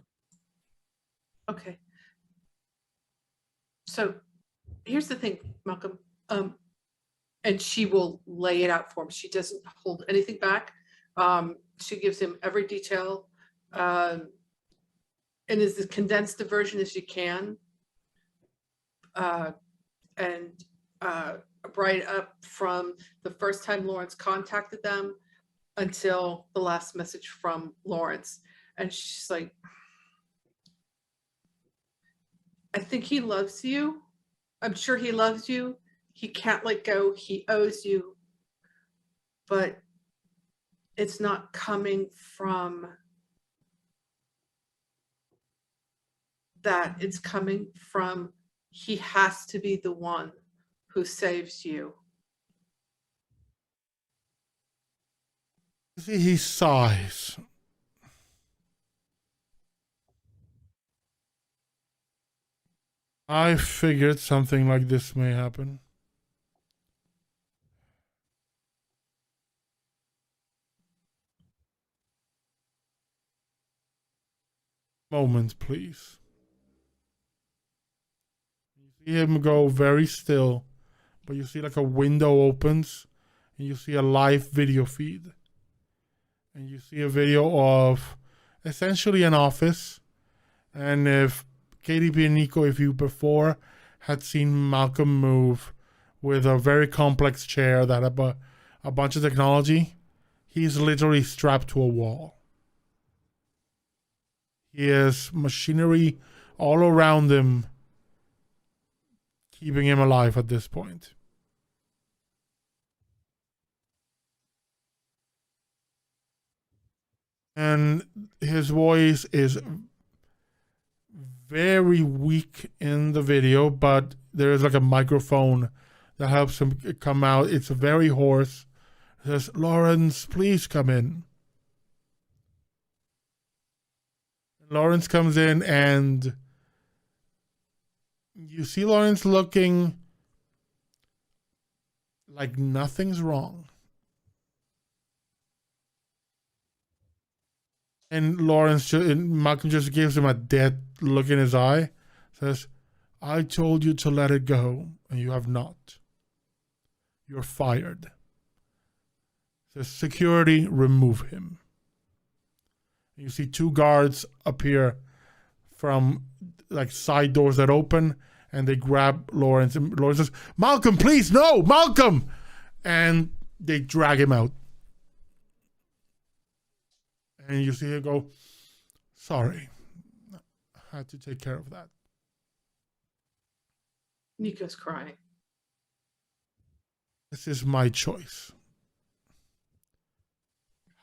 Okay. So here's the thing, Malcolm. And she will lay it out for him. She doesn't hold anything back. She gives him every detail, and as condensed a version as you can. And right up from the first time Lawrence contacted them until the last message from Lawrence. And she's like, I think he loves you. I'm sure he loves you. He can't let go. He owes you. But it's not coming from that. It's coming from he has to be the one who saves you. See, he sighs. I figured something like this may happen. Moment, please. You see him go very still, but you see like a window opens and you see a live video feed. And you see a video of essentially an office. And if KDP and Nico, if you before had seen Malcolm move with a very complex chair that had a bunch of technology, he's literally strapped to a wall. He has machinery all around him, keeping him alive at this point. And his voice is very weak in the video, but there is like a microphone that helps him come out. It's very hoarse. It says, Lawrence, please come in. Lawrence comes in and you see Lawrence looking like nothing's wrong. And Malcolm just gives him a dead look in his eye. Says, I told you to let it go, and you have not. You're fired. Says, security, remove him. You see two guards appear from like side doors that open, and they grab Lawrence. And Lawrence says, Malcolm, please, no, Malcolm! And they drag him out. And you see him go, sorry, I had to take care of that. Nico's crying. This is my choice.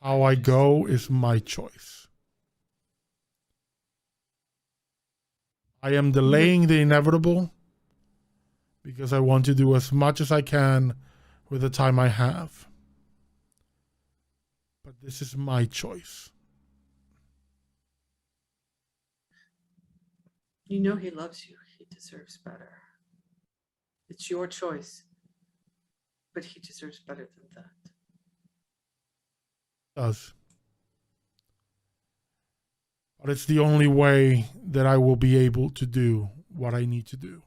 How I go is my choice. I am delaying the inevitable because I want to do as much as I can with the time I have. But this is my choice. You know he loves you. He deserves better. It's your choice. But he deserves better than that. Does. But it's the only way that I will be able to do what I need to do.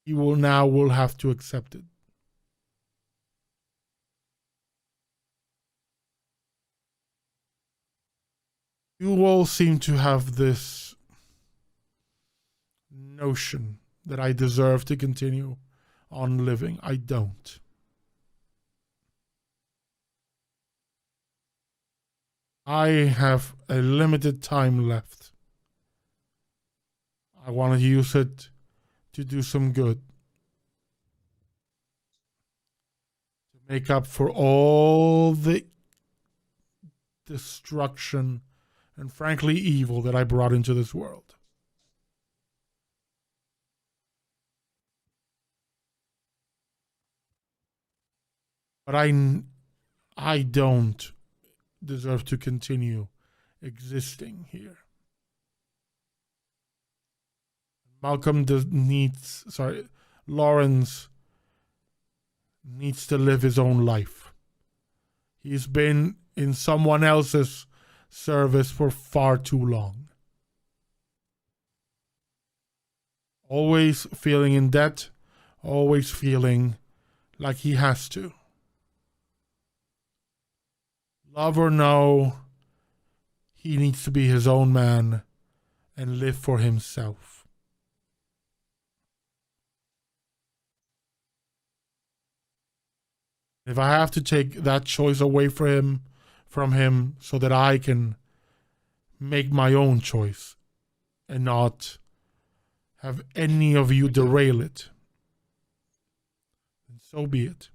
he will have to accept it. You all seem to have this notion that I deserve to continue on living. I don't. I have a limited time left. I want to use it to do some good. To make up for all the destruction and frankly evil that I brought into this world. But I don't deserve to continue existing here. Lawrence needs to live his own life. He's been in someone else's service for far too long. Always feeling in debt, always feeling like he has to. Love or no, he needs to be his own man and live for himself. If I have to take that choice away from him so that I can make my own choice and not have any of you derail it, then so be it.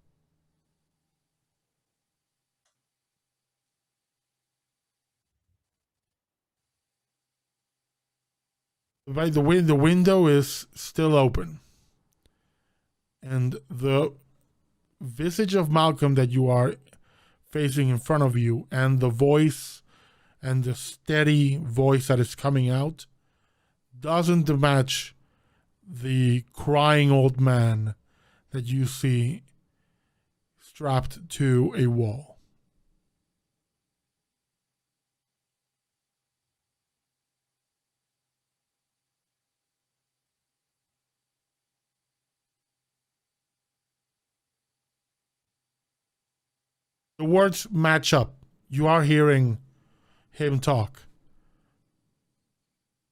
The window is still open, and the visage of Malcolm that you are facing in front of you, and the voice and the steady voice that is coming out, doesn't match the crying old man that you see strapped to a wall. The words match up. You are hearing him talk.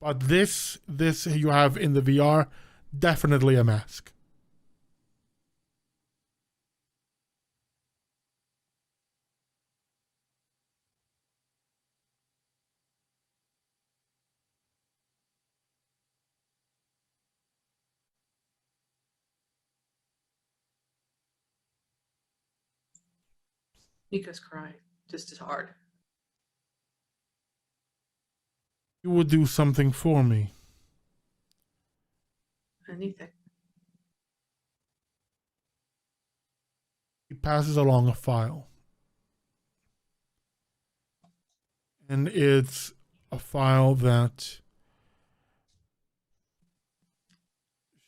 But this you have in the VR, definitely a mask. Nico's crying just as hard. You would do something for me. Anything. He passes along a file. And it's a file that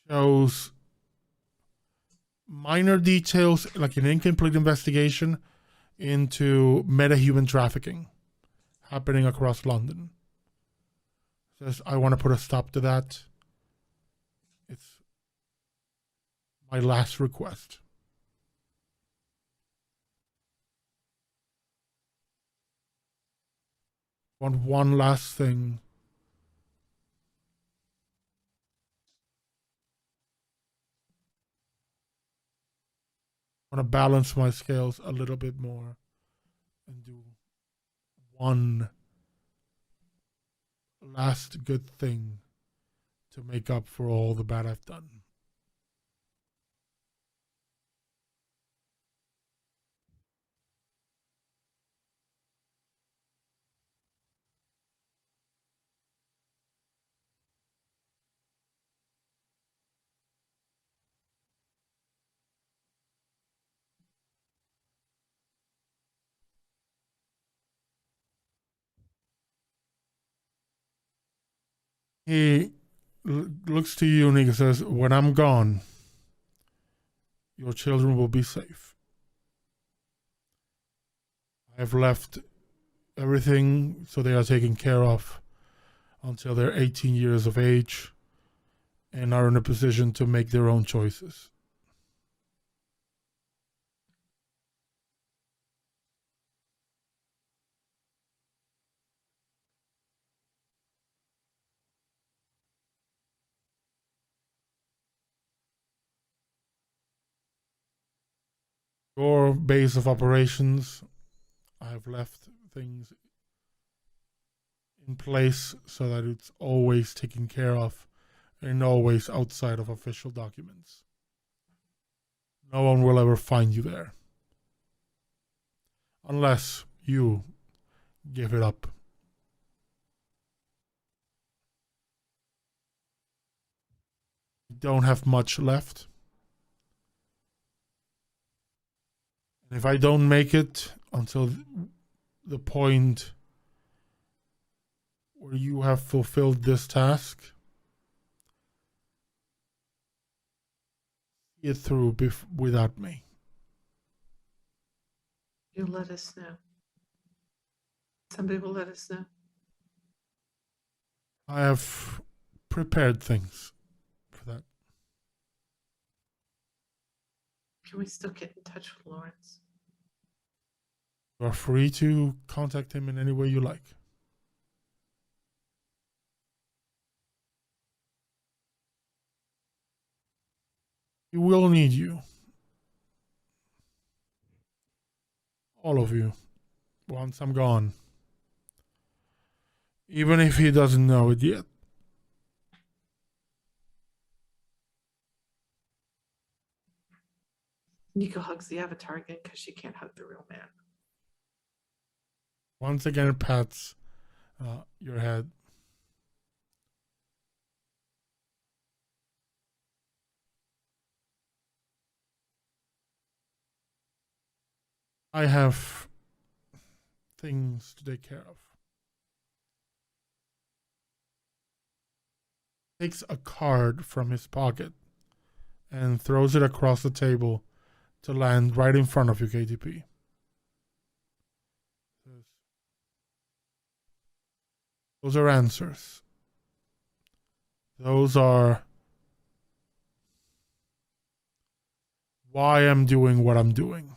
shows minor details, like an incomplete investigation into metahuman trafficking happening across London. Says, I want to put a stop to that. It's my last request. Want one last thing. I want to balance my scales a little bit more and do one last good thing to make up for all the bad I've done. He looks to you and he says, when I'm gone, your children will be safe. I've left everything so they are taken care of until they're 18 years of age. and are in a position to make their own choices. Your base of operations, I've left things in place so that it's always taken care of and always outside of official documents. No one will ever find you there. Unless you give it up. You don't have much left. And if I don't make it until the point where you have fulfilled this task, see it through without me. You'll let us know. Somebody will let us know. I have prepared things for that. Can we still get in touch with Lawrence? You are free to contact him in any way you like. He will need you. All of you. Once I'm gone. Even if he doesn't know it yet. Nico hugs the avatar again because she can't hug the real man. Once again, it pats your head. I have things to take care of. Takes a card from his pocket and throws it across the table to land right in front of you, KTP. Those are answers. Those are why I'm doing what I'm doing.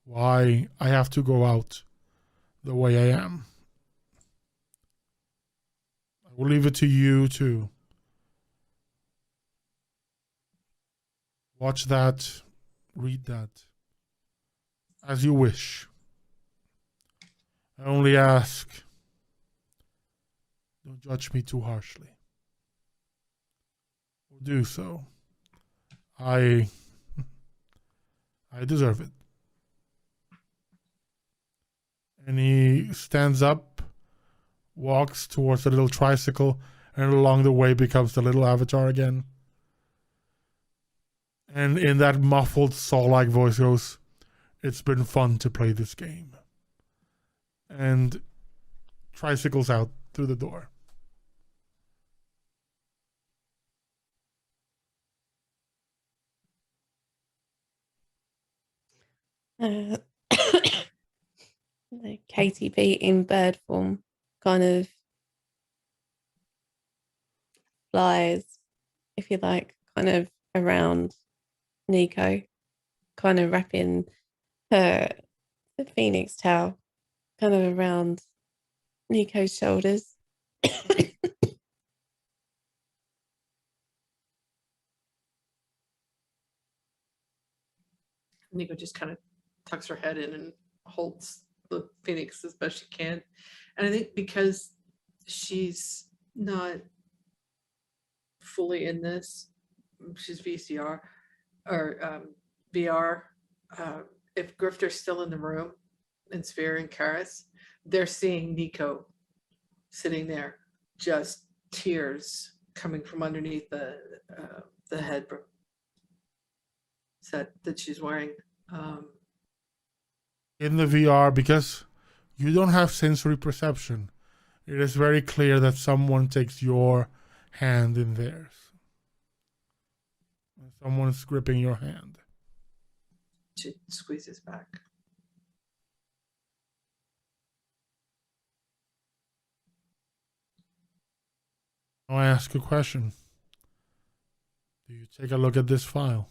Why I have to go out the way I am. I will leave it to you to watch that, read that, as you wish. I only ask, don't judge me too harshly. Or do so. I deserve it. And he stands up, walks towards the little tricycle, and along the way becomes the little avatar again. And in that muffled saw-like voice goes, "It's been fun to play this game." And tricycles out through the door. The KTB in bird form kind of flies, if you like, kind of around Nico, kind of wrapping the phoenix tail kind of around Nico's shoulders. Nico just kind of tucks her head in and holds the phoenix as best she can. And I think because she's not fully in this, she's VCR or VR. If Grifter's still in the room and Sphere and Karis, they're seeing Nico sitting there, just tears coming from underneath the head set that she's wearing. In the VR, because you don't have sensory perception, it is very clear that someone takes your hand in theirs. Someone's gripping your hand. She squeezes back. Now I ask a question. Do you take a look at this file?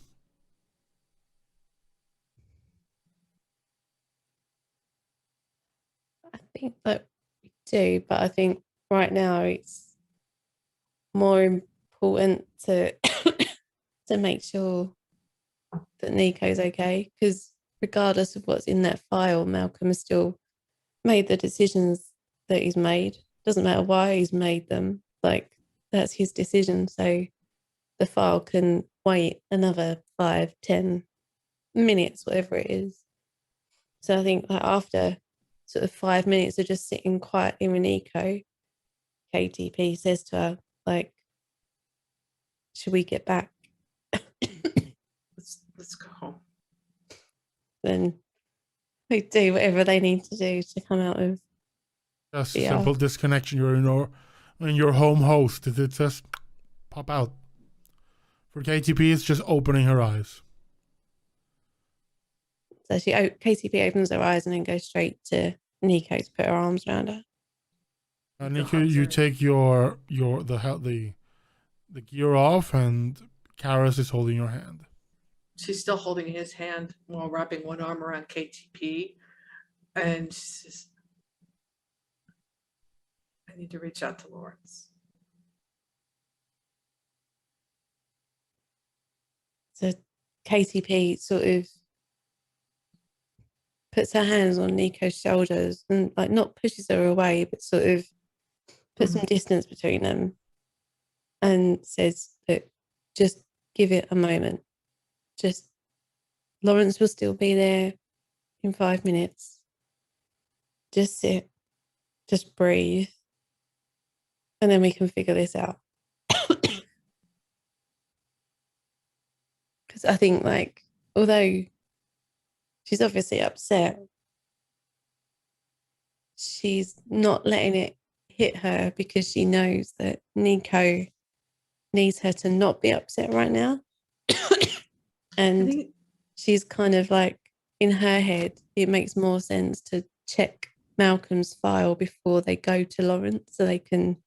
I think that we do, but I think right now it's more important to to make sure that Nico's okay, because regardless of what's in that file, Malcolm has still made the decisions that he's made. Doesn't matter why he's made them, like that's his decision. So the file can wait another 5-10 minutes, whatever it is. So I think like after sort of 5 minutes of just sitting quietly with Nico, KTP says to her, like, should we get back? Let's go home. Then they do whatever they need to do to come out of. Just Yeah. simple disconnection. You're in your home host. It says pop out. For KTP, it's just opening her eyes. So KTP opens her eyes and then goes straight to Nico to put her arms around her. Nico, you take the gear off, and Karis is holding your hand. She's still holding his hand while wrapping one arm around KTP. And she says, I need to reach out to Lawrence. So KTP sort of puts her hands on Nico's shoulders and like not pushes her away, but sort of puts some distance between them and says that just give it a moment. Just Lawrence will still be there in 5 minutes. Just sit, just breathe, and then we can figure this out. Because I think, like, although she's obviously upset, she's not letting it hit her because she knows that Nico needs her to not be upset right now. And she's kind of like, in her head, it makes more sense to check Malcolm's file before they go to Lawrence so they can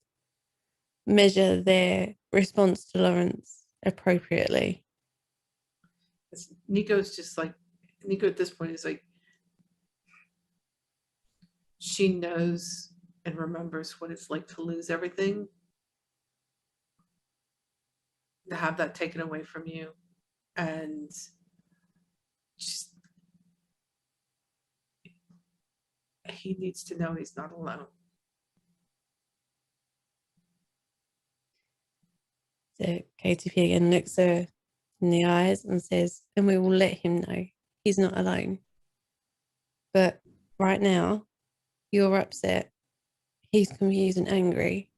measure their response to Lawrence appropriately. Nico's just like, Nico at this point is like, she knows and remembers what it's like to lose everything. To have that taken away from you. And just, he needs to know he's not alone. So KTP again looks her in the eyes and says, and we will let him know he's not alone. But right now, you're upset, he's confused and angry,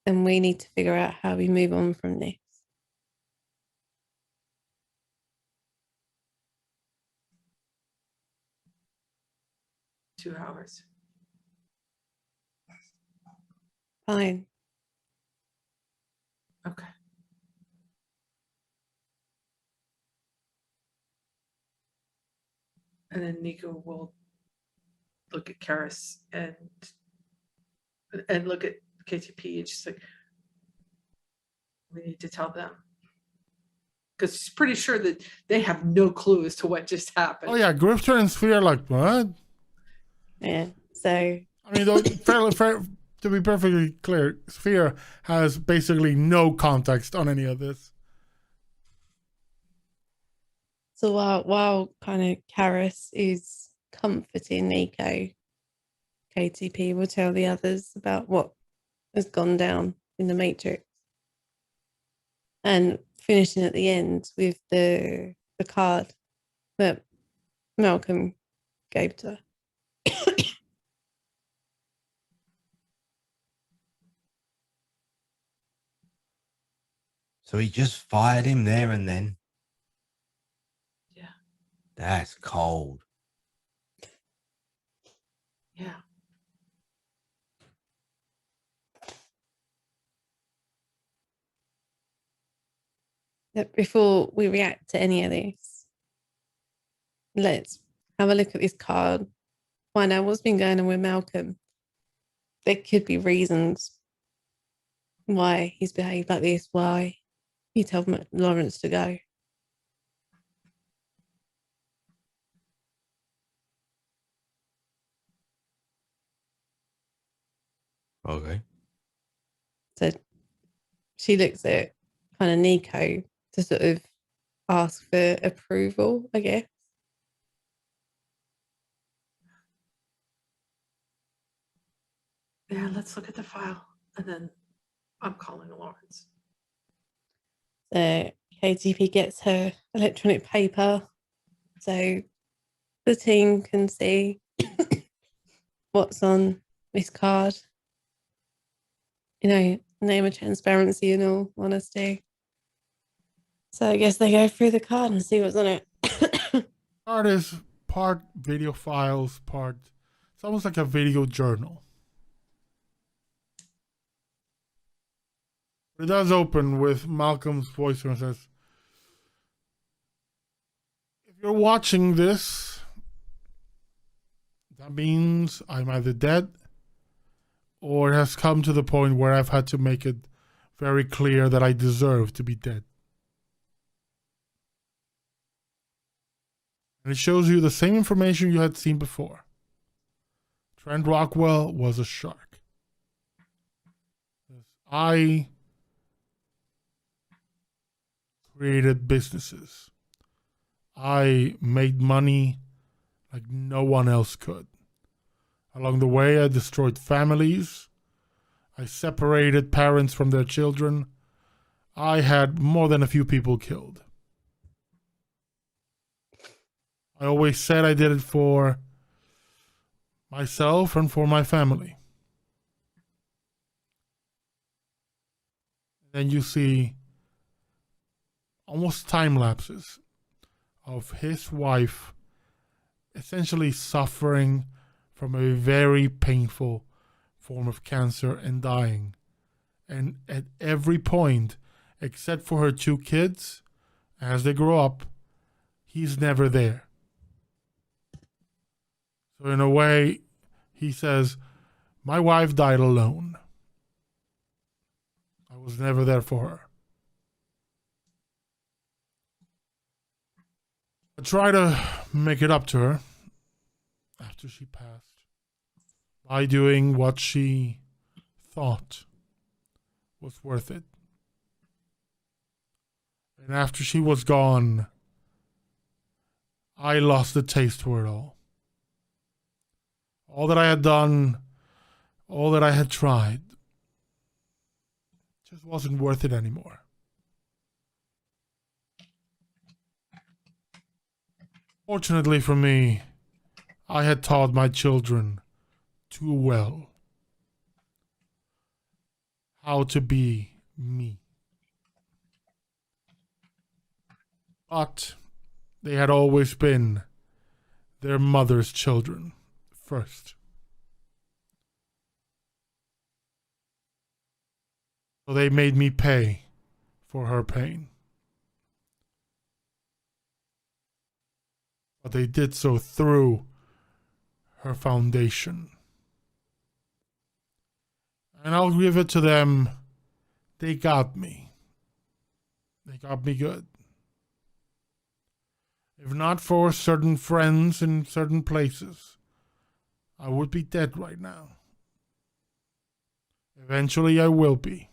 and we need to figure out how we move on from this. Two hours. Fine. Okay. And then Nico will look at Karis and look at KTP and she's like, we need to tell them. Because she's pretty sure that they have no clue as to what just happened. Oh yeah, Grifter and Sphere are like, what? Yeah. So I mean, though, fair, to be perfectly clear, Sphere has basically no context on any of this. So while kind of Karis is comforting Nico, KTP will tell the others about what has gone down in the Matrix. And finishing at the end with the card that Malcolm gave to her. So he just fired him there and then. Yeah. That's cold. Yeah. Before we react to any of this, let's have a look at this card, find out what's been going on with Malcolm. There could be reasons why he's behaved like this, why You told Lawrence to go. Okay. So she looks at kind of Nico to sort of ask for approval, I guess. Yeah, let's look at the file. And then I'm calling Lawrence. So KTP gets her electronic paper so the team can see what's on this card. You know, name of transparency and all honesty. So I guess they go through the card and see what's on it. Card is part video files, part. It's almost like a video journal. It does open with Malcolm's voice and says, "If you're watching this, that means I'm either dead or it has come to the point where I've had to make it very clear that I deserve to be dead." And it shows you the same information you had seen before. Trent Rockwell was a shark. I created businesses. I made money like no one else could. Along the way, I destroyed families. I separated parents from their children. I had more than a few people killed. I always said I did it for myself and for my family. Then you see almost time lapses of his wife essentially suffering from a very painful form of cancer and dying. And at every point, except for her 2 kids, as they grow up, he's never there. So in a way, he says, my wife died alone. I was never there for her. I try to make it up to her after she passed by doing what she thought was worth it. And after she was gone, I lost the taste for it all. All that I had done, all that I had tried, just wasn't worth it anymore. Fortunately for me, I had taught my children too well how to be me. But they had always been their mother's children first. So they made me pay for her pain. But they did so through her foundation. And I'll give it to them, they got me. They got me good. If not for certain friends in certain places, I would be dead right now. Eventually I will be.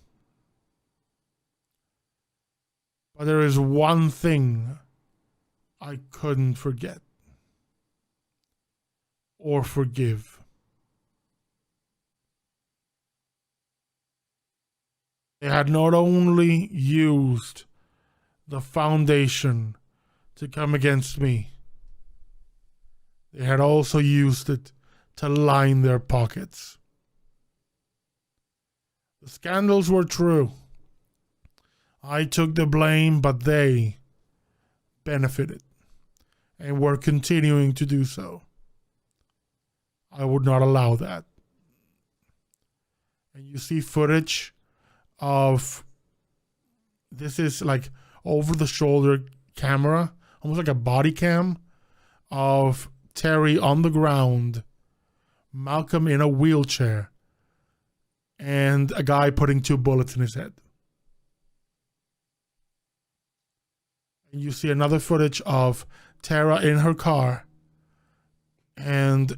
But there is one thing I couldn't forget or forgive. They had not only used the foundation to come against me, they had also used it to line their pockets. The scandals were true. I took the blame, but they benefited and were continuing to do so. I would not allow that. And you see footage of, this is like over the shoulder camera, almost like a body cam of Terry on the ground, Malcolm in a wheelchair, and a guy putting 2 bullets in his head. And you see another footage of Tara in her car and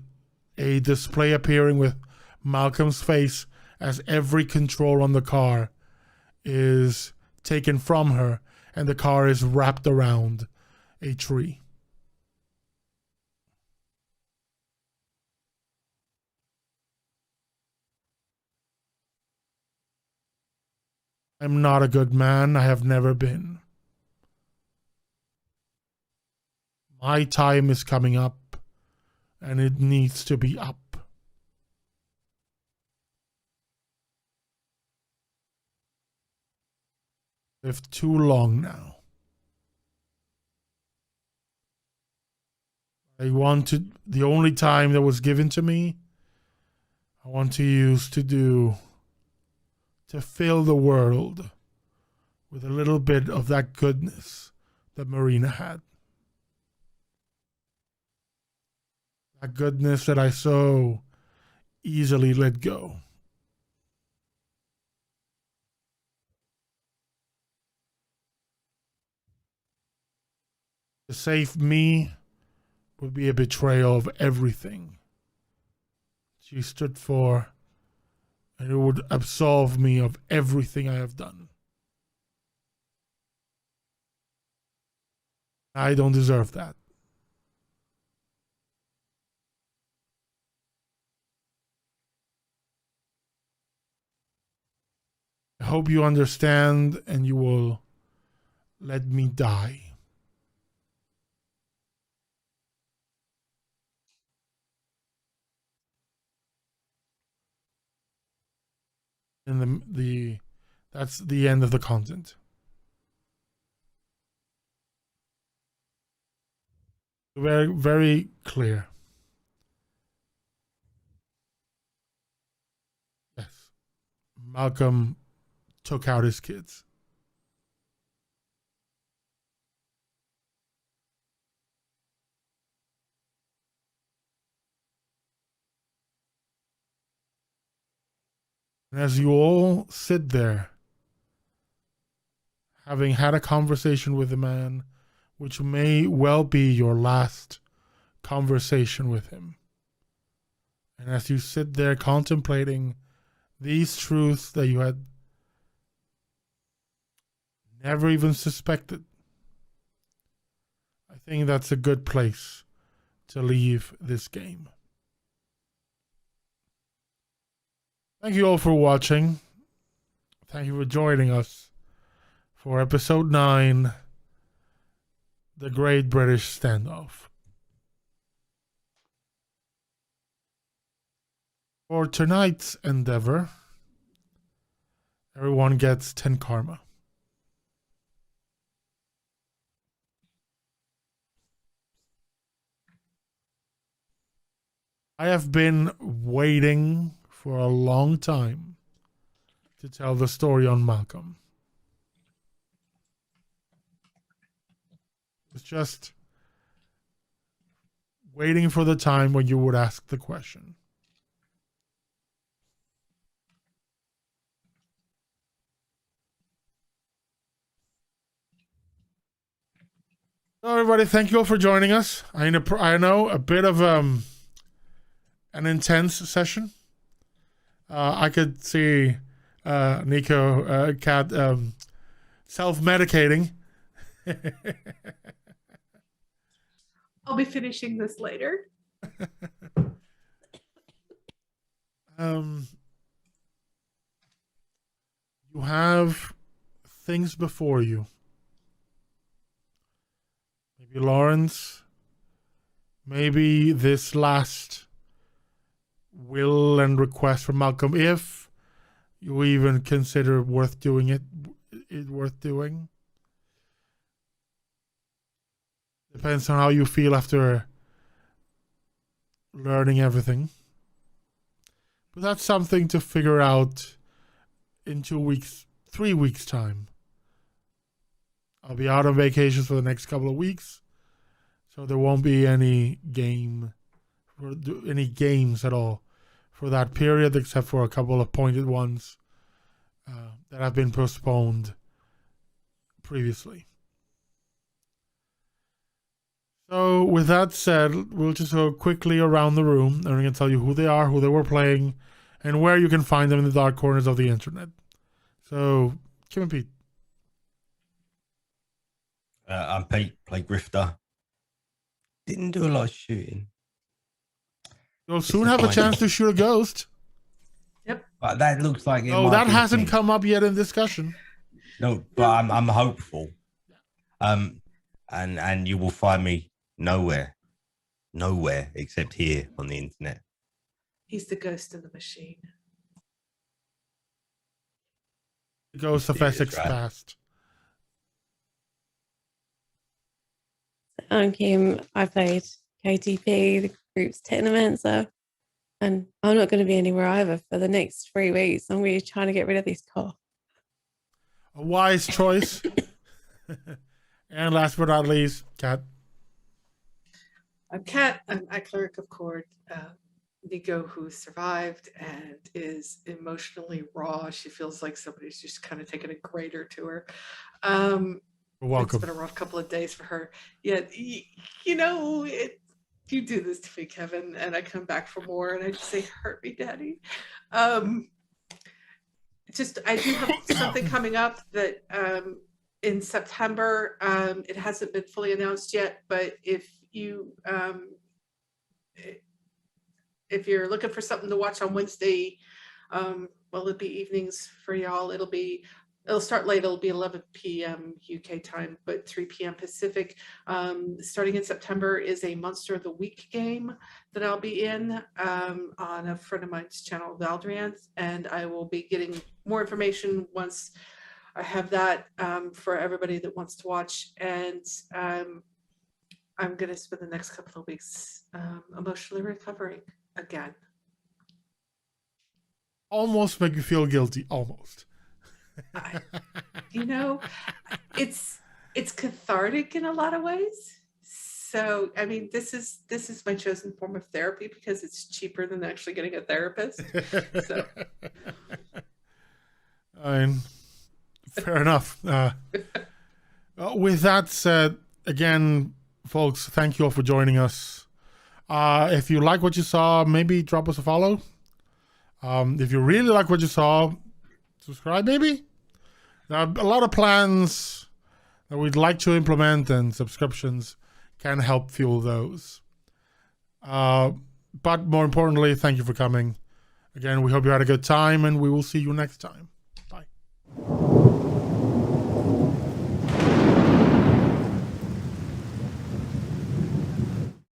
a display appearing with Malcolm's face as every control on the car is taken from her and the car is wrapped around a tree. I'm not a good man. I have never been. My time is coming up, and it needs to be up. Lived too long now. The only time that was given to me, I want to use to fill the world with a little bit of that goodness that Marina had. That goodness that I so easily let go. To save me would be a betrayal of everything she stood for, and it would absolve me of everything I have done. I don't deserve that. I hope you understand and you will let me die. And that's the end of the content. Very, very clear. Yes. Malcolm took out his kids. And as you all sit there, having had a conversation with a man, which may well be your last conversation with him, and as you sit there contemplating these truths that you had never even suspected, I think that's a good place to leave this game. Thank you all for watching. Thank you for joining us for episode 9, The Great British Standoff. For tonight's endeavor, everyone gets 10 karma. I have been waiting for a long time to tell the story on Malcolm. It's just waiting for the time when you would ask the question. So everybody, thank you all for joining us. I know a bit of an intense session. I could see Nico Cat self-medicating. I'll be finishing this later. You have things before you. Maybe Lawrence. Maybe this last will and request from Malcolm, if you even consider worth doing it worth doing. Depends on how you feel after learning everything. But that's something to figure out in 2 weeks, 3 weeks time. I'll be out on vacation for the next couple of weeks, so there won't be any games at all for that period, except for a couple of pointed ones that have been postponed previously. So with that said, we'll just go quickly around the room and we're going to tell you who they are, who they were playing, and where you can find them in the dark corners of the internet. So, Kim and Pete. I'm Pete, play Grifter. Didn't do a lot of shooting. You'll soon have a chance to shoot a ghost. But that looks like it Oh, might that be a hasn't thing. come up yet in discussion. No, but I'm hopeful. And you will find me nowhere except here on the internet. He's the ghost in the machine. Ghost of Mysterious, Essex right? Past. I'm Kim. I played KTP, the group's technomancer, and I'm not going to be anywhere either for the next 3 weeks. I'm really trying to get rid of this cough. A wise choice. And last but not least, Kat. I'm Kat. I'm a cleric of Cord. Nico, who survived and is emotionally raw. She feels like somebody's just kind of taken a grater to her. You're welcome. It's been a rough couple of days for her. Yet, you know, you do this to me, Kevin, and I come back for more, and I just say, "Hurt me, Daddy." I do have something coming up that in September. It hasn't been fully announced yet, but if you're looking for something to watch on Wednesday, well, it'll be evenings for y'all. It'll start late. It'll be 11 p.m. UK time, but 3 p.m. Pacific. Starting in September is a Monster of the Week game that I'll be in on a friend of mine's channel, Valdrianth, and I will be getting more information once I have that for everybody that wants to watch. And I'm going to spend the next couple of weeks emotionally recovering again. Almost make you feel guilty. Almost. You know, it's cathartic in a lot of ways. So, I mean, this is my chosen form of therapy because it's cheaper than actually getting a therapist. So, I mean, fair enough. With that said, again, folks, thank you all for joining us. If you like what you saw, maybe drop us a follow. If you really like what you saw, subscribe maybe. There are a lot of plans that we'd like to implement, and subscriptions can help fuel those. But more importantly, thank you for coming. Again, we hope you had a good time, and we will see you next time.